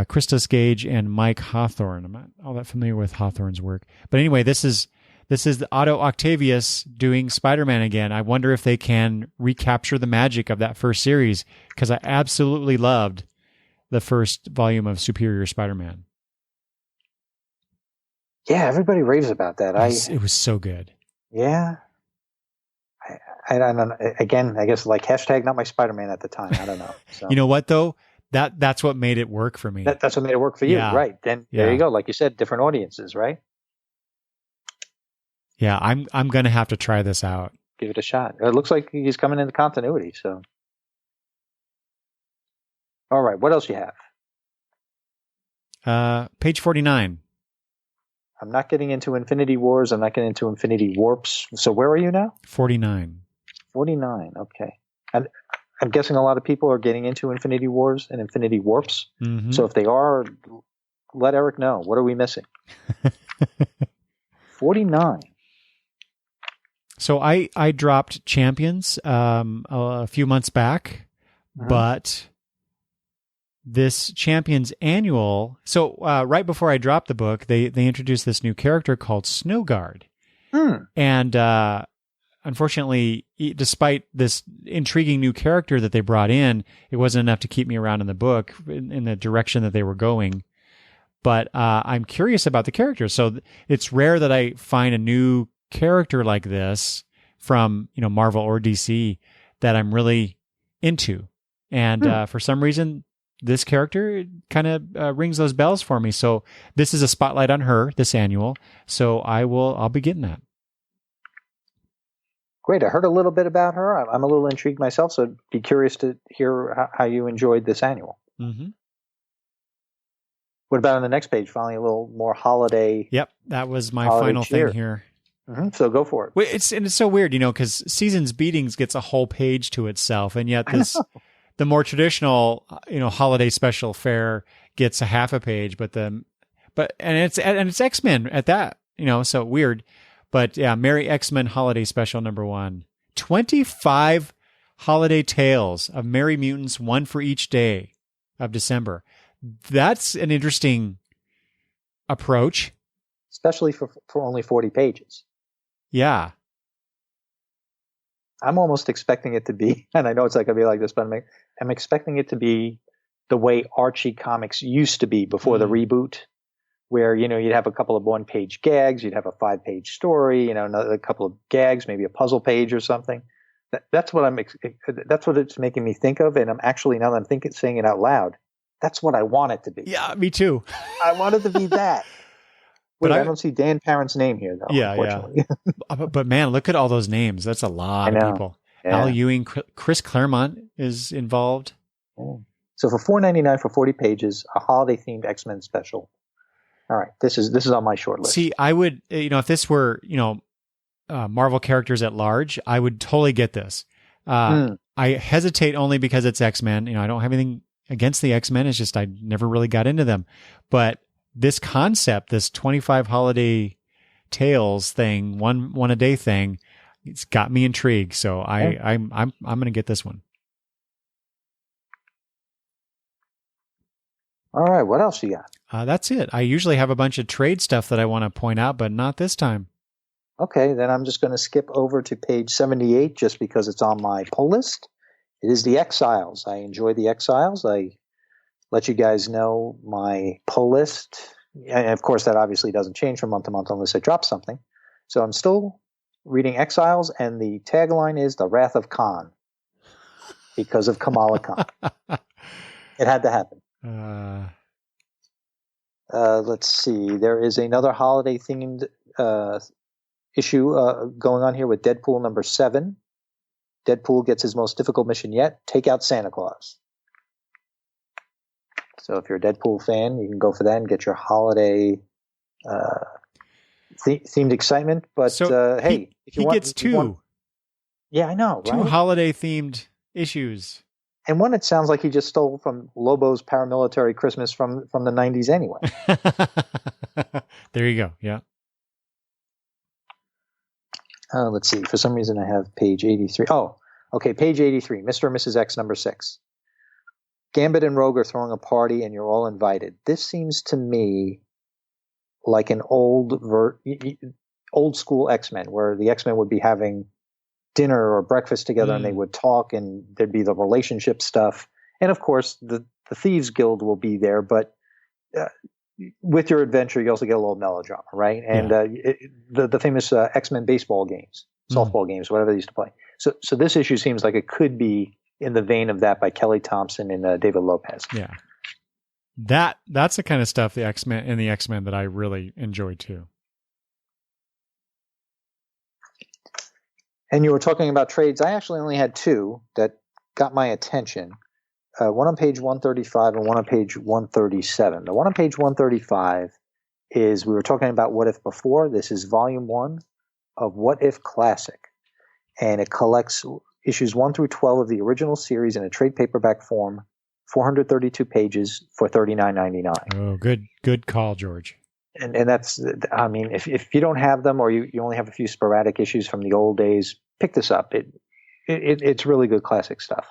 [SPEAKER 1] Christos Gage and Mike Hawthorne. I'm not all that familiar with Hawthorne's work. But anyway, this is the Otto Octavius doing Spider-Man again. I wonder if they can recapture the magic of that first series because I absolutely loved the first volume of Superior Spider-Man.
[SPEAKER 2] Yeah, everybody raves about that.
[SPEAKER 1] It was so good.
[SPEAKER 2] Yeah. I don't know. Again, I guess like hashtag not my Spider-Man at the time. I don't know. So.
[SPEAKER 1] You know what though? That's what made it work for me.
[SPEAKER 2] That's what made it work for you,
[SPEAKER 1] yeah.
[SPEAKER 2] Right? Then there you go. Like you said, different audiences, right?
[SPEAKER 1] Yeah, I'm going to have to try this out.
[SPEAKER 2] Give it a shot. It looks like he's coming into continuity. So, all right. What else you
[SPEAKER 1] have? Page 49.
[SPEAKER 2] I'm not getting into Infinity Wars. I'm not getting into Infinity Warps. So where are you now?
[SPEAKER 1] 49.
[SPEAKER 2] 49. Okay. And I'm guessing a lot of people are getting into Infinity Wars and Infinity Warps.
[SPEAKER 1] Mm-hmm.
[SPEAKER 2] So if they are, let Eric know. What are we missing? 49.
[SPEAKER 1] So I dropped Champions a few months back, but this Champions annual. So right before I dropped the book, they introduced this new character called Snowguard, and unfortunately, despite this intriguing new character that they brought in, it wasn't enough to keep me around in the book in the direction that they were going. But I'm curious about the character. So it's rare that I find a new character like this from Marvel or DC that I'm really into. And for some reason, this character kind of rings those bells for me. So this is a spotlight on her, this annual. So I'll be getting that.
[SPEAKER 2] Great. I heard a little bit about her. I'm a little intrigued myself, so I'd be curious to hear how you enjoyed this annual.
[SPEAKER 1] Mm-hmm.
[SPEAKER 2] What about on the next page? Finally, a little more holiday.
[SPEAKER 1] Yep, that was my final thing here.
[SPEAKER 2] Mm-hmm. So go for it.
[SPEAKER 1] Well, it's so weird, because Seasons Beatings gets a whole page to itself, and yet the more traditional, holiday special fare gets a half a page, and it's X-Men at that, so weird. But yeah, Merry X-Men Holiday Special #1. 25 holiday tales of Merry Mutants, one for each day of December. That's an interesting approach.
[SPEAKER 2] Especially for only 40 pages.
[SPEAKER 1] Yeah.
[SPEAKER 2] I'm almost expecting it to be, and I know it's not going to be like this, but I'm expecting it to be the way Archie comics used to be before the reboot, where, you'd have a couple of one-page gags, you'd have a 5-page story, another couple of gags, maybe a puzzle page or something. That's what it's making me think of, and I'm actually, now that I'm saying it out loud, that's what I want it to be.
[SPEAKER 1] Yeah, me too.
[SPEAKER 2] I want it to be that. Wait, I don't see Dan Parent's name here, though.
[SPEAKER 1] Yeah, unfortunately. Yeah. But man, look at all those names. That's a lot of people. Yeah. Al Ewing, Chris Claremont is involved.
[SPEAKER 2] Yeah. So for $4.99 for 40 pages, a holiday-themed X-Men special. All right, this is on my short list.
[SPEAKER 1] See, I would, if this were, Marvel characters at large, I would totally get this. I hesitate only because it's X-Men. I don't have anything against the X-Men. It's just I never really got into them. But this concept, this 25 holiday tales thing, one a day thing, it's got me intrigued. So I'm going to get this one.
[SPEAKER 2] All right, what else you got?
[SPEAKER 1] That's it. I usually have a bunch of trade stuff that I want to point out, but not this time.
[SPEAKER 2] Okay, then I'm just going to skip over to page 78 just because it's on my pull list. It is the Exiles. I enjoy the Exiles. I let you guys know my pull list. And of course, that obviously doesn't change from month to month unless I drop something. So I'm still reading Exiles, and the tagline is The Wrath of Khan because of Kamala Khan. It had to happen. Let's see. There is another holiday-themed issue going on here with Deadpool #7. Deadpool gets his most difficult mission yet, take out Santa Claus. So if you're a Deadpool fan, you can go for that and get your holiday themed excitement. But hey,
[SPEAKER 1] he gets two.
[SPEAKER 2] Yeah, I know.
[SPEAKER 1] Two holiday-themed issues.
[SPEAKER 2] And one, it sounds like he just stole from Lobo's paramilitary Christmas from the 90s anyway.
[SPEAKER 1] There you go. Yeah.
[SPEAKER 2] Let's see. For some reason, I have page 83. Oh, okay. Page 83, Mr. and Mrs. X #6. Gambit and Rogue are throwing a party, and you're all invited. This seems to me like an old school X-Men, where the X-Men would be having dinner or breakfast together, and they would talk, and there'd be the relationship stuff. And of course, the Thieves Guild will be there, but with your adventure, you also get a little melodrama, right? And the famous X-Men baseball games, softball games, whatever they used to play. So this issue seems like it could be in the vein of that by Kelly Thompson and David Lopez.
[SPEAKER 1] Yeah, that's the kind of stuff the X-Men that I really enjoy too.
[SPEAKER 2] And you were talking about trades. I actually only had two that got my attention. One on page 135 and one on page 137. The one on page 135 is, we were talking about What If before. This is volume 1 of What If Classic. And it collects, issues 1 through 12 of the original series in a trade paperback form, 432 pages for $39.99.
[SPEAKER 1] Oh, good call, George.
[SPEAKER 2] And that's, I mean, if you don't have them or you only have a few sporadic issues from the old days, pick this up. It's really good classic stuff.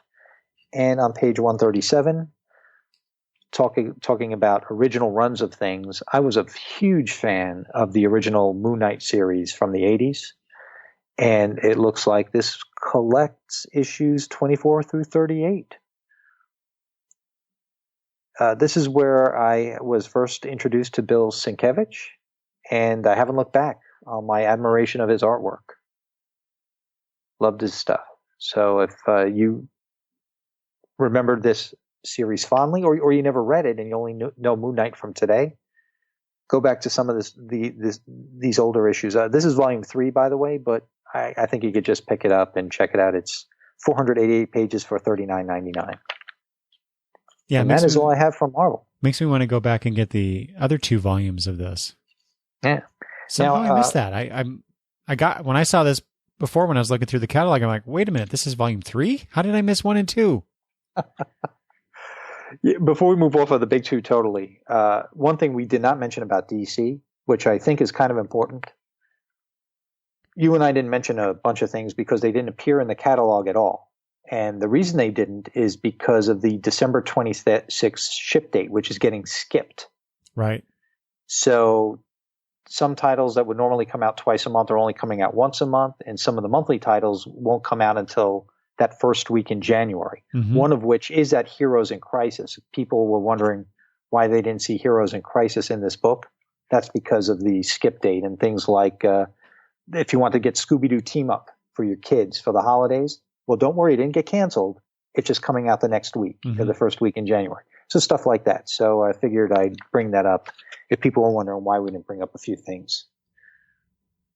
[SPEAKER 2] And on page 137, talking about original runs of things, I was a huge fan of the original Moon Knight series from the 80s. And it looks like this collects issues 24 through 38. This is where I was first introduced to Bill Sienkiewicz, and I haven't looked back on my admiration of his artwork. Loved his stuff. So if you remember this series fondly, or you never read it and you only know Moon Knight from today, go back to some of these older issues. This is volume 3, by the way, but I think you could just pick it up and check it out. It's 488 pages for $39.99.
[SPEAKER 1] Yeah,
[SPEAKER 2] and that is all I have from Marvel.
[SPEAKER 1] Makes me want to go back and get the other 2 volumes of this.
[SPEAKER 2] Yeah.
[SPEAKER 1] Somehow I missed that. I got, when I saw this before, when I was looking through the catalog, I'm like, wait a minute, this is volume 3? How did I miss 1 and 2?
[SPEAKER 2] Before we move off of the big 2 totally, one thing we did not mention about DC, which I think is kind of important. You and I didn't mention a bunch of things because they didn't appear in the catalog at all. And the reason they didn't is because of the December 26th ship date, which is getting skipped.
[SPEAKER 1] Right.
[SPEAKER 2] So some titles that would normally come out twice a month are only coming out once a month, and some of the monthly titles won't come out until that first week in January. Mm-hmm. One of which is that Heroes in Crisis. People were wondering why they didn't see Heroes in Crisis in this book. That's because of the skip date and things like if you want to get Scooby-Doo Team Up for your kids for the holidays, well, don't worry, it didn't get canceled. It's just coming out the next week, or the first week in January. So stuff like that. So I figured I'd bring that up if people were wondering why we didn't bring up a few things.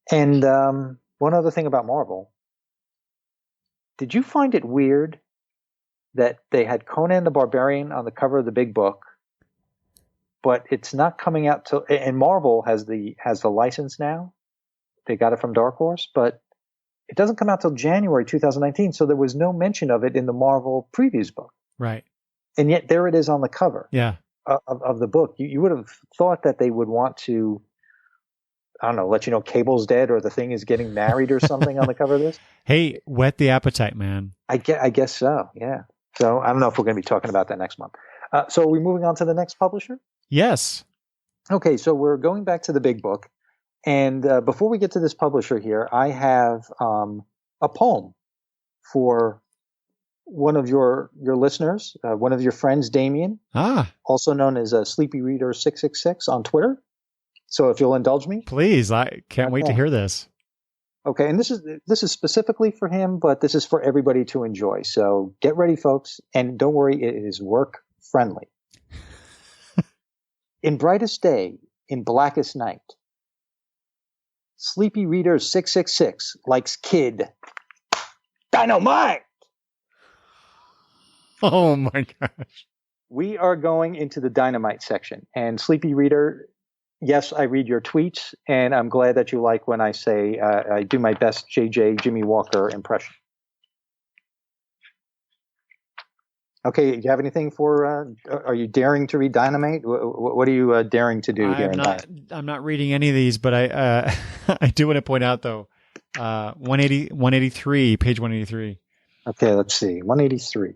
[SPEAKER 2] And one other thing about Marvel. Did you find it weird that they had Conan the Barbarian on the cover of the big book, but it's not coming out till, and Marvel has the license now. They got it from Dark Horse, but it doesn't come out till January 2019, so there was no mention of it in the Marvel previews book.
[SPEAKER 1] Right.
[SPEAKER 2] And yet there it is on the cover
[SPEAKER 1] of
[SPEAKER 2] the book. You would have thought that they would want to, I don't know, let you know Cable's dead or the Thing is getting married or something on the cover of this.
[SPEAKER 1] Hey, whet the appetite, man.
[SPEAKER 2] I guess so, yeah. So I don't know if we're going to be talking about that next month. So are we moving on to the next publisher?
[SPEAKER 1] Yes.
[SPEAKER 2] Okay, so we're going back to the big book. And before we get to this publisher here, I have a poem for one of your listeners, one of your friends, Damien, also known as Sleepy Reader 666 on Twitter. So if you'll indulge me.
[SPEAKER 1] Please, I can't wait to hear this.
[SPEAKER 2] Okay, and this is specifically for him, but this is for everybody to enjoy. So get ready, folks, and don't worry, it is work friendly. In brightest day, in blackest night, Sleepy Reader 666 likes Kid Dynamite.
[SPEAKER 1] Oh my gosh.
[SPEAKER 2] We are going into the Dynamite section. And Sleepy Reader, yes, I read your tweets, and I'm glad that you like when I say I do my best JJ Jimmy Walker impression. Okay, do you have anything for, are you daring to read Dynamite? What are you daring to do here?
[SPEAKER 1] I'm not reading any of these, but I I do want to point out, though, 183, page 183.
[SPEAKER 2] Okay, let's see, 183.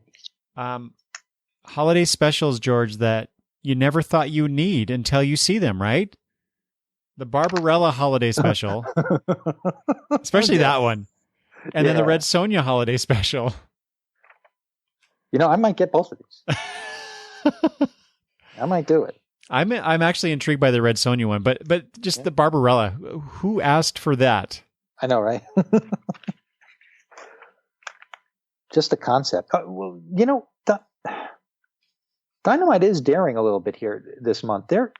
[SPEAKER 1] Holiday specials, George, that you never thought you'd need until you see them, right? The Barbarella holiday special, especially that one. And then the Red Sonja holiday special.
[SPEAKER 2] You know, I might get both of these. I might do it.
[SPEAKER 1] I'm actually intrigued by the Red Sonja one, but just the Barbarella. Who asked for that?
[SPEAKER 2] I know, right? Just the concept. Well, you know, Dynamite is daring a little bit here this month. They're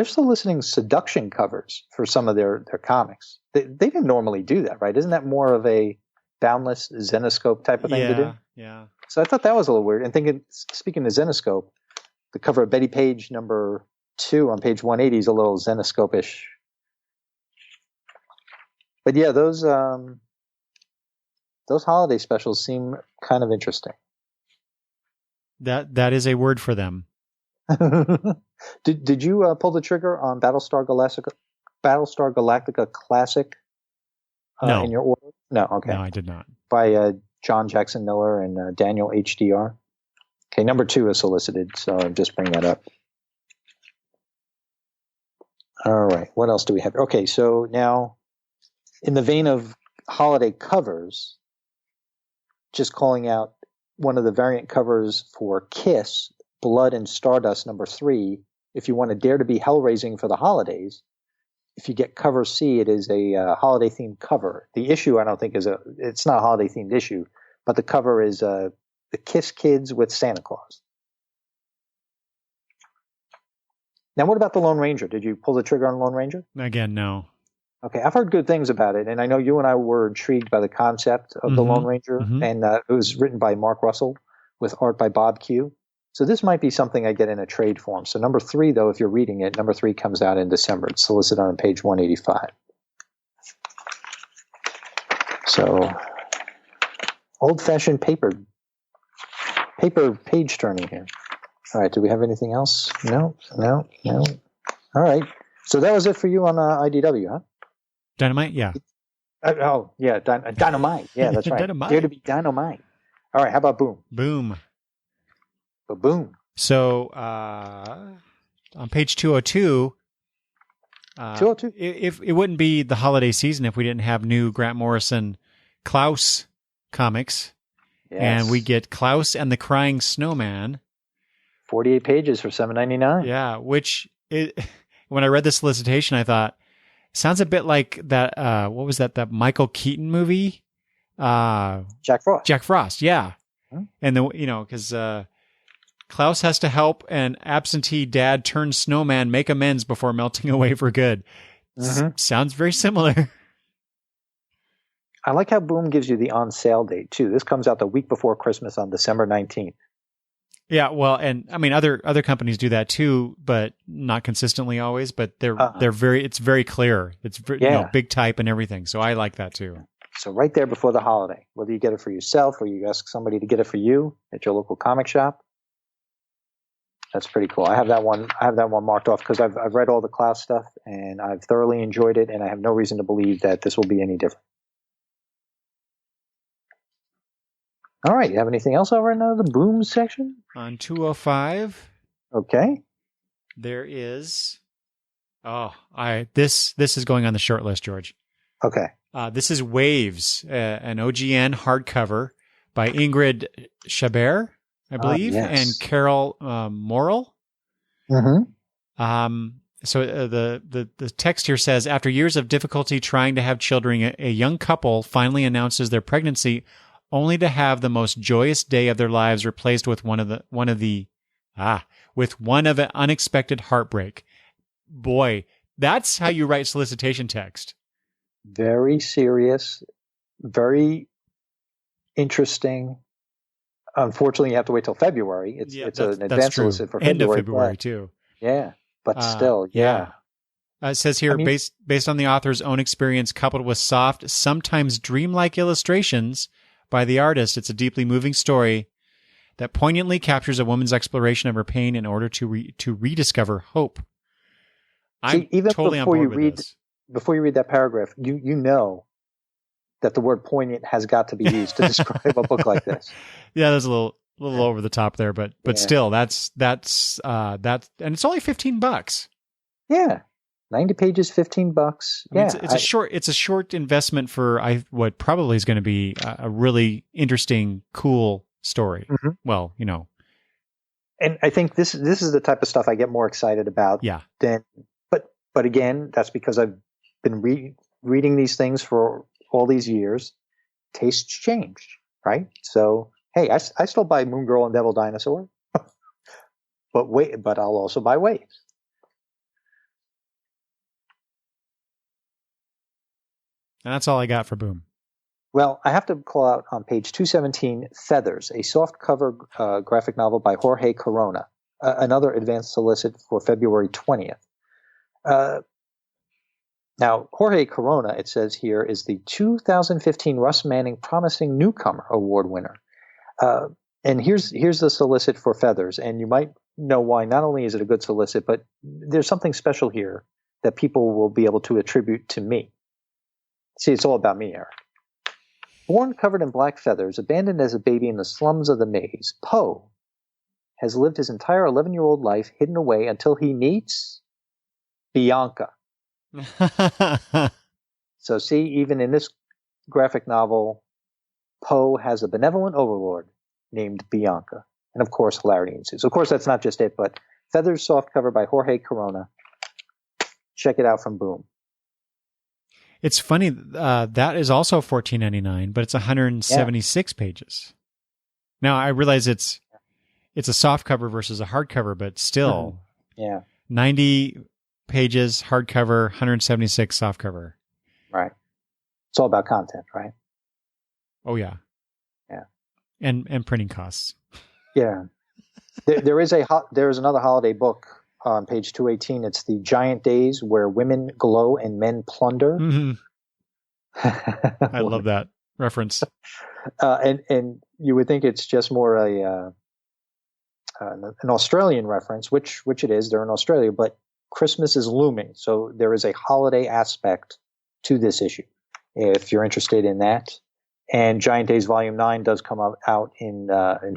[SPEAKER 2] soliciting seduction covers for some of their comics. They didn't normally do that, right? Isn't that more of a Boundless Zenescope type of thing to do?
[SPEAKER 1] Yeah.
[SPEAKER 2] So I thought that was a little weird. And speaking of Zenescope, the cover of Betty Page number 2 on page 180 is a little Zenescope-ish. But yeah, those those holiday specials seem kind of interesting.
[SPEAKER 1] That is a word for them.
[SPEAKER 2] Did you pull the trigger on Battlestar Galactica Classic
[SPEAKER 1] No.
[SPEAKER 2] in your order? No, okay.
[SPEAKER 1] No, I did not.
[SPEAKER 2] By John Jackson Miller and Daniel HDR. Okay, number 2 is solicited, so I'll just bring that up. All right, what else do we have? Okay, so now, in the vein of holiday covers, just calling out one of the variant covers for Kiss, Blood and Stardust number 3. If you want to dare to be hell-raising for the holidays, if you get cover C, it is a holiday-themed cover. The issue, I don't think, it's not a holiday-themed issue, but the cover is the Kiss Kids with Santa Claus. Now, what about the Lone Ranger? Did you pull the trigger on Lone Ranger?
[SPEAKER 1] Again, no.
[SPEAKER 2] Okay, I've heard good things about it, and I know you and I were intrigued by the concept of the Lone Ranger, and it was written by Mark Russell with art by Bob Q. So this might be something I get in a trade form. So number 3, though, if you're reading it, number 3 comes out in December. It's solicited on page 185. So old-fashioned paper page turning here. All right, do we have anything else? No. All right. So that was it for you on IDW, huh?
[SPEAKER 1] Dynamite, yeah.
[SPEAKER 2] Dynamite. Yeah, that's right.
[SPEAKER 1] Dynamite.
[SPEAKER 2] Dare to be dynamite. All right, how about Boom?
[SPEAKER 1] Boom.
[SPEAKER 2] Boom.
[SPEAKER 1] So on page 202,
[SPEAKER 2] 202.
[SPEAKER 1] If it wouldn't be the holiday season if we didn't have new Grant Morrison Klaus comics.
[SPEAKER 2] Yes.
[SPEAKER 1] And we get Klaus and the Crying Snowman.
[SPEAKER 2] 48 pages for $7.99.
[SPEAKER 1] Yeah, which when I read the solicitation, I thought, sounds a bit like that, what was that Michael Keaton movie?
[SPEAKER 2] Jack Frost.
[SPEAKER 1] Jack Frost, yeah.
[SPEAKER 2] Hmm?
[SPEAKER 1] And because Klaus has to help an absentee dad turned snowman make amends before melting away for good. Sounds very similar.
[SPEAKER 2] I like how Boom gives you the on sale date too. This comes out the week before Christmas on December 19th.
[SPEAKER 1] Yeah, well, and I mean other companies do that too, but not consistently always. But it's very clear. It's big type and everything. So I like that too.
[SPEAKER 2] So right there before the holiday, whether you get it for yourself or you ask somebody to get it for you at your local comic shop, that's pretty cool. I have that one marked off because I've read all the Klaus stuff and I've thoroughly enjoyed it, and I have no reason to believe that this will be any different. All right. You have anything else over in the Boom section?
[SPEAKER 1] On 205.
[SPEAKER 2] Okay.
[SPEAKER 1] There is. This is going on the short list, George.
[SPEAKER 2] Okay.
[SPEAKER 1] This is Waves, an OGN hardcover by Ingrid Chabert, I believe,
[SPEAKER 2] yes.
[SPEAKER 1] and Carol Morrill.
[SPEAKER 2] Mm-hmm.
[SPEAKER 1] So the text here says, after years of difficulty trying to have children, a young couple finally announces their pregnancy, only to have the most joyous day of their lives replaced with one of an unexpected heartbreak. Boy, that's how you write solicitation text.
[SPEAKER 2] Very serious, very interesting. Unfortunately, you have to wait till February. It's an advance solicit for February.
[SPEAKER 1] End of February too.
[SPEAKER 2] Yeah, but still, yeah.
[SPEAKER 1] It says here, based on the author's own experience, coupled with soft, sometimes dreamlike illustrations by the artist, it's a deeply moving story that poignantly captures a woman's exploration of her pain in order to rediscover hope. I'm totally on board with this.
[SPEAKER 2] Before you read that paragraph, you know that the word poignant has got to be used to describe a book like this.
[SPEAKER 1] Yeah, that's a little over the top there, but still, that's and it's only $15.
[SPEAKER 2] Yeah. 90 pages, $15. Yeah,
[SPEAKER 1] it's a short investment for what probably is going to be a really interesting, cool story. Mm-hmm. Well,
[SPEAKER 2] and I think this is the type of stuff I get more excited about.
[SPEAKER 1] Yeah.
[SPEAKER 2] But again, that's because I've been reading these things for all these years. Tastes change, right? So hey, I still buy Moon Girl and Devil Dinosaur, but I'll also buy Waves.
[SPEAKER 1] And that's all I got for Boom.
[SPEAKER 2] Well, I have to call out on page 217, Feathers, a softcover graphic novel by Jorge Corona, another advanced solicit for February 20th. Now, Jorge Corona, it says here, is the 2015 Russ Manning Promising Newcomer Award winner. And here's the solicit for Feathers, and you might know why. Not only is it a good solicit, but there's something special here that people will be able to attribute to me. See, it's all about me, Eric. Born covered in black feathers, abandoned as a baby in the slums of the maze, Poe has lived his entire 11-year-old life hidden away until he meets Bianca. So see, even in this graphic novel, Poe has a benevolent overlord named Bianca. And of course, hilarity ensues. Of course, that's not just it, but Feathers softcover by Jorge Corona. Check it out from Boom.
[SPEAKER 1] It's funny, that is also $14.99, but it's 176 pages. Now, I realize it's a softcover versus a hardcover, but still, 90 pages hardcover, 176 softcover. Right.
[SPEAKER 2] It's all about content, right?
[SPEAKER 1] Oh yeah.
[SPEAKER 2] Yeah.
[SPEAKER 1] And printing costs.
[SPEAKER 2] Yeah. There is another holiday book on page 218. It's The Giant Days Where Women Glow and Men Plunder.
[SPEAKER 1] Mm-hmm. I love that reference.
[SPEAKER 2] And you would think it's just more an Australian reference, which it is. They're in Australia, but Christmas is looming, so there is a holiday aspect to this issue. If you're interested in that, and Giant Days Volume 9 does come out in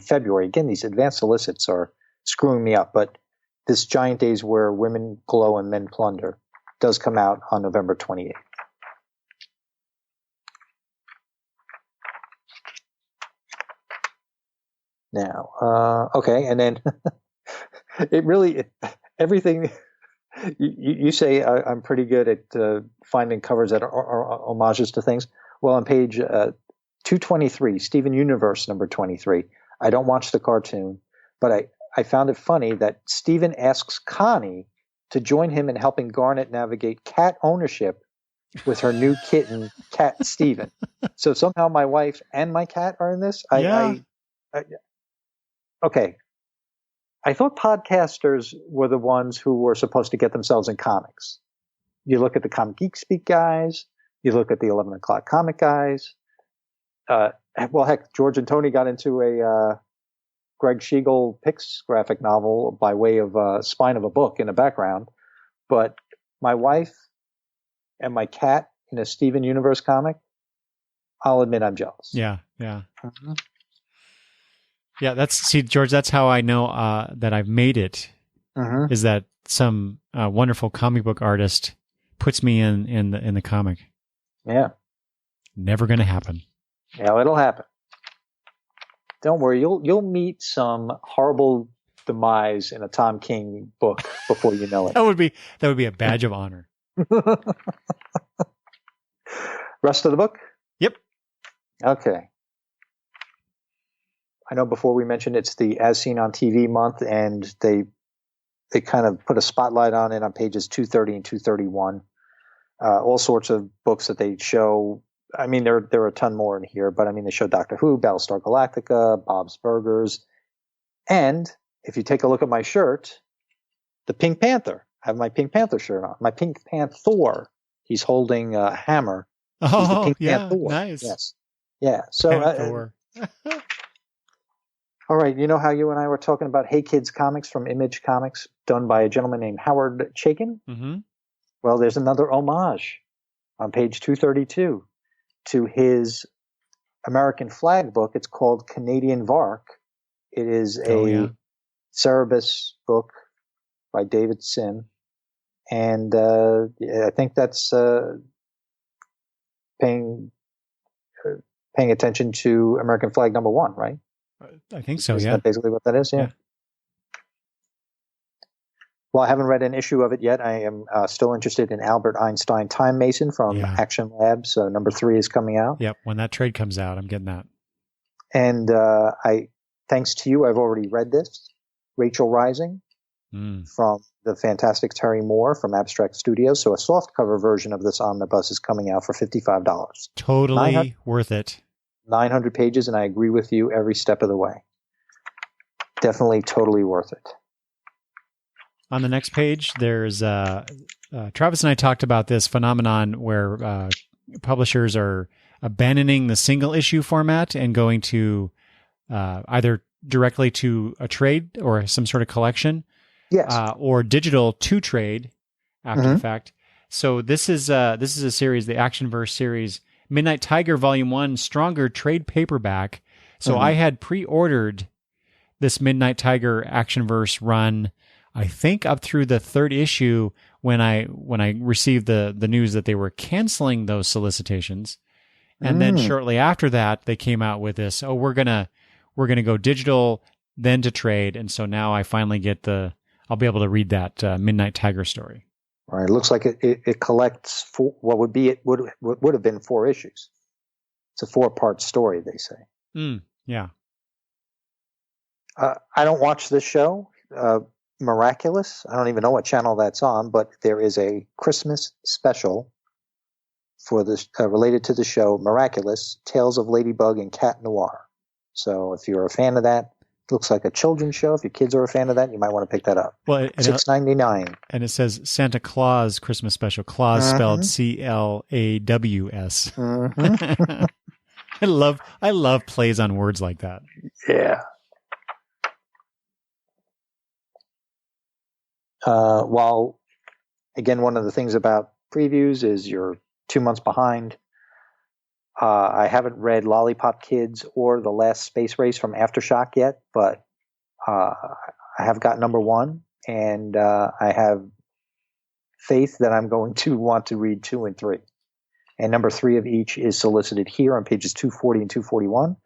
[SPEAKER 2] February. Again, these advanced solicits are screwing me up, but this Giant Days Where Women Glow and Men Plunder does come out on November 28th. Now, okay, and then everything you say I'm pretty good at finding covers that are homages to things. Well, on page 223, Steven Universe number 23, I don't watch the cartoon, but I found it funny that Steven asks Connie to join him in helping Garnet navigate cat ownership with her new kitten, Cat Steven. So somehow my wife and my cat are in this? Okay. I thought podcasters were the ones who were supposed to get themselves in comics. You look at the Comic Geek Speak guys. You look at the 11 o'clock comic guys. Well, heck, George and Tony got into a Greg Schiegel Pix graphic novel by way of a spine of a book in the background. But my wife and my cat in a Steven Universe comic, I'll admit I'm jealous.
[SPEAKER 1] Yeah. Mm-hmm. Yeah, George, that's how I know that I've made it, is that some wonderful comic book artist puts me in the comic.
[SPEAKER 2] Yeah.
[SPEAKER 1] Never going to happen.
[SPEAKER 2] Yeah, it'll happen. Don't worry, you'll meet some horrible demise in a Tom King book before you know it.
[SPEAKER 1] That would be a badge of honor.
[SPEAKER 2] Rest of the book?
[SPEAKER 1] Yep.
[SPEAKER 2] Okay. I know before we mentioned it's the As Seen on TV month, and they kind of put a spotlight on it on pages 230 and 231. All sorts of books that they show. I mean, there are a ton more in here, but I mean, they show Doctor Who, Battlestar Galactica, Bob's Burgers. And if you take a look at my shirt, the Pink Panther. I have my Pink Panther shirt on. My Pink Panther. He's holding a hammer.
[SPEAKER 1] Oh,
[SPEAKER 2] Pink
[SPEAKER 1] yeah,
[SPEAKER 2] Panther.
[SPEAKER 1] nice.
[SPEAKER 2] Yes. Yeah. So, all right. You know how you and I were talking about Hey Kids comics from Image Comics, done by a gentleman named Howard Chaykin?
[SPEAKER 1] Mm-hmm.
[SPEAKER 2] Well, there's another homage on page 232 to his American flag book. It's called Canadian Vark. It is a Cerebus book by David Sim. And I think that's paying attention to American flag number 1, right?
[SPEAKER 1] I think so,
[SPEAKER 2] Isn't that basically what that is? Yeah. Well, I haven't read an issue of it yet. I am still interested in Albert Einstein Time Mason from Action Labs. So number 3 is coming out.
[SPEAKER 1] Yep. When that trade comes out, I'm getting that.
[SPEAKER 2] And thanks to you, I've already read this. Rachel Rising from the fantastic Terry Moore from Abstract Studios. So a softcover version of this omnibus is coming out for $55.
[SPEAKER 1] Totally worth it.
[SPEAKER 2] 900 pages, and I agree with you every step of the way. Definitely totally worth it.
[SPEAKER 1] On the next page, there's Travis and I talked about this phenomenon where publishers are abandoning the single issue format and going to either directly to a trade or some sort of collection,
[SPEAKER 2] Yes.
[SPEAKER 1] or digital to trade after the fact. So this is a series, the Actionverse series, Midnight Tiger Volume 1, Stronger trade paperback. So I had pre-ordered this Midnight Tiger Actionverse run, I think up through the third issue when I received the news that they were canceling those solicitations. And then shortly after that, they came out with this, we're gonna go digital, then to trade. And so now I finally I'll be able to read that Midnight Tiger story.
[SPEAKER 2] Right. It looks like it collects what would have been 4 issues. It's a 4-part story, they say.
[SPEAKER 1] Yeah.
[SPEAKER 2] I don't watch this show, Miraculous. I don't even know what channel that's on, but there is a Christmas special for this related to the show Miraculous: Tales of Ladybug and Cat Noir. So if you're a fan of that, it looks like a children's show. If your kids are a fan of that, you might want to pick that up.
[SPEAKER 1] Well,
[SPEAKER 2] $6.99.
[SPEAKER 1] And it says Santa Claus Christmas Special. Claus spelled CLAWS. I love plays on words like that.
[SPEAKER 2] Yeah. While, again, one of the things about previews is you're 2 months behind. I haven't read Lollipop Kids or The Last Space Race from Aftershock yet, but I have got number 1, and I have faith that I'm going to want to read 2 and 3. And number 3 of each is solicited here on pages 240 and 241.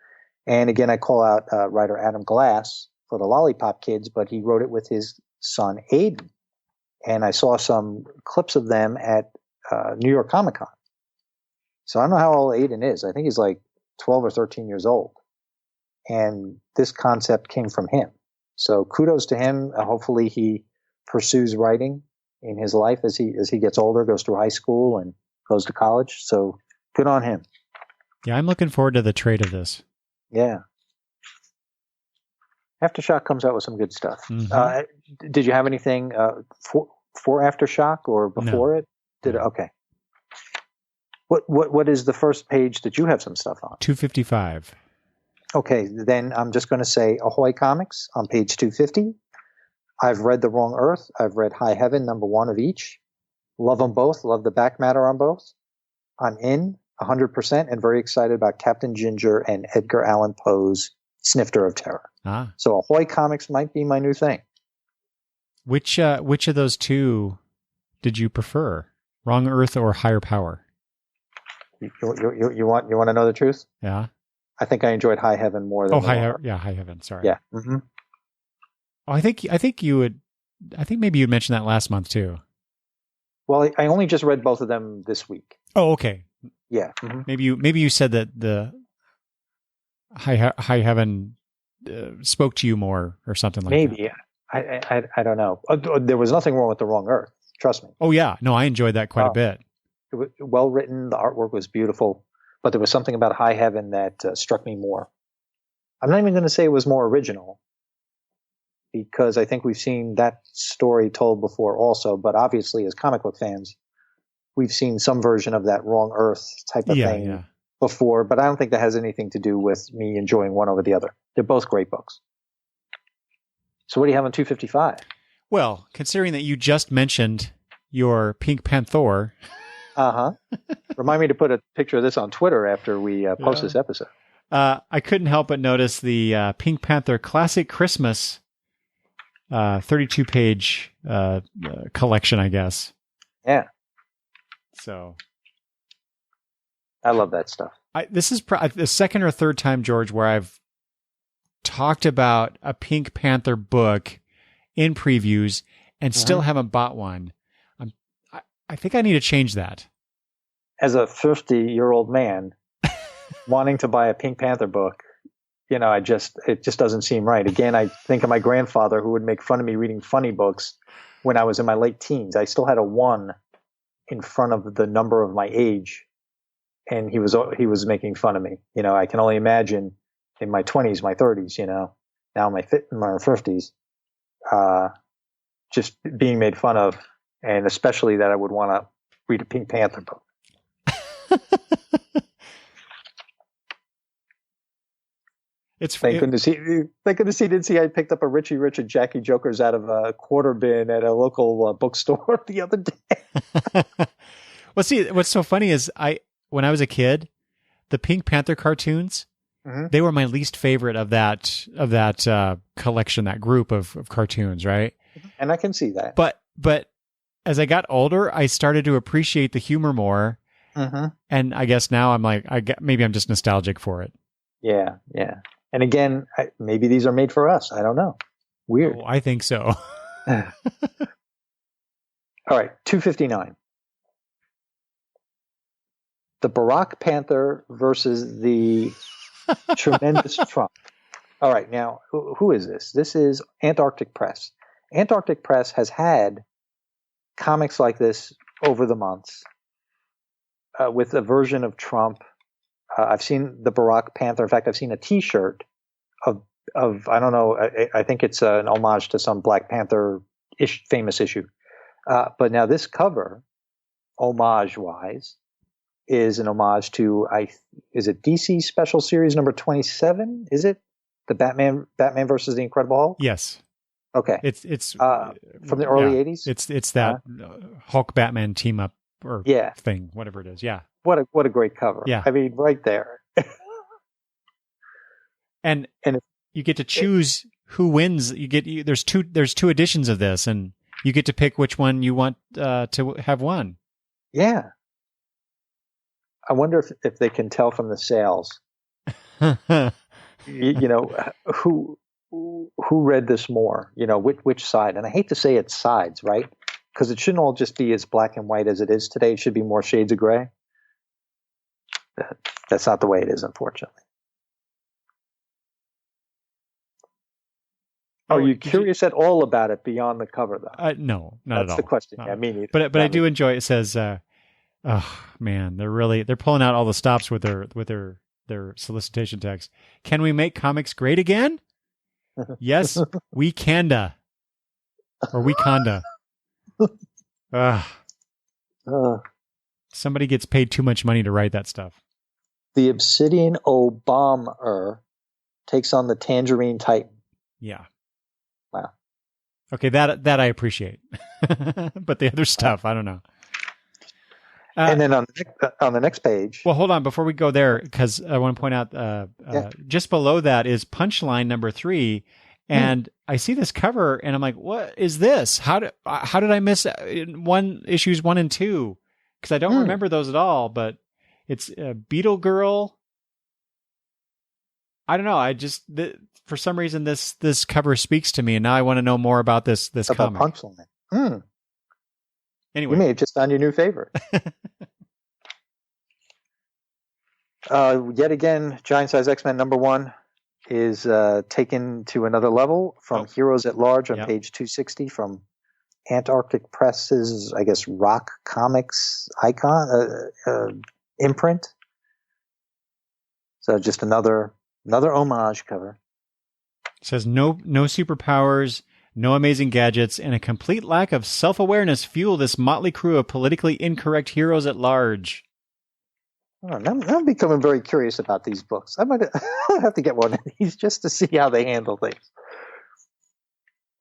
[SPEAKER 2] And again, I call out writer Adam Glass for the Lollipop Kids, but he wrote it with his son Aiden. And I saw some clips of them at New York Comic Con. So I don't know how old Aiden is. I think he's like 12 or 13 years old. And this concept came from him. So kudos to him. Hopefully he pursues writing in his life as he gets older, goes through high school and goes to college. So good on him.
[SPEAKER 1] Yeah, I'm looking forward to the trade of this.
[SPEAKER 2] Yeah. Aftershock comes out with some good stuff. Did you have anything for Aftershock or before it? Okay. What is the first page that you have some stuff on?
[SPEAKER 1] 255.
[SPEAKER 2] Okay, then I'm just going to say Ahoy Comics on page 250. I've read The Wrong Earth. I've read High Heaven, number 1 of each. Love them both. Love the back matter on both. I'm in 100% and very excited about Captain Ginger and Edgar Allan Poe's Snifter of Terror. So Ahoy Comics might be my new thing.
[SPEAKER 1] Which of those two did you prefer? Wrong Earth or Higher Power?
[SPEAKER 2] You want to know the truth?
[SPEAKER 1] Yeah.
[SPEAKER 2] I think I enjoyed High Heaven more than
[SPEAKER 1] High Heaven. Sorry.
[SPEAKER 2] Yeah.
[SPEAKER 1] I think you would. I think maybe you mentioned that last month too.
[SPEAKER 2] Well, I only just read both of them this week.
[SPEAKER 1] Oh, okay.
[SPEAKER 2] Yeah.
[SPEAKER 1] Maybe you said that the High Heaven spoke to you more or something like that.
[SPEAKER 2] Maybe. I don't know. There was nothing wrong with The Wrong Earth. Trust me.
[SPEAKER 1] Oh yeah. No, I enjoyed that quite a bit.
[SPEAKER 2] It was well written. The artwork was beautiful, but there was something about High Heaven that struck me more. I'm not even going to say it was more original, because I think we've seen that story told before also, but obviously as comic book fans, we've seen some version of that Wrong Earth type of thing before, but I don't think that has anything to do with me enjoying one over the other. They're both great books. So what do you have on 255?
[SPEAKER 1] Well, considering that you just mentioned your Pink Panther.
[SPEAKER 2] Remind me to put a picture of this on Twitter after we post this episode.
[SPEAKER 1] I couldn't help but notice the Pink Panther Classic Christmas 32-page collection, I guess.
[SPEAKER 2] Yeah.
[SPEAKER 1] So
[SPEAKER 2] I love that stuff.
[SPEAKER 1] This is the second or third time, George, where I've talked about a Pink Panther book in previews and still haven't bought one. I think I need to change that.
[SPEAKER 2] As a 50-year-old man wanting to buy a Pink Panther book, it just doesn't seem right. Again, I think of my grandfather who would make fun of me reading funny books when I was in my late teens. I still had a 1 in front of the number of my age, and he was making fun of me. I can only imagine in my 20s, my 30s, now in my 50s. just being made fun of, and especially that I would want to read a Pink Panther book. Thank goodness he didn't see I picked up a Richie Rich and Jackie Jokers out of a quarter bin at a local bookstore the other day.
[SPEAKER 1] Well, see, what's so funny is when I was a kid, the Pink Panther cartoons, they were my least favorite of that collection, that group of cartoons, right?
[SPEAKER 2] And I can see that.
[SPEAKER 1] But as I got older, I started to appreciate the humor more. And I guess now I'm like, maybe I'm just nostalgic for it.
[SPEAKER 2] Yeah, yeah. And again, maybe these are made for us. I don't know. Weird.
[SPEAKER 1] Oh, I think so.
[SPEAKER 2] All right, 259. The Barack Panther versus the Tremendous Trump. All right, now, who is this? This is Antarctic Press. Antarctic Press has had comics like this over the months with a version of Trump. I've seen the Barack Panther. In fact, I've seen a T-shirt of I don't know. I think it's an homage to some Black Panther famous issue. But now this cover, homage-wise, is an homage to is it DC Special Series number 27? Is it the Batman versus the Incredible Hulk?
[SPEAKER 1] Yes.
[SPEAKER 2] Okay.
[SPEAKER 1] It's
[SPEAKER 2] from the early 80s.
[SPEAKER 1] It's that Hulk Batman team up or thing, whatever it is. Yeah.
[SPEAKER 2] What a great cover.
[SPEAKER 1] Yeah.
[SPEAKER 2] I mean, right there.
[SPEAKER 1] and you get to choose who wins. There's two editions of this, and you get to pick which one you want to have won. Yeah.
[SPEAKER 2] I wonder if they can tell from the sales. you know, who read this more? You know, which side? And I hate to say it's sides, right? Because it shouldn't all just be as black and white as it is today. It should be more shades of gray. That's not the way it is, unfortunately. Are you curious at all about it beyond the cover, though?
[SPEAKER 1] No, not at all.
[SPEAKER 2] That's the question.
[SPEAKER 1] No.
[SPEAKER 2] Yeah, me neither.
[SPEAKER 1] But I do enjoy it. It says, "Oh man, they're pulling out all the stops with their solicitation text. Can we make comics great again? Yes, we canda or we conda. Somebody gets paid too much money to write that stuff.
[SPEAKER 2] The Obsidian Obama takes on the Tangerine Titan.
[SPEAKER 1] Yeah.
[SPEAKER 2] Wow.
[SPEAKER 1] Okay, that I appreciate, but the other stuff, I don't know.
[SPEAKER 2] And then on the next page.
[SPEAKER 1] Well, hold on before we go there, because I want to point out just below that is Punchline number 3, and I see this cover and I'm like, what is this? How did I miss issues 1 and 2? Because I don't remember those at all. But it's Beetle Girl. I don't know. For some reason this cover speaks to me, and now I want to know more about this comic.
[SPEAKER 2] Punchline.
[SPEAKER 1] Anyway,
[SPEAKER 2] you may have just found your new favorite. Yet again, Giant Size X-Men number 1 is taken to another level from Heroes at Large on page 260 from Antarctic Press's, I guess, Rock Comics icon imprint. So just another homage cover.
[SPEAKER 1] It says no superpowers, no amazing gadgets, and a complete lack of self-awareness fuel this motley crew of politically incorrect heroes at large.
[SPEAKER 2] Oh, I'm becoming very curious about these books. I might have to get one of these just to see how they handle things.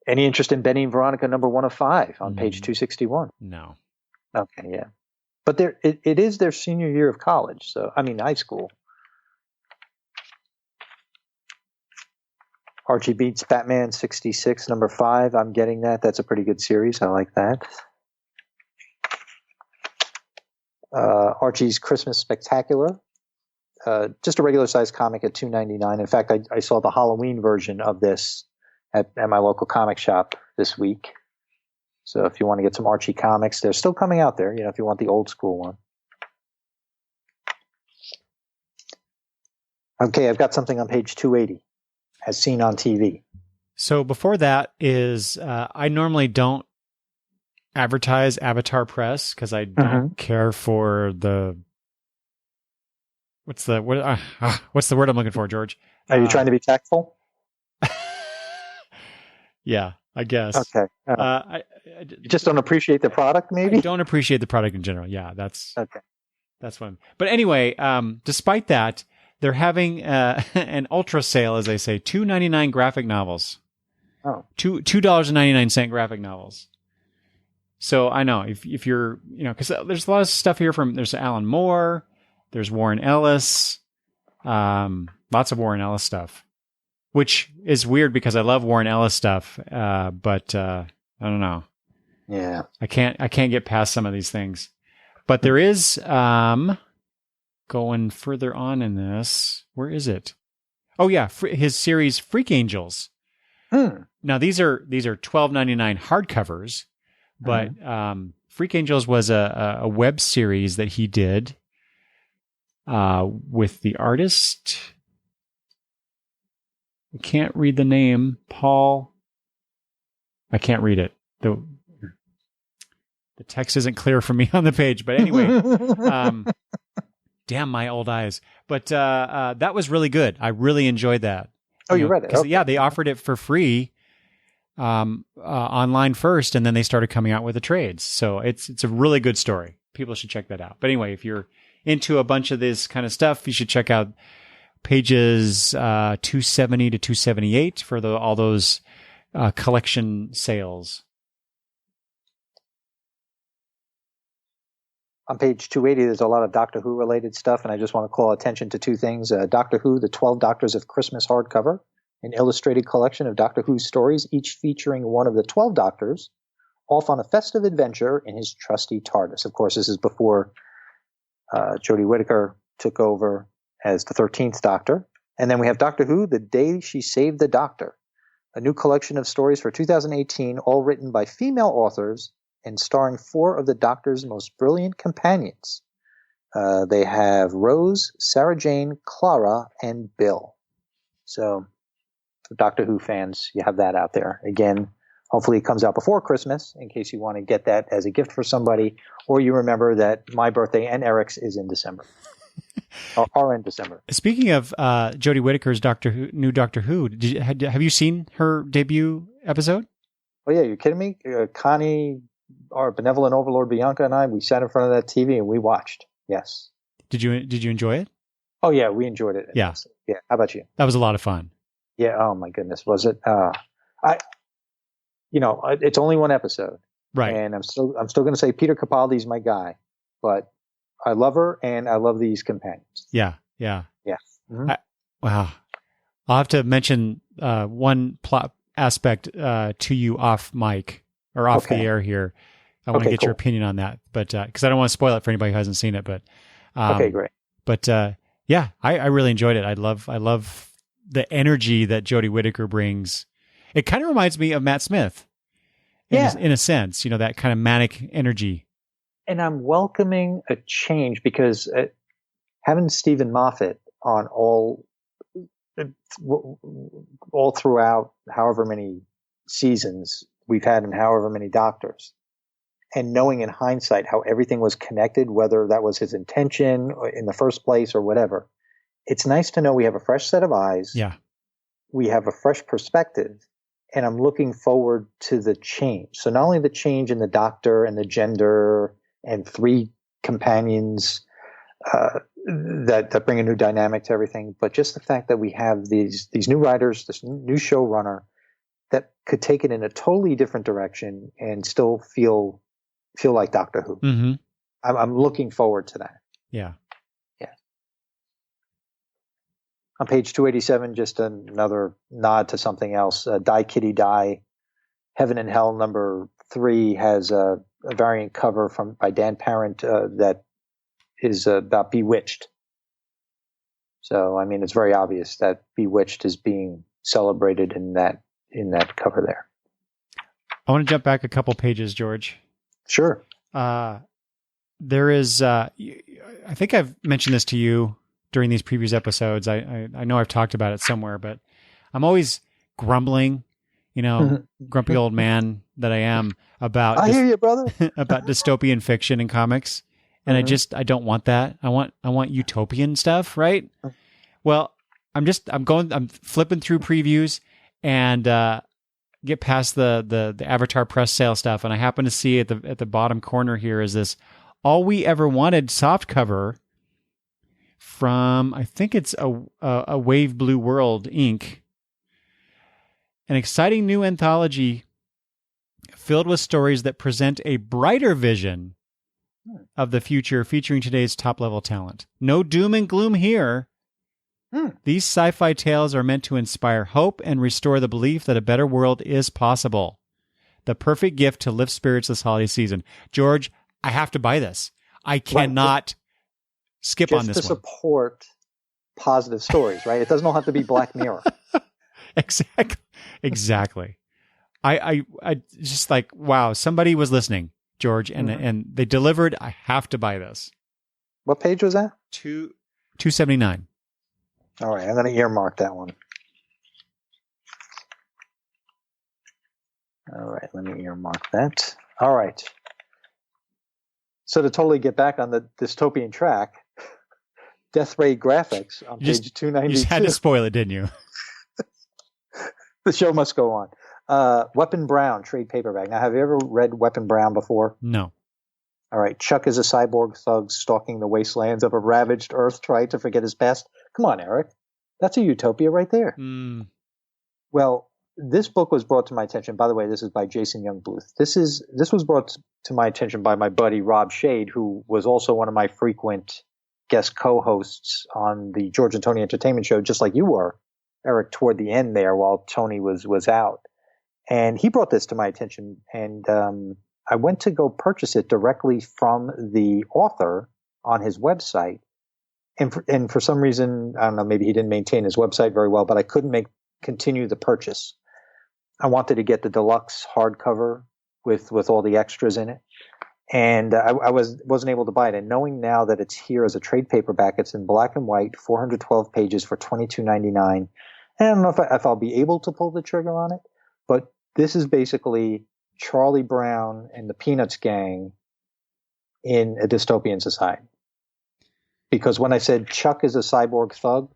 [SPEAKER 2] Any interest in Benny and Veronica number 1 of 5 on page 261?
[SPEAKER 1] No.
[SPEAKER 2] Okay, yeah. But it is their senior year of college, so I mean high school. Archie Beats Batman 66 number 5. I'm getting that. That's a pretty good series. I like that. Archie's Christmas Spectacular. Just a regular size comic at $2.99. In fact, I saw the Halloween version of this at my local comic shop this week. So if you want to get some Archie comics, they're still coming out there, if you want the old school one. Okay, I've got something on page 280, as seen on TV.
[SPEAKER 1] So before that is, I normally don't advertise Avatar Press because I don't care for the... What's the word I'm looking for, George?
[SPEAKER 2] Are you trying to be tactful?
[SPEAKER 1] Yeah. I guess.
[SPEAKER 2] Okay. You just don't appreciate the product, maybe?
[SPEAKER 1] I don't appreciate the product in general. Yeah, that's
[SPEAKER 2] Okay.
[SPEAKER 1] That's one. But anyway, despite that, they're having an ultra sale, as they say, $2.99 graphic novels.
[SPEAKER 2] Oh.
[SPEAKER 1] $2.99 graphic novels. So I know if you're, because there's a lot of stuff here there's Alan Moore, there's Warren Ellis, lots of Warren Ellis stuff, which is weird because I love Warren Ellis stuff, but I don't know.
[SPEAKER 2] Yeah,
[SPEAKER 1] I can't get past some of these things. But there is going further on in this. Where is it? Oh yeah, his series Freak Angels. Now these are $12.99 hardcovers. But Freak Angels was a web series that he did with the artist. I can't read the name. Paul. I can't read it. The text isn't clear for me on the page. But anyway, damn my old eyes. But that was really good. I really enjoyed that.
[SPEAKER 2] Oh, you read it? Okay.
[SPEAKER 1] Yeah, they offered it for free. Online first, and then they started coming out with the trades. So it's a really good story. People should check that out. But anyway, if you're into a bunch of this kind of stuff, you should check out pages 270 to 278 for all those collection sales.
[SPEAKER 2] On page 280, there's a lot of Doctor Who related stuff, and I just want to call attention to two things. Doctor Who, The 12 Doctors of Christmas hardcover, an illustrated collection of Doctor Who stories, each featuring one of the 12 Doctors off on a festive adventure in his trusty TARDIS. Of course, this is before Jodie Whittaker took over as the 13th Doctor. And then we have Doctor Who, The Day She Saved the Doctor, a new collection of stories for 2018, all written by female authors and starring 4 of the Doctor's most brilliant companions. They have Rose, Sarah Jane, Clara, and Bill. So for Doctor Who fans, you have that out there. Again, hopefully it comes out before Christmas in case you want to get that as a gift for somebody, or you remember that my birthday and Eric's is in December. Or in December.
[SPEAKER 1] Speaking of Jodie Whittaker's new Doctor Who, have you seen her debut episode?
[SPEAKER 2] Oh yeah, you're kidding me? Connie, our benevolent overlord Bianca, and I, we sat in front of that TV and we watched. Yes. Did
[SPEAKER 1] you enjoy it?
[SPEAKER 2] Oh yeah, we enjoyed it.
[SPEAKER 1] Yeah.
[SPEAKER 2] Yeah. How about you?
[SPEAKER 1] That was a lot of fun.
[SPEAKER 2] Yeah. Oh my goodness, was it? It's only one episode,
[SPEAKER 1] right?
[SPEAKER 2] And I'm still going to say Peter Capaldi's my guy, but I love her and I love these companions.
[SPEAKER 1] Yeah.
[SPEAKER 2] Mm-hmm.
[SPEAKER 1] Wow. I'll have to mention one plot aspect to you off mic or off the air here. I want to get your opinion on that, but because I don't want to spoil it for anybody who hasn't seen it. But
[SPEAKER 2] okay, great.
[SPEAKER 1] But yeah, I really enjoyed it. I love the energy that Jodie Whittaker brings. It kind of reminds me of Matt Smith, in a sense. That kind of manic energy.
[SPEAKER 2] And I'm welcoming a change because having Stephen Moffat on all throughout however many seasons we've had and however many Doctors, and knowing in hindsight how everything was connected, whether that was his intention in the first place or whatever, it's nice to know we have a fresh set of eyes.
[SPEAKER 1] Yeah. We
[SPEAKER 2] have a fresh perspective, and I'm looking forward to the change. So not only the change in the Doctor and the gender and 3 companions that bring a new dynamic to everything, but just the fact that we have these new writers, this new showrunner that could take it in a totally different direction and still feel like Doctor Who.
[SPEAKER 1] Mm-hmm.
[SPEAKER 2] I'm looking forward to that.
[SPEAKER 1] Yeah.
[SPEAKER 2] On page 287, just another nod to something else. Die Kitty Die, Heaven and Hell number 3 has a variant cover by Dan Parent that is about Bewitched. So, I mean, it's very obvious that Bewitched is being celebrated in that cover there.
[SPEAKER 1] I want to jump back a couple pages, George.
[SPEAKER 2] Sure.
[SPEAKER 1] There is, I think I've mentioned this to you during these previous episodes. I know I've talked about it somewhere, but I'm always grumbling, grumpy old man that I am about.
[SPEAKER 2] I hear you, brother.
[SPEAKER 1] About dystopian fiction in comics. And I don't want that. I want utopian stuff, right? Well, I'm flipping through previews, and get past the Avatar press sale stuff, and I happen to see at the bottom corner here is this All We Ever Wanted soft cover from, I think it's a Wave Blue World Inc. An exciting new anthology filled with stories that present a brighter vision of the future, featuring today's top-level talent. No doom and gloom here. These sci-fi tales are meant to inspire hope and restore the belief that a better world is possible. The perfect gift to lift spirits this holiday season. George, I have to buy this. I cannot skip on this one.
[SPEAKER 2] Just to support positive stories, right? It doesn't all have to be Black Mirror.
[SPEAKER 1] Exactly. I just like, wow, somebody was listening, George, and they delivered. I have to buy this.
[SPEAKER 2] What page was that?
[SPEAKER 1] 279.
[SPEAKER 2] All right, I'm going to earmark that one. All right, let me earmark that. All right. So to totally get back on the dystopian track, Death Ray Graphics on page 292.
[SPEAKER 1] You just had to spoil it, didn't you?
[SPEAKER 2] The show must go on. Weapon Brown, trade paperback. Now, have you ever read Weapon Brown before?
[SPEAKER 1] No.
[SPEAKER 2] All right. Chuck is a cyborg thug stalking the wastelands of a ravaged Earth, trying to forget his past. Come on, Eric. That's a utopia right there. Well, this book was brought to my attention. By the way, this is by Jason Youngbluth. This was brought to my attention by my buddy Rob Shade, who was also one of my frequent guest co-hosts on the George and Tony Entertainment Show, just like you were, Eric, toward the end there while Tony was out. And he brought this to my attention, and I went to go purchase it directly from the author on his website. And for some reason, I don't know, maybe he didn't maintain his website very well, but I couldn't continue the purchase. I wanted to get the deluxe hardcover with all the extras in it. And I wasn't able to buy it. And knowing now that it's here as a trade paperback, it's in black and white, 412 pages for $22.99. And I don't know if I'll be able to pull the trigger on it, but this is basically Charlie Brown and the Peanuts gang in a dystopian society. Because when I said Chuck is a cyborg thug,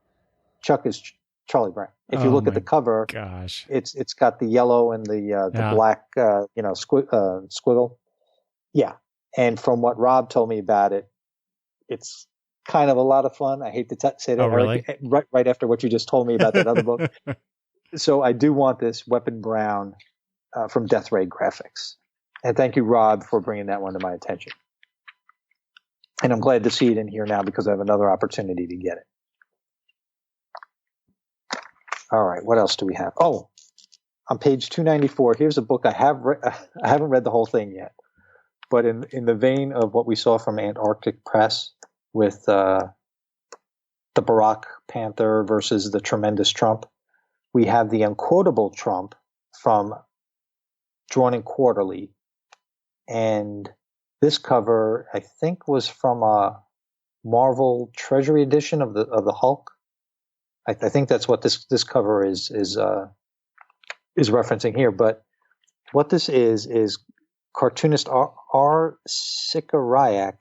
[SPEAKER 2] Chuck is Charlie Brown. If you look at the cover, it's got the yellow and the black, squiggle. Yeah. And from what Rob told me about it, it's kind of a lot of fun. I hate to say that,
[SPEAKER 1] really?
[SPEAKER 2] right after what you just told me about that other book. So I do want this Weapon Brown from Death Ray Graphics. And thank you, Rob, for bringing that one to my attention. And I'm glad to see it in here now because I have another opportunity to get it. All right, what else do we have? Oh, on page 294, here's a book I haven't read the whole thing yet. But in the vein of what we saw from Antarctic Press with the Barack Panther versus the Tremendous Trump, we have the Unquotable Trump from Drawn and Quarterly. And this cover, I think, was from a Marvel Treasury edition of the Hulk. I think that's what this cover is referencing here. But what this is cartoonist R. Sikarayak.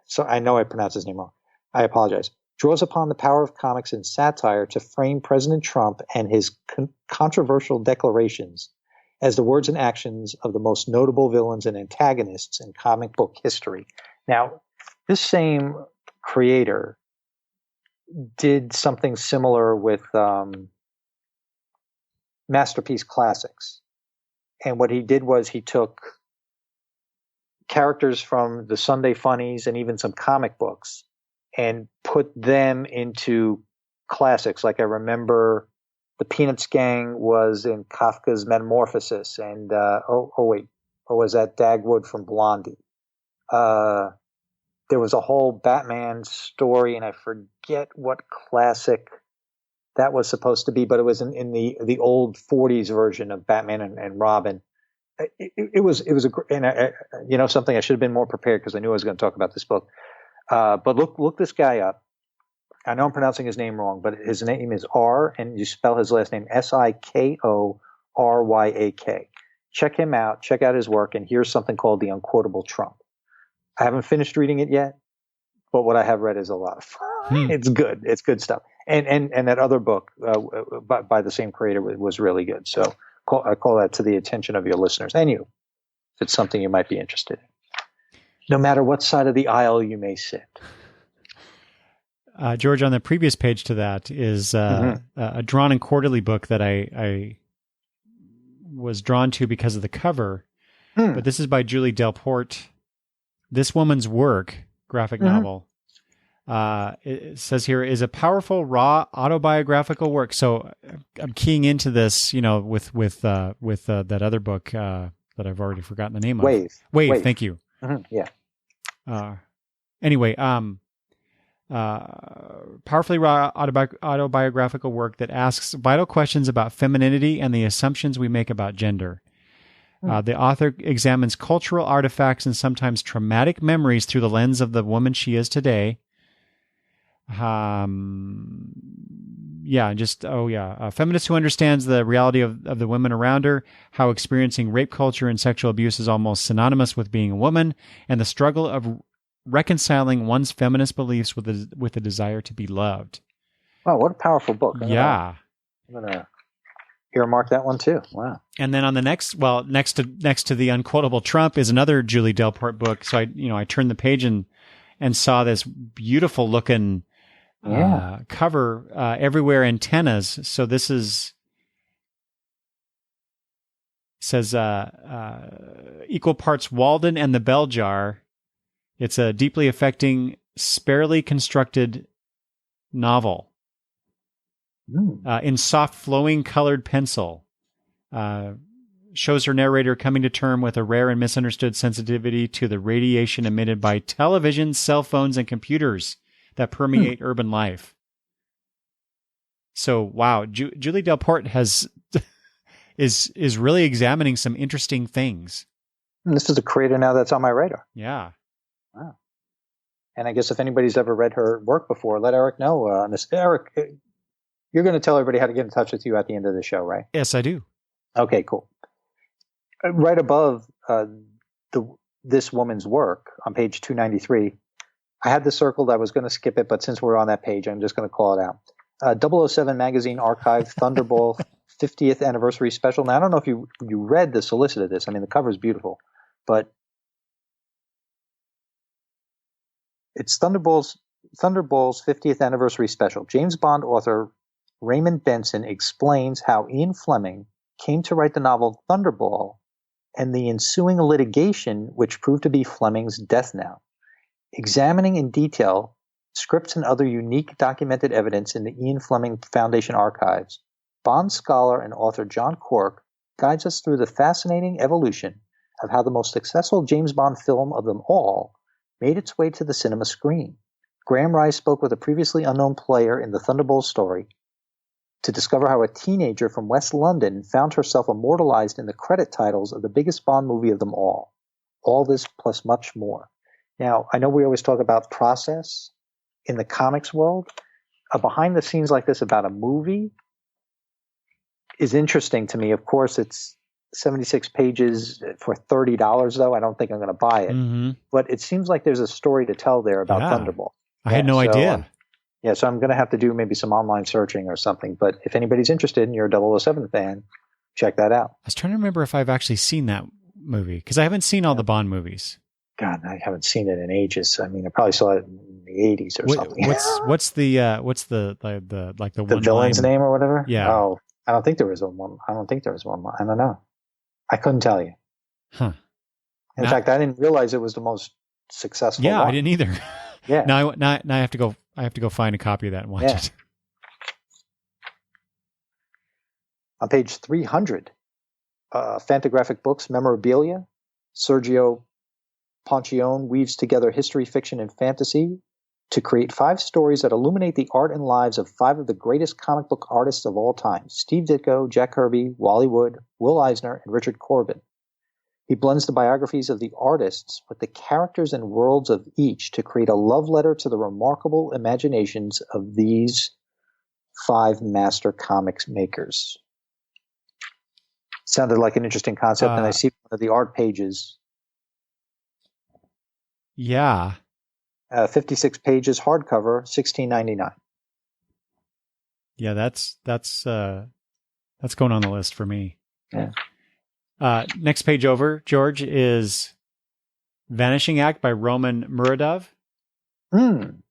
[SPEAKER 2] So I know I pronounced his name wrong. I apologize. Draws upon the power of comics and satire to frame President Trump and his controversial declarations as the words and actions of the most notable villains and antagonists in comic book history. Now, this same creator did something similar with Masterpiece Classics. And what he did was he took characters from the Sunday Funnies and even some comic books and put them into classics. Like I remember the Peanuts gang was in Kafka's Metamorphosis, and was that Dagwood from Blondie? There was a whole Batman story, and I forget what classic that was supposed to be, but it was in the old 40s version of Batman and Robin. It was something I should have been more prepared because I knew I was going to talk about this book. But look this guy up. I know I'm pronouncing his name wrong, but his name is R, and you spell his last name Sikoryak. Check him out. Check out his work, and here's something called The Unquotable Trump. I haven't finished reading it yet, but what I have read is a lot of fun. It's good. It's good stuff. And that other book by the same creator was really good. So I call that to the attention of your listeners and you, if it's something you might be interested in, no matter what side of the aisle you may sit.
[SPEAKER 1] George, on the previous page to that is a Drawn and Quarterly book that I was drawn to because of the cover. But this is by Julie Delport. This Woman's Work graphic novel. It says here is a powerful, raw autobiographical work. So I'm keying into this, with that other book that I've already forgotten the name of. Wave. Thank you.
[SPEAKER 2] Yeah.
[SPEAKER 1] Anyway, powerfully raw autobiographical work that asks vital questions about femininity and the assumptions we make about gender. The author examines cultural artifacts and sometimes traumatic memories through the lens of the woman she is today. A feminist who understands the reality of the women around her, how experiencing rape culture and sexual abuse is almost synonymous with being a woman, and the struggle of reconciling one's feminist beliefs with the desire to be loved.
[SPEAKER 2] Wow, what a powerful book. I'm going to earmark that one too. Wow.
[SPEAKER 1] And then on the next to the Unquotable Trump is another Julie Delport book. So I turned the page and saw this beautiful looking cover, everywhere antennas. So this says equal parts Walden and the Bell Jar. It's a deeply affecting, sparely constructed novel in soft, flowing colored pencil. Shows her narrator coming to terms with a rare and misunderstood sensitivity to the radiation emitted by television, cell phones, and computers that permeate urban life. So, wow, Julie Delport is really examining some interesting things.
[SPEAKER 2] And this is a creator now that's on my radar.
[SPEAKER 1] Yeah.
[SPEAKER 2] Wow. And I guess if anybody's ever read her work before, let Eric know on this. Eric, you're going to tell everybody how to get in touch with you at the end of the show, right?
[SPEAKER 1] Yes, I do.
[SPEAKER 2] Okay, cool. Right above this woman's work on page 293, I had this circled. I was going to skip it, but since we're on that page, I'm just going to call it out. 007 Magazine Archive Thunderball 50th Anniversary Special. Now, I don't know if you read the solicit of this. I mean, the cover is beautiful, but it's Thunderball's 50th Anniversary Special. James Bond author Raymond Benson explains how Ian Fleming came to write the novel Thunderball and the ensuing litigation which proved to be Fleming's death knell. Examining in detail scripts and other unique documented evidence in the Ian Fleming Foundation archives, Bond scholar and author John Cork guides us through the fascinating evolution of how the most successful James Bond film of them all made its way to the cinema screen. Graham Rice spoke with a previously unknown player in the Thunderball story to discover how a teenager from West London found herself immortalized in the credit titles of the biggest Bond movie of them all. All this plus much more. Now, I know we always talk about process in the comics world. A behind the scenes like this about a movie is interesting to me. Of course, it's 76 pages for $30, though. I don't think I'm going to buy it. Mm-hmm. But it seems like there's a story to tell there about Thunderball.
[SPEAKER 1] I had no idea.
[SPEAKER 2] So I'm going to have to do maybe some online searching or something. But if anybody's interested and you're a 007 fan, check that out.
[SPEAKER 1] I was trying to remember if I've actually seen that movie because I haven't seen all the Bond movies.
[SPEAKER 2] God, I haven't seen it in ages. I mean, I probably saw it in the 80s or something.
[SPEAKER 1] What's the one
[SPEAKER 2] villain's name or whatever?
[SPEAKER 1] Yeah.
[SPEAKER 2] Oh, I don't think there was one. I don't know. I couldn't tell you.
[SPEAKER 1] Huh.
[SPEAKER 2] In fact, I didn't realize it was the most successful.
[SPEAKER 1] Yeah,
[SPEAKER 2] one.
[SPEAKER 1] I didn't either.
[SPEAKER 2] Yeah.
[SPEAKER 1] Now I have to go. I have to go find a copy of that and watch it.
[SPEAKER 2] On page 300, Fantagraphic Books Memorabilia, Sergio Poncione weaves together history, fiction, and fantasy to create 5 stories that illuminate the art and lives of 5 of the greatest comic book artists of all time: Steve Ditko, Jack Kirby, Wally Wood, Will Eisner, and Richard Corbin. He blends the biographies of the artists with the characters and worlds of each to create a love letter to the remarkable imaginations of these 5 master comics makers. Sounded like an interesting concept, and I see one of the art pages.
[SPEAKER 1] Yeah.
[SPEAKER 2] 56 pages, hardcover, $16.99.
[SPEAKER 1] Yeah, that's going on the list for me.
[SPEAKER 2] Yeah.
[SPEAKER 1] Next page over, George, is Vanishing Act by Roman Muradov.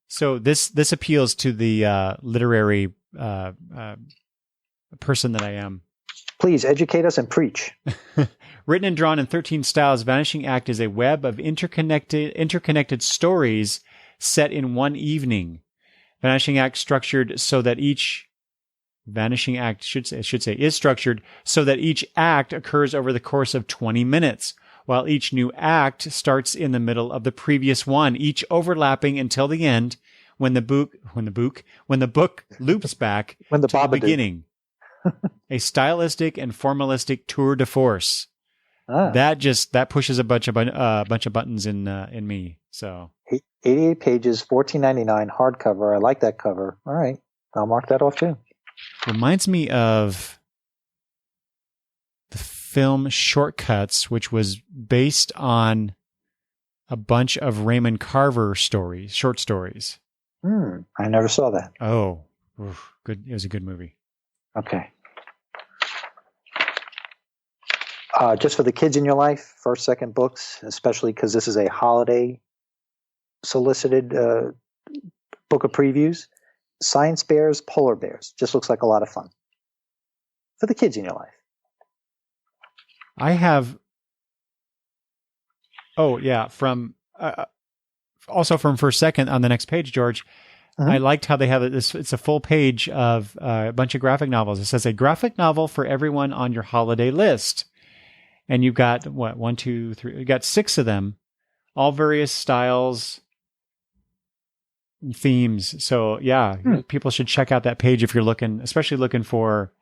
[SPEAKER 1] So this appeals to the literary person that I am.
[SPEAKER 2] Please educate us and preach.
[SPEAKER 1] Written and drawn in 13 styles, Vanishing Act is a web of interconnected stories set in one evening. Vanishing Act is structured so that each act occurs over the course of 20 minutes, while each new act starts in the middle of the previous one, each overlapping until the end when the book loops back
[SPEAKER 2] when the
[SPEAKER 1] to the beginning. A stylistic and formalistic tour de force. That pushes a bunch of buttons in me. So
[SPEAKER 2] 88 pages, $14.99 hardcover. I like that cover. All right, I'll mark that off too.
[SPEAKER 1] Reminds me of the film Shortcuts, which was based on a bunch of Raymond Carver short stories.
[SPEAKER 2] I never saw that.
[SPEAKER 1] Oh, good! It was a good movie.
[SPEAKER 2] Okay. Just for the kids in your life, first, second books, especially because this is a holiday solicited book of previews. Science Bears, Polar Bears. Just looks like a lot of fun. For the kids in your life.
[SPEAKER 1] I have... Oh, yeah. Also from First Second on the next page, George, I liked how they have this. It's a full page of a bunch of graphic novels. It says a graphic novel for everyone on your holiday list. And you've got, one, two, three, you got 6 of them, all various styles, themes. So yeah, people should check out that page if you're especially looking for,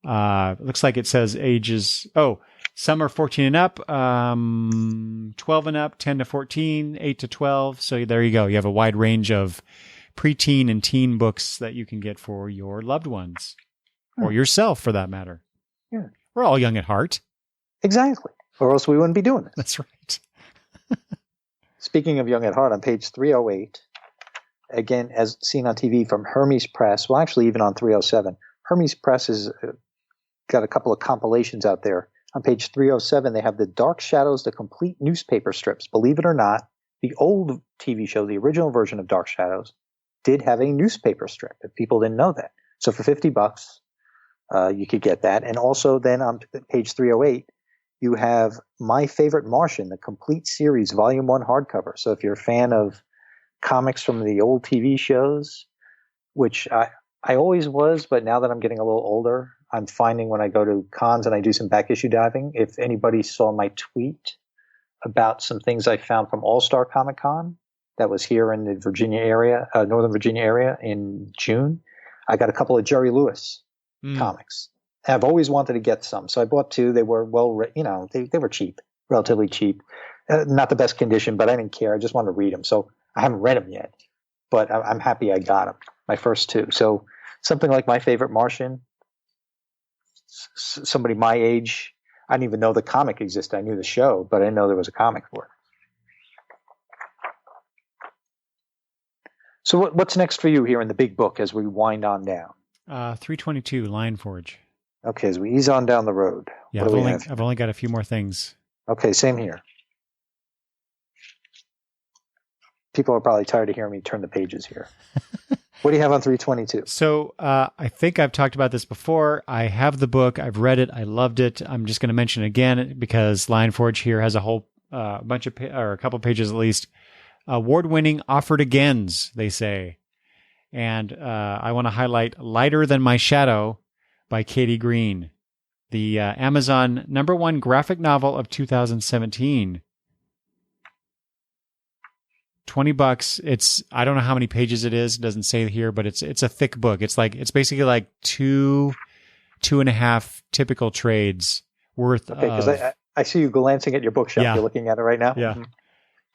[SPEAKER 1] looks like it says ages. Oh, some are 14 and up, 12 and up, 10 to 14, 8 to 12. So there you go. You have a wide range of preteen and teen books that you can get for your loved ones or yourself for that matter.
[SPEAKER 2] Yeah.
[SPEAKER 1] We're all young at heart.
[SPEAKER 2] Exactly. Or else we wouldn't be doing this.
[SPEAKER 1] That's right.
[SPEAKER 2] Speaking of young at heart, on page 308, again, as seen on TV from Hermes Press, well, actually even on 307, Hermes Press has got a couple of compilations out there. On page 307, they have the Dark Shadows, the complete newspaper strips. Believe it or not, the old TV show, the original version of Dark Shadows, did have a newspaper strip. If people didn't know that. So for $50, you could get that. And also then on page 308, you have My Favorite Martian, the complete series, volume 1 hardcover. So if you're a fan of comics from the old TV shows, which I always was, but now that I'm getting a little older, I'm finding when I go to cons and I do some back issue diving, if anybody saw my tweet about some things I found from All-Star Comic Con that was here in the Virginia area, Northern Virginia area in June, I got a couple of Jerry Lewis comics. I've always wanted to get some, so I bought 2. They were they were cheap, relatively cheap. Not the best condition, but I didn't care. I just wanted to read them, so I haven't read them yet. But I'm happy I got them, my first 2. So something like My Favorite Martian, somebody my age, I didn't even know the comic existed. I knew the show, but I didn't know there was a comic for it. So what's next for you here in the big book as we wind on down?
[SPEAKER 1] 322, Lion Forge.
[SPEAKER 2] Okay, as we ease on down the road.
[SPEAKER 1] Yeah, I've only got a few more things.
[SPEAKER 2] Okay, same here. People are probably tired of hearing me turn the pages here. What do you have on 322?
[SPEAKER 1] So I think I've talked about this before. I have the book. I've read it. I loved it. I'm just going to mention it again because Lion Forge here has a whole bunch of, or a couple pages at least, award-winning offered agains, they say. And I want to highlight Lighter Than My Shadow by Katie Green, the Amazon #1 graphic novel of 2017. $20. I don't know how many pages it is. It doesn't say here, but it's a thick book. It's basically like 2.5 typical trades worth.
[SPEAKER 2] Okay, because I see you glancing at your bookshelf. Yeah. You're looking at it right now.
[SPEAKER 1] Yeah. Mm-hmm.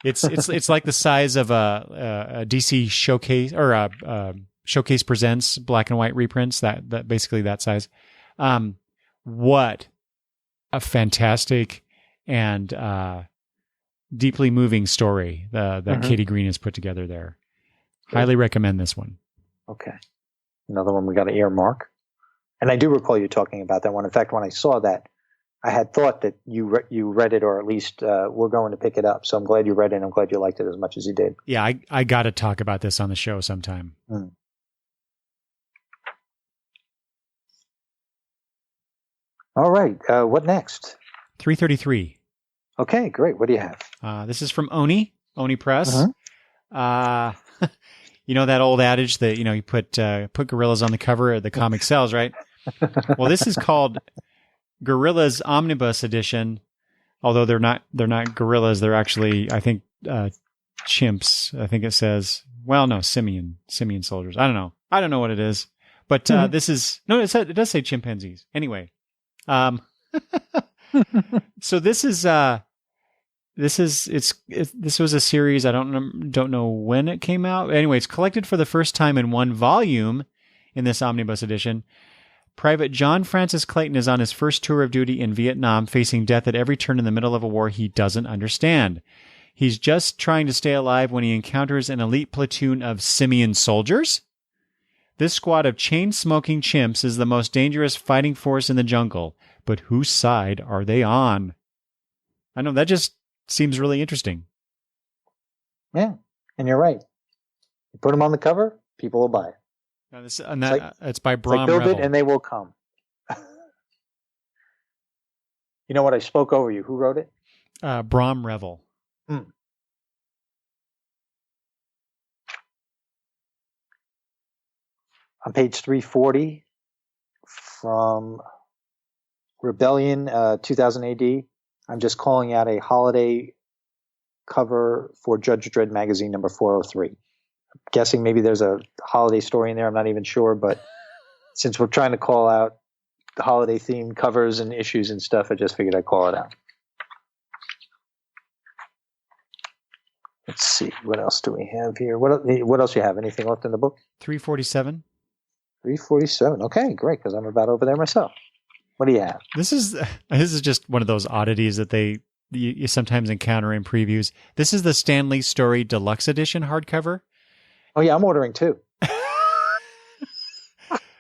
[SPEAKER 1] It's like the size of a DC showcase or Showcase Presents black and white reprints, that basically that size. What a fantastic and deeply moving story that Katie Green has put together there. Good. Highly recommend this one.
[SPEAKER 2] Okay. Another one we got to earmark. And I do recall you talking about that one. In fact, when I saw that, I had thought that you read it, or at least were going to pick it up. So I'm glad you read it. I'm glad you liked it as much as you did.
[SPEAKER 1] Yeah, I got to talk about this on the show sometime.
[SPEAKER 2] All right. What next?
[SPEAKER 1] 333.
[SPEAKER 2] Okay, great. What do you have?
[SPEAKER 1] This is from Oni Press. You know that old adage that, you put gorillas on the cover, the comic sells, right? Well, this is called Gorillas Omnibus Edition, although they're not gorillas. They're actually, I think, chimps. I think it says, well, no, simian soldiers. I don't know what it is, but this is it does say chimpanzees. Anyway, so this was a series. I don't know when it came out. Anyway, it's collected for the first time in one volume in this omnibus edition. Private John Francis Clayton is on his first tour of duty in Vietnam, facing death at every turn in the middle of a war he doesn't understand. He's just trying to stay alive when he encounters an elite platoon of simian soldiers. This squad of chain-smoking chimps is the most dangerous fighting force in the jungle. But whose side are they on? I know, that just seems really interesting.
[SPEAKER 2] Yeah, and you're right. You put them on the cover, people will buy it.
[SPEAKER 1] It's by Brom
[SPEAKER 2] build
[SPEAKER 1] Revel.
[SPEAKER 2] it and they will come. You know what? I spoke over you. Who wrote it?
[SPEAKER 1] Brom Revel.
[SPEAKER 2] On page 340 from Rebellion 2000 AD, I'm just calling out a holiday cover for Judge Dredd magazine number 403. Guessing maybe there's a holiday story in there. I'm not even sure, but since we're trying to call out the holiday themed covers and issues and stuff, I just figured I'd call it out. Let's see. What else do we have here? What else do you have? Anything left in the book?
[SPEAKER 1] 347.
[SPEAKER 2] 347. Okay, great, because I'm about over there myself. What do you have?
[SPEAKER 1] This is just one of those oddities that you sometimes encounter in previews. This is the Stan Lee Story Deluxe Edition hardcover.
[SPEAKER 2] Oh, yeah, I'm ordering too.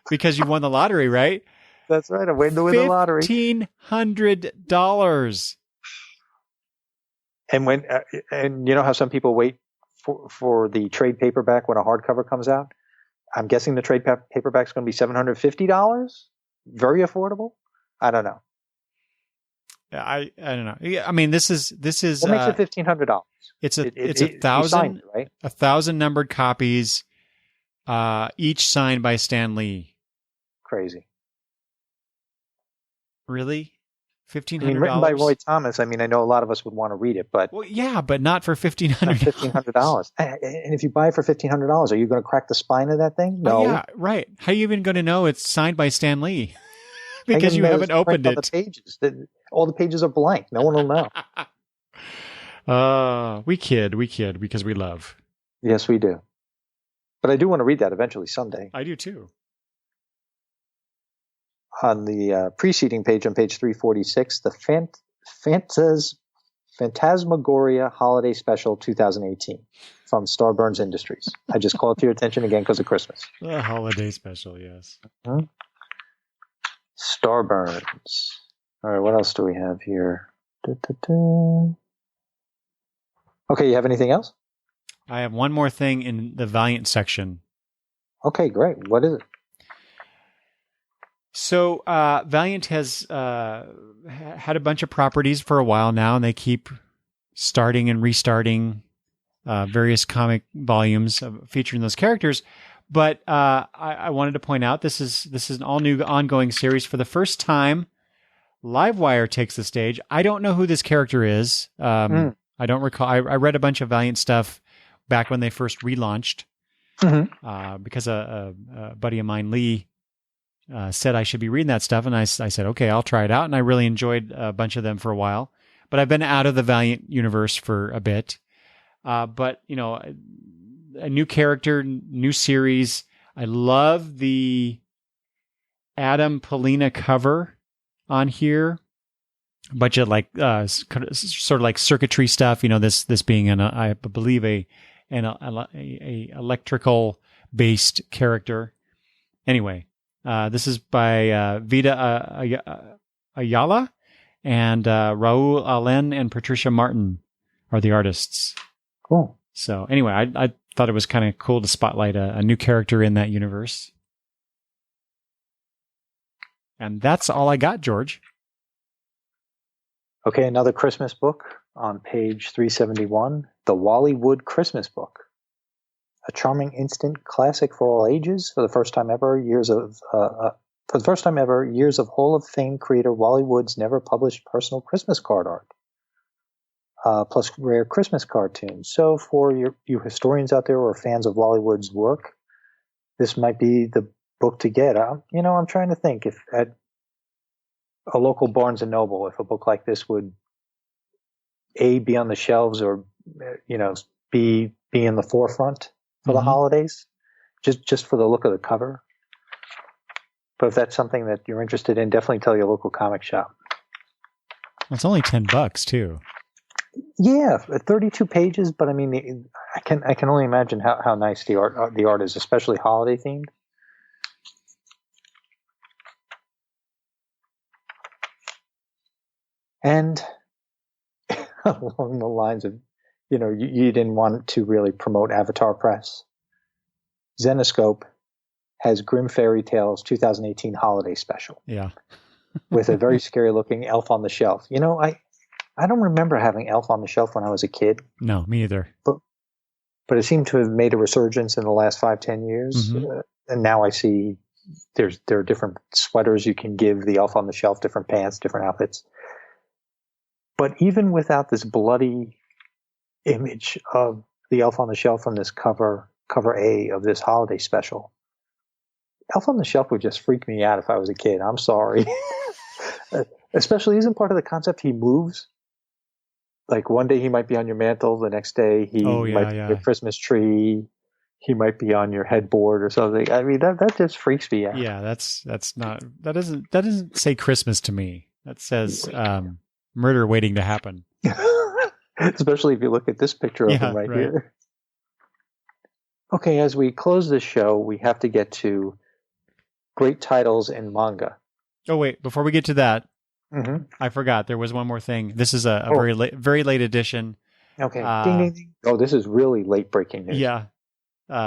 [SPEAKER 1] Because you won the lottery, right?
[SPEAKER 2] That's right. I'm waiting to win the lottery.
[SPEAKER 1] $1,500.
[SPEAKER 2] And and you know how some people wait for the trade paperback when a hardcover comes out? I'm guessing the trade paperback is going to be $750. Very affordable. I don't know.
[SPEAKER 1] I don't know. Yeah, I mean, this is.
[SPEAKER 2] What makes it $1,500?
[SPEAKER 1] It's a 1,000,
[SPEAKER 2] right?
[SPEAKER 1] 1,000 numbered copies, each signed by Stan Lee.
[SPEAKER 2] Crazy.
[SPEAKER 1] Really? $1,500?
[SPEAKER 2] I mean, written by Roy Thomas. I mean, I know a lot of us would want to read it, but
[SPEAKER 1] yeah, but not for $1,500.
[SPEAKER 2] $1,500. And if you buy it for $1,500, are you going to crack the spine of that thing? No.
[SPEAKER 1] Yeah, right. How are you even going to know it's signed by Stan Lee? Because you haven't opened it.
[SPEAKER 2] The pages. All the pages are blank. No one will know.
[SPEAKER 1] We kid because we love.
[SPEAKER 2] Yes, we do. But I do want to read that eventually someday.
[SPEAKER 1] I do too.
[SPEAKER 2] On the preceding page, on page 346, the Phantasmagoria Holiday Special 2018 from Starburns Industries. I just call it to your attention again because of Christmas.
[SPEAKER 1] The holiday special, yes.
[SPEAKER 2] Starburns. All right, what else do we have here? Okay, you have anything else?
[SPEAKER 1] I have one more thing in the Valiant section.
[SPEAKER 2] Okay, great. What is it?
[SPEAKER 1] So Valiant has had a bunch of properties for a while now, and they keep starting and restarting various comic volumes featuring those characters. But I wanted to point out this is an all new ongoing series. For the first time, Livewire takes the stage. I don't know who this character is. I don't recall. I read a bunch of Valiant stuff back when they first relaunched because a buddy of mine, Lee, said I should be reading that stuff. And I said, okay, I'll try it out. And I really enjoyed a bunch of them for a while. But I've been out of the Valiant universe for a bit. But, you know, a new character, new series. I love the Adam Polina cover on here. A bunch of like sort of like circuitry stuff. You know, this being I believe a electrical based character. Anyway, this is by Vida Ayala, And Raul Allen and Patricia Martin are the artists.
[SPEAKER 2] Cool.
[SPEAKER 1] So anyway, I thought it was kind of cool to spotlight a new character in that universe. And that's all I got, George.
[SPEAKER 2] Okay, another Christmas book on page 371, The Wally-Wood Christmas Book. A charming instant classic for all ages. For the first time ever, years of Hall of Fame creator Wally Wood's never published personal Christmas card art, plus rare Christmas cartoons. So for you historians out there or fans of Wally Wood's work, this might be the book to get. I'm trying to think if at a local Barnes and Noble, if a book like this would be on the shelves or be in the forefront for the holidays, just for the look of the cover. But if that's something that you're interested in, definitely tell your local comic shop.
[SPEAKER 1] It's only $10 too.
[SPEAKER 2] Yeah, 32 pages, but I mean, I can only imagine how nice the art is, especially holiday themed. And along the lines of, you didn't want to really promote Avatar Press. Zenescope has Grimm Fairy Tales 2018 Holiday Special.
[SPEAKER 1] Yeah.
[SPEAKER 2] With a very scary looking Elf on the Shelf. I don't remember having Elf on the Shelf when I was a kid.
[SPEAKER 1] No, me either.
[SPEAKER 2] But it seemed to have made a resurgence in the last 5-10 years.
[SPEAKER 1] Mm-hmm.
[SPEAKER 2] And now I see there are different sweaters you can give the Elf on the Shelf, different pants, different outfits. But even without this bloody image of the Elf on the Shelf on this cover A of this holiday special, Elf on the Shelf would just freak me out if I was a kid. I'm sorry. Especially, isn't part of the concept he moves? Like one day he might be on your mantle, the next day he might be on your Christmas tree, he might be on your headboard or something. I mean, that just freaks me out.
[SPEAKER 1] Yeah, that doesn't say Christmas to me. That says murder waiting to happen.
[SPEAKER 2] Especially if you look at this picture of him right here. Okay, as we close this show, we have to get to great titles in manga.
[SPEAKER 1] Oh, wait, before we get to that, I forgot. There was one more thing. This is a very late edition.
[SPEAKER 2] Okay. Ding, ding, ding. Oh, this is really late breaking news.
[SPEAKER 1] Yeah.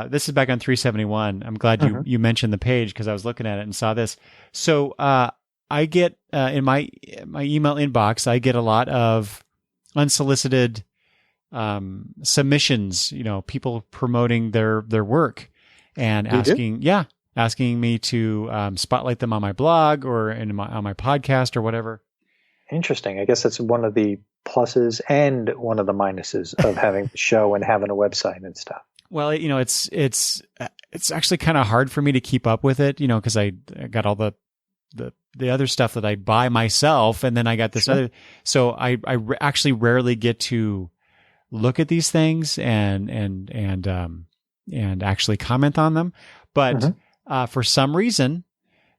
[SPEAKER 1] This is back on 371. I'm glad you mentioned the page because I was looking at it and saw this. So I get in my email inbox, I get a lot of unsolicited submissions, people promoting their work and asking me to spotlight them on my blog or on my podcast or whatever.
[SPEAKER 2] Interesting. I guess that's one of the pluses and one of the minuses of having the show and having a website and stuff.
[SPEAKER 1] Well, it's actually kind of hard for me to keep up with it, because I got all the other stuff that I buy myself, and then I got this other. So I actually rarely get to look at these things and actually comment on them, but. For some reason,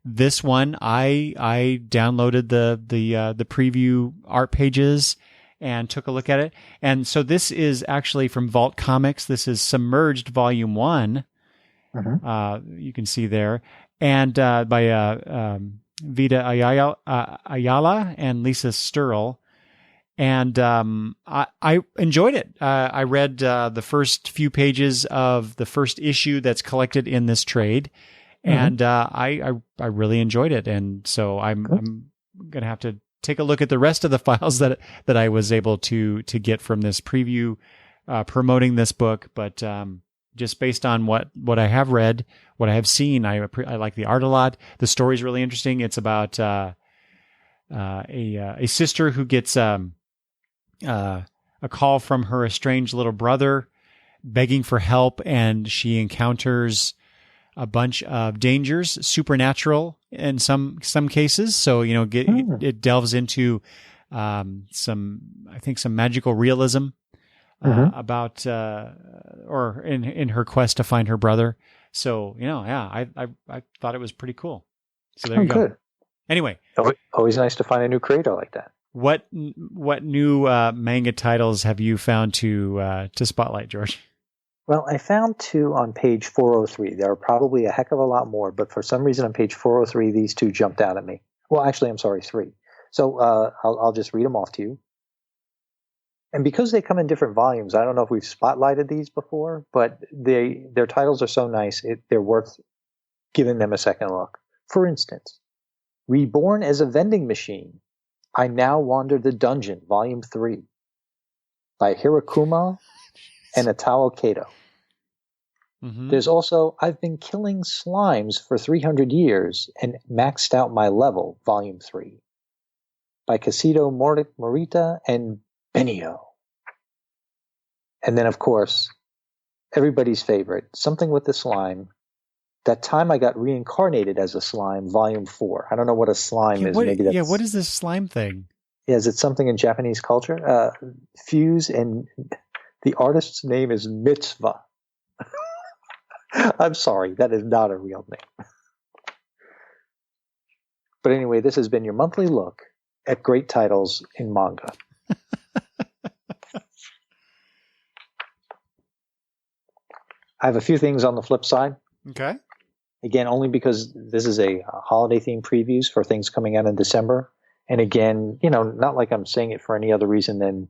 [SPEAKER 1] this one I downloaded the preview art pages and took a look at it. And so this is actually from Vault Comics. This is Submerged Volume 1. You can see there, and by Vida Ayala and Lisa Sturl. And I enjoyed it. I read the first few pages of the first issue that's collected in this trade, and I really enjoyed it. And so I'm going to have to take a look at the rest of the files that I was able to get from this preview promoting this book. But just based on what I have read, what I have seen, I like the art a lot. The story's really interesting. It's about a sister who gets a call from her estranged little brother begging for help, and she encounters a bunch of dangers, supernatural in some cases. So, it delves into some magical realism about or in her quest to find her brother. So, I thought it was pretty cool. So there you go. Good. Anyway,
[SPEAKER 2] always nice to find a new creator like that.
[SPEAKER 1] What new manga titles have you found to spotlight, George?
[SPEAKER 2] Well, I found 2 on page 403. There are probably a heck of a lot more, but for some reason on page 403, these 2 jumped out at me. Well, actually, I'm sorry, 3. So I'll just read them off to you. And because they come in different volumes, I don't know if we've spotlighted these before, but their titles are so nice, they're worth giving them a second look. For instance, Reborn as a Vending Machine, I Now Wander the Dungeon, Volume 3, by Hirokuma and Atao Kato.
[SPEAKER 1] Mm-hmm.
[SPEAKER 2] There's also I've Been Killing Slimes for 300 Years and Maxed Out My Level, Volume 3, by Kazuto Morita and Benio. And then, of course, everybody's favorite, Something with the Slime, That Time I Got Reincarnated as a Slime, Volume 4. I don't know what a slime is. Maybe that's,
[SPEAKER 1] what is this slime thing?
[SPEAKER 2] Yeah, is it something in Japanese culture? Fuse, and the artist's name is Mitzvah. I'm sorry, that is not a real name. But anyway, this has been your monthly look at great titles in manga. I have a few things on the flip side.
[SPEAKER 1] Okay.
[SPEAKER 2] Again, only because this is a holiday themed previews for things coming out in December. And again, not like I'm saying it for any other reason than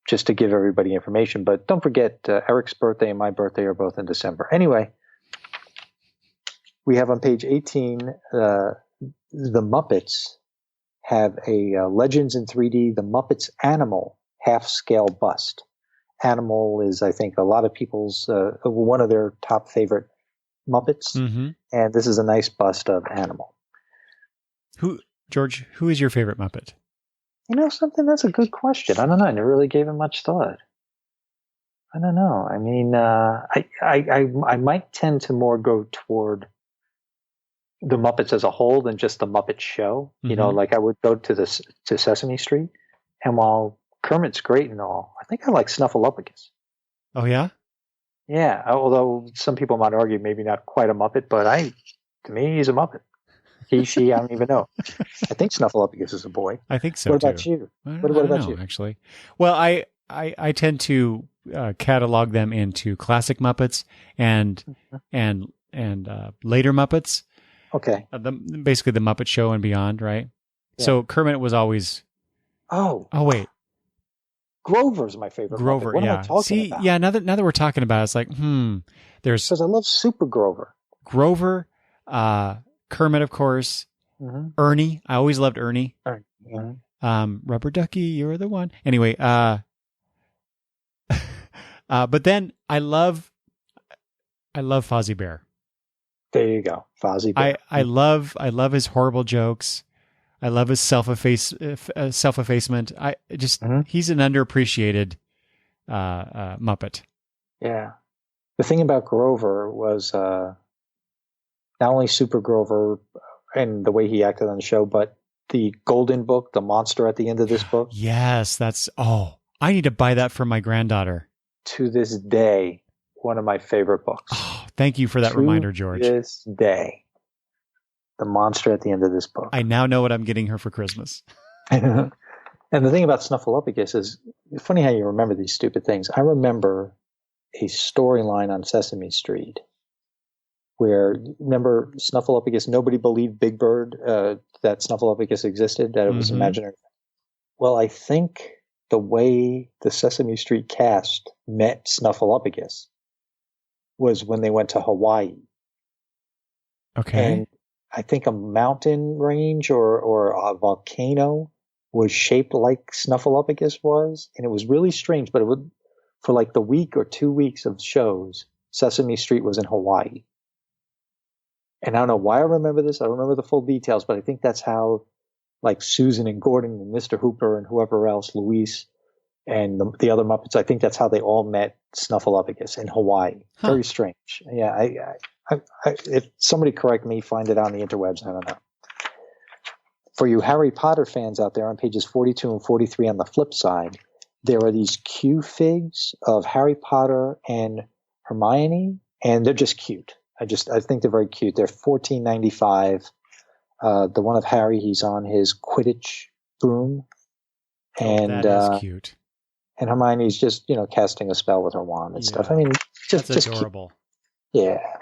[SPEAKER 2] just to give everybody information. But don't forget, Eric's birthday and my birthday are both in December. Anyway, we have on page 18, the Muppets have a Legends in 3D, the Muppets Animal half-scale bust. Animal is, I think, a lot of people's, one of their top favorite Muppets.
[SPEAKER 1] Mm-hmm.
[SPEAKER 2] And this is a nice bust of Animal.
[SPEAKER 1] George, who is your favorite Muppet?
[SPEAKER 2] Something, that's a good question. I don't know. I never really gave it much thought. I don't know. I mean, I might tend to more go toward the Muppets as a whole than just the Muppet Show.
[SPEAKER 1] Mm-hmm.
[SPEAKER 2] Like I would go to Sesame Street, and while Kermit's great and all, I think I like Snuffleupagus.
[SPEAKER 1] Oh, yeah?
[SPEAKER 2] Yeah, although some people might argue maybe not quite a Muppet, but to me, he's a Muppet. He, she, I don't even know. I think Snuffleupagus is a boy.
[SPEAKER 1] I think so,
[SPEAKER 2] What
[SPEAKER 1] too.
[SPEAKER 2] about you?
[SPEAKER 1] What
[SPEAKER 2] about you?
[SPEAKER 1] Actually? Well, I tend to catalog them into classic Muppets and later Muppets.
[SPEAKER 2] Okay.
[SPEAKER 1] Basically the Muppet Show and beyond, right? Yeah. So Kermit was always... Oh, wait.
[SPEAKER 2] Grover's my favorite
[SPEAKER 1] Grover,
[SPEAKER 2] Muppet. What
[SPEAKER 1] yeah.
[SPEAKER 2] am I talking about?
[SPEAKER 1] Yeah, now that we're talking about it, it's like, there's...
[SPEAKER 2] Because I love Super Grover.
[SPEAKER 1] Grover, Kermit, of course,
[SPEAKER 2] mm-hmm.
[SPEAKER 1] Ernie. I always loved Ernie.
[SPEAKER 2] Mm-hmm.
[SPEAKER 1] Rubber Ducky, you're the one. Anyway, but then I love Fozzie Bear.
[SPEAKER 2] There you go, Fozzie Bear.
[SPEAKER 1] I love his horrible jokes. I love his self-effacement. He's an underappreciated Muppet.
[SPEAKER 2] Yeah. The thing about Grover was not only Super Grover and the way he acted on the show, but the Golden Book, the monster at the end of this book.
[SPEAKER 1] Yes, I need to buy that for my granddaughter.
[SPEAKER 2] To this day, one of my favorite books.
[SPEAKER 1] Oh, thank you for that reminder, George.
[SPEAKER 2] To this day, the monster at the end of this book.
[SPEAKER 1] I now know what I'm getting her for Christmas.
[SPEAKER 2] And the thing about Snuffleupagus is, it's funny how you remember these stupid things. I remember a storyline on Sesame Street where, remember Snuffleupagus, nobody believed Big Bird, that Snuffleupagus existed, that it was imaginary. Well, I think the way the Sesame Street cast met Snuffleupagus was when they went to Hawaii.
[SPEAKER 1] Okay.
[SPEAKER 2] And I think a mountain range or a volcano was shaped like Snuffleupagus was. And it was really strange, but it would, for like the week or 2 weeks of shows, Sesame Street was in Hawaii. And I don't know why I remember this. I don't remember the full details, but I think that's how, like, Susan and Gordon and Mr. Hooper and whoever else, Luis and the other Muppets, I think that's how they all met Snuffleupagus in Hawaii. Huh. Very strange. Yeah, if somebody correct me, find it on the interwebs. I don't know. For you Harry Potter fans out there, on pages 42 and 43 on the flip side, there are these Q figs of Harry Potter and Hermione, and they're just cute. I think they're very cute. They're $14.95. The one of Harry, he's on his Quidditch broom, and
[SPEAKER 1] that is cute.
[SPEAKER 2] And Hermione's just casting a spell with her wand and stuff. I mean,
[SPEAKER 1] that's adorable.
[SPEAKER 2] Cute. Yeah.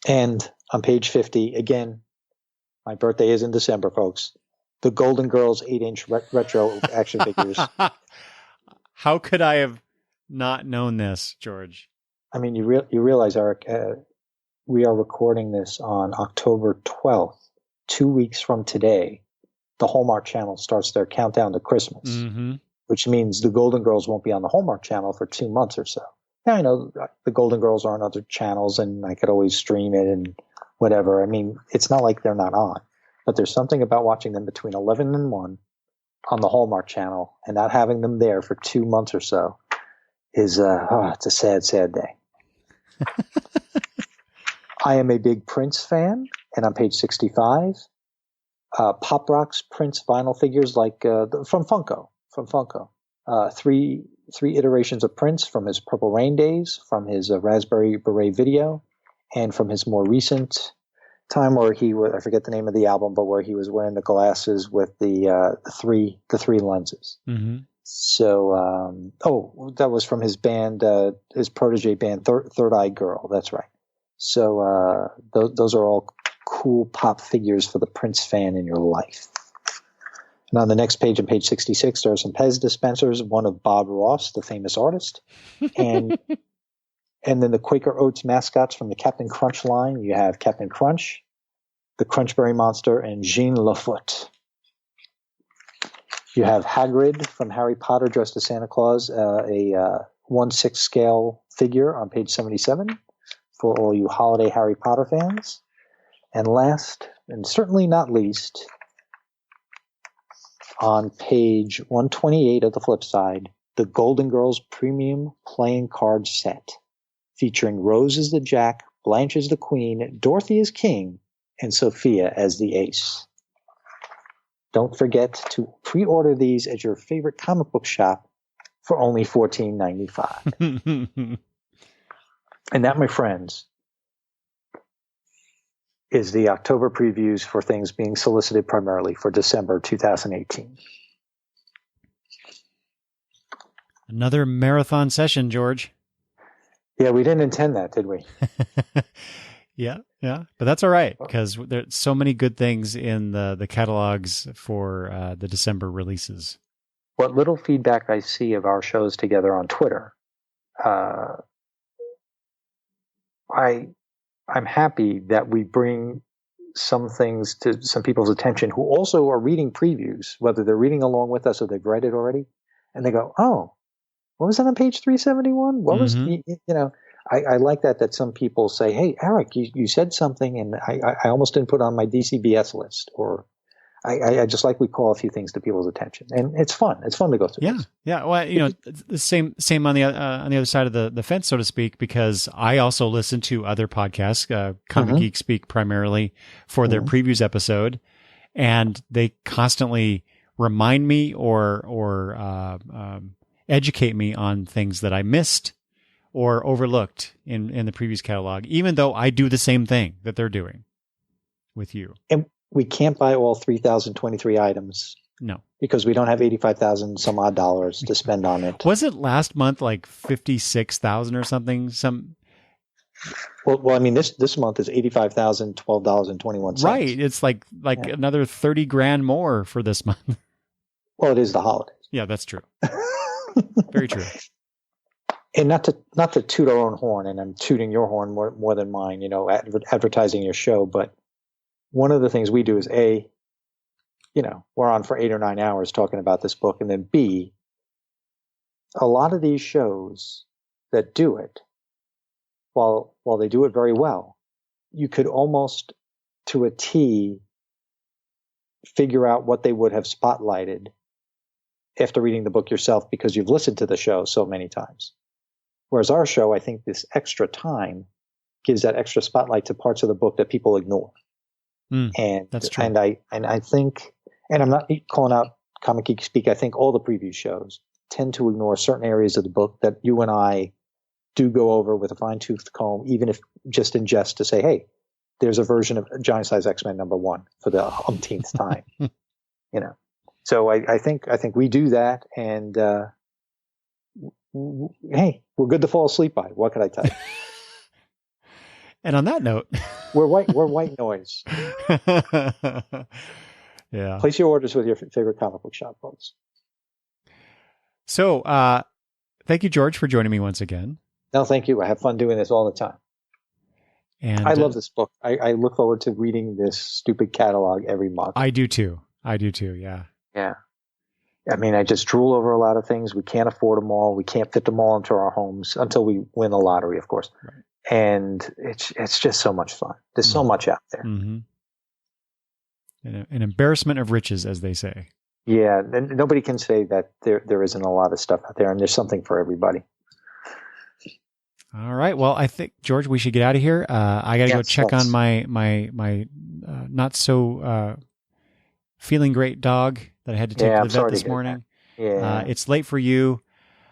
[SPEAKER 2] And on page 50, again, My birthday is in December, folks. The Golden Girls 8-inch retro action figures.
[SPEAKER 1] How could I have not known this, George?
[SPEAKER 2] I mean, you realize, Eric, we are recording this on October 12th, 2 weeks from today. The Hallmark Channel starts their countdown to Christmas, which means the Golden Girls won't be on the Hallmark Channel for 2 months or so. Now, I know the Golden Girls are on other channels, and I could always stream it and whatever. I mean, it's not like they're not on. But there's something about watching them between 11 and 1 on the Hallmark Channel and not having them there for 2 months or so is, it's a sad, sad day. I am a big Prince fan, and on page 65, Pop Rocks Prince vinyl figures like from Funko. Three iterations of Prince from his Purple Rain days, from his Raspberry Beret video, and from his more recent time where he was, I forget the name of the album, but where he was wearing the glasses with the three lenses. Mm-hmm. So, that was from his band, his protege band, Third Eye Girl. That's right. So, those are all cool pop figures for the Prince fan in your life. And on the next page, on page 66, there are some Pez dispensers, one of Bob Ross, the famous artist, and and then the Quaker Oats mascots from the Captain Crunch line. You have Captain Crunch, the Crunchberry Monster, and Jean Lafoot. You have Hagrid from Harry Potter dressed as Santa Claus, a 1/6 scale figure on page 77 for all you holiday Harry Potter fans. And last, and certainly not least, on page 128 of the flip side, the Golden Girls Premium Playing Card Set, featuring Rose as the Jack, Blanche as the Queen, Dorothy as King, and Sophia as the Ace. Don't forget to pre-order these at your favorite comic book shop for only $14.95. And that, my friends, is the October previews for things being solicited primarily for December 2018.
[SPEAKER 1] Another marathon session, George.
[SPEAKER 2] Yeah, we didn't intend that, did we?
[SPEAKER 1] Yeah. But that's all right, because there's so many good things in the catalogs for the December releases.
[SPEAKER 2] What little feedback I see of our shows together on Twitter, I'm happy that we bring some things to some people's attention who also are reading previews, whether they're reading along with us or they've read it already, and they go, "Oh, what was that on page 371? What was I like that some people say, "Hey, Eric, you said something, and I almost didn't put it on my DCBS list," or I just like we call a few things to people's attention, and it's fun. It's fun to go through.
[SPEAKER 1] Yeah. Well, the same on the other side of the fence, so to speak, because I also listen to other podcasts. Comic Geek speak primarily for their previews episode, and they constantly remind me or educate me on things that I missed or overlooked in the previous catalog, even though I do the same thing that they're doing with you.
[SPEAKER 2] And we can't buy all 3,023 items.
[SPEAKER 1] No.
[SPEAKER 2] Because we don't have 85,000 some odd dollars to spend on it.
[SPEAKER 1] Was it last month like 56,000 or something?
[SPEAKER 2] Well, I mean, this month is $85,012.21.
[SPEAKER 1] Right. It's like another 30 grand more for this month.
[SPEAKER 2] Well, it is the holidays.
[SPEAKER 1] Yeah, that's true. Very true.
[SPEAKER 2] And not to toot our own horn, and I'm tooting your horn more than mine, advertising your show, but one of the things we do is A, we're on for 8 or 9 hours talking about this book, and then B, a lot of these shows that do it, while they do it very well, you could almost to a T figure out what they would have spotlighted after reading the book yourself because you've listened to the show so many times. Whereas our show, I think this extra time gives that extra spotlight to parts of the book that people ignore. And
[SPEAKER 1] that's true.
[SPEAKER 2] And I think, and I'm not calling out Comic Geek speak, I think all the preview shows tend to ignore certain areas of the book that you and I do go over with a fine-toothed comb, even if just in jest to say, hey, there's a version of Giant Size X-Men #1 for the umpteenth time. So I think we do that, and hey, we're good to fall asleep by. What can I tell you?
[SPEAKER 1] And on that note,
[SPEAKER 2] We're white noise.
[SPEAKER 1] Yeah.
[SPEAKER 2] Place your orders with your favorite comic book shop, folks.
[SPEAKER 1] So, thank you, George, for joining me once again.
[SPEAKER 2] No, thank you. I have fun doing this all the time.
[SPEAKER 1] And
[SPEAKER 2] I love this book. I look forward to reading this stupid catalog every month.
[SPEAKER 1] I do too. Yeah.
[SPEAKER 2] Yeah. I mean, I just drool over a lot of things. We can't afford them all. We can't fit them all into our homes until we win the lottery, of course. Right. And it's just so much fun. There's so much out there.
[SPEAKER 1] Mm-hmm. An embarrassment of riches, as they say.
[SPEAKER 2] Yeah, and nobody can say that there isn't a lot of stuff out there, and there's something for everybody.
[SPEAKER 1] All right. Well, I think, George, we should get out of here. I got to go check on my not so feeling great dog that I had to take to the vet this morning.
[SPEAKER 2] Yeah.
[SPEAKER 1] It's late for you.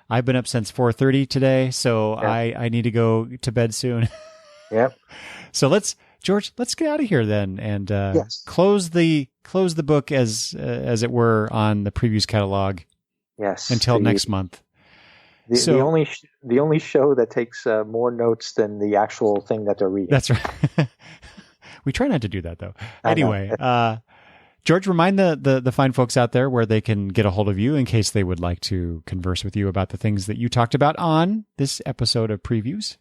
[SPEAKER 1] I've been up since 4:30 today, so I need to go to bed soon.
[SPEAKER 2] Yep.
[SPEAKER 1] So let's get out of here then, and close the book as it were on the previews catalog.
[SPEAKER 2] Yes.
[SPEAKER 1] Until next month.
[SPEAKER 2] The only show that takes more notes than the actual thing that they're reading.
[SPEAKER 1] That's right. We try not to do that though. Anyway, George, remind the fine folks out there where they can get a hold of you in case they would like to converse with you about the things that you talked about on this episode of Previews.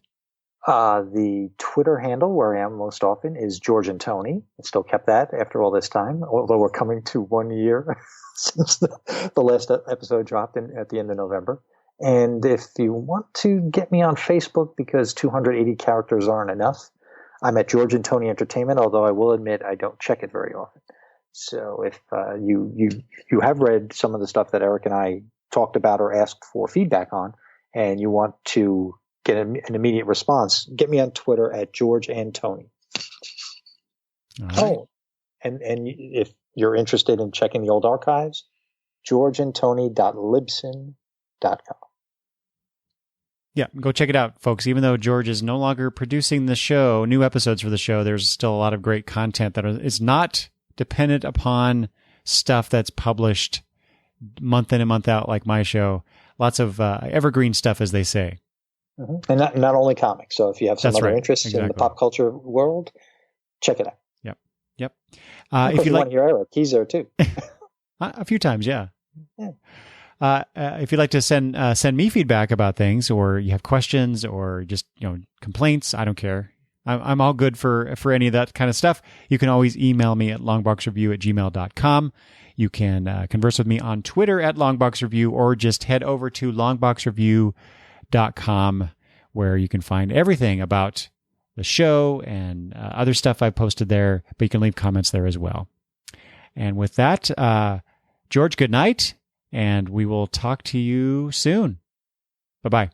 [SPEAKER 2] The Twitter handle where I am most often is George and Tony. I still kept that after all this time, although we're coming to 1 year since the last episode dropped at the end of November. And if you want to get me on Facebook, because 280 characters aren't enough, I'm at George and Tony Entertainment, although I will admit I don't check it very often. So if you have read some of the stuff that Eric and I talked about or asked for feedback on, and you want to get an immediate response, get me on Twitter at George and Tony.
[SPEAKER 1] Right.
[SPEAKER 2] Oh, and if you're interested in checking the old archives, georgeandtony.libsyn.com.
[SPEAKER 1] Yeah, go check it out, folks. Even though George is no longer producing the show, new episodes for the show, there's still a lot of great content that is not dependent upon stuff that's published month in and month out like my show. Lots of evergreen stuff, as they say.
[SPEAKER 2] Mm-hmm. And not only comics. So if you have some other interests in the pop culture world, check it out.
[SPEAKER 1] Yep.
[SPEAKER 2] If you want to hear Eric, he's there too.
[SPEAKER 1] A few times, yeah. If you'd like to send me feedback about things, or you have questions, or just complaints, I don't care. I'm all good for any of that kind of stuff. You can always email me at longboxreview@gmail.com. You can converse with me on Twitter at longboxreview, or just head over to longboxreview.com, where you can find everything about the show and other stuff I've posted there, but you can leave comments there as well. And with that, George, good night, and we will talk to you soon. Bye-bye.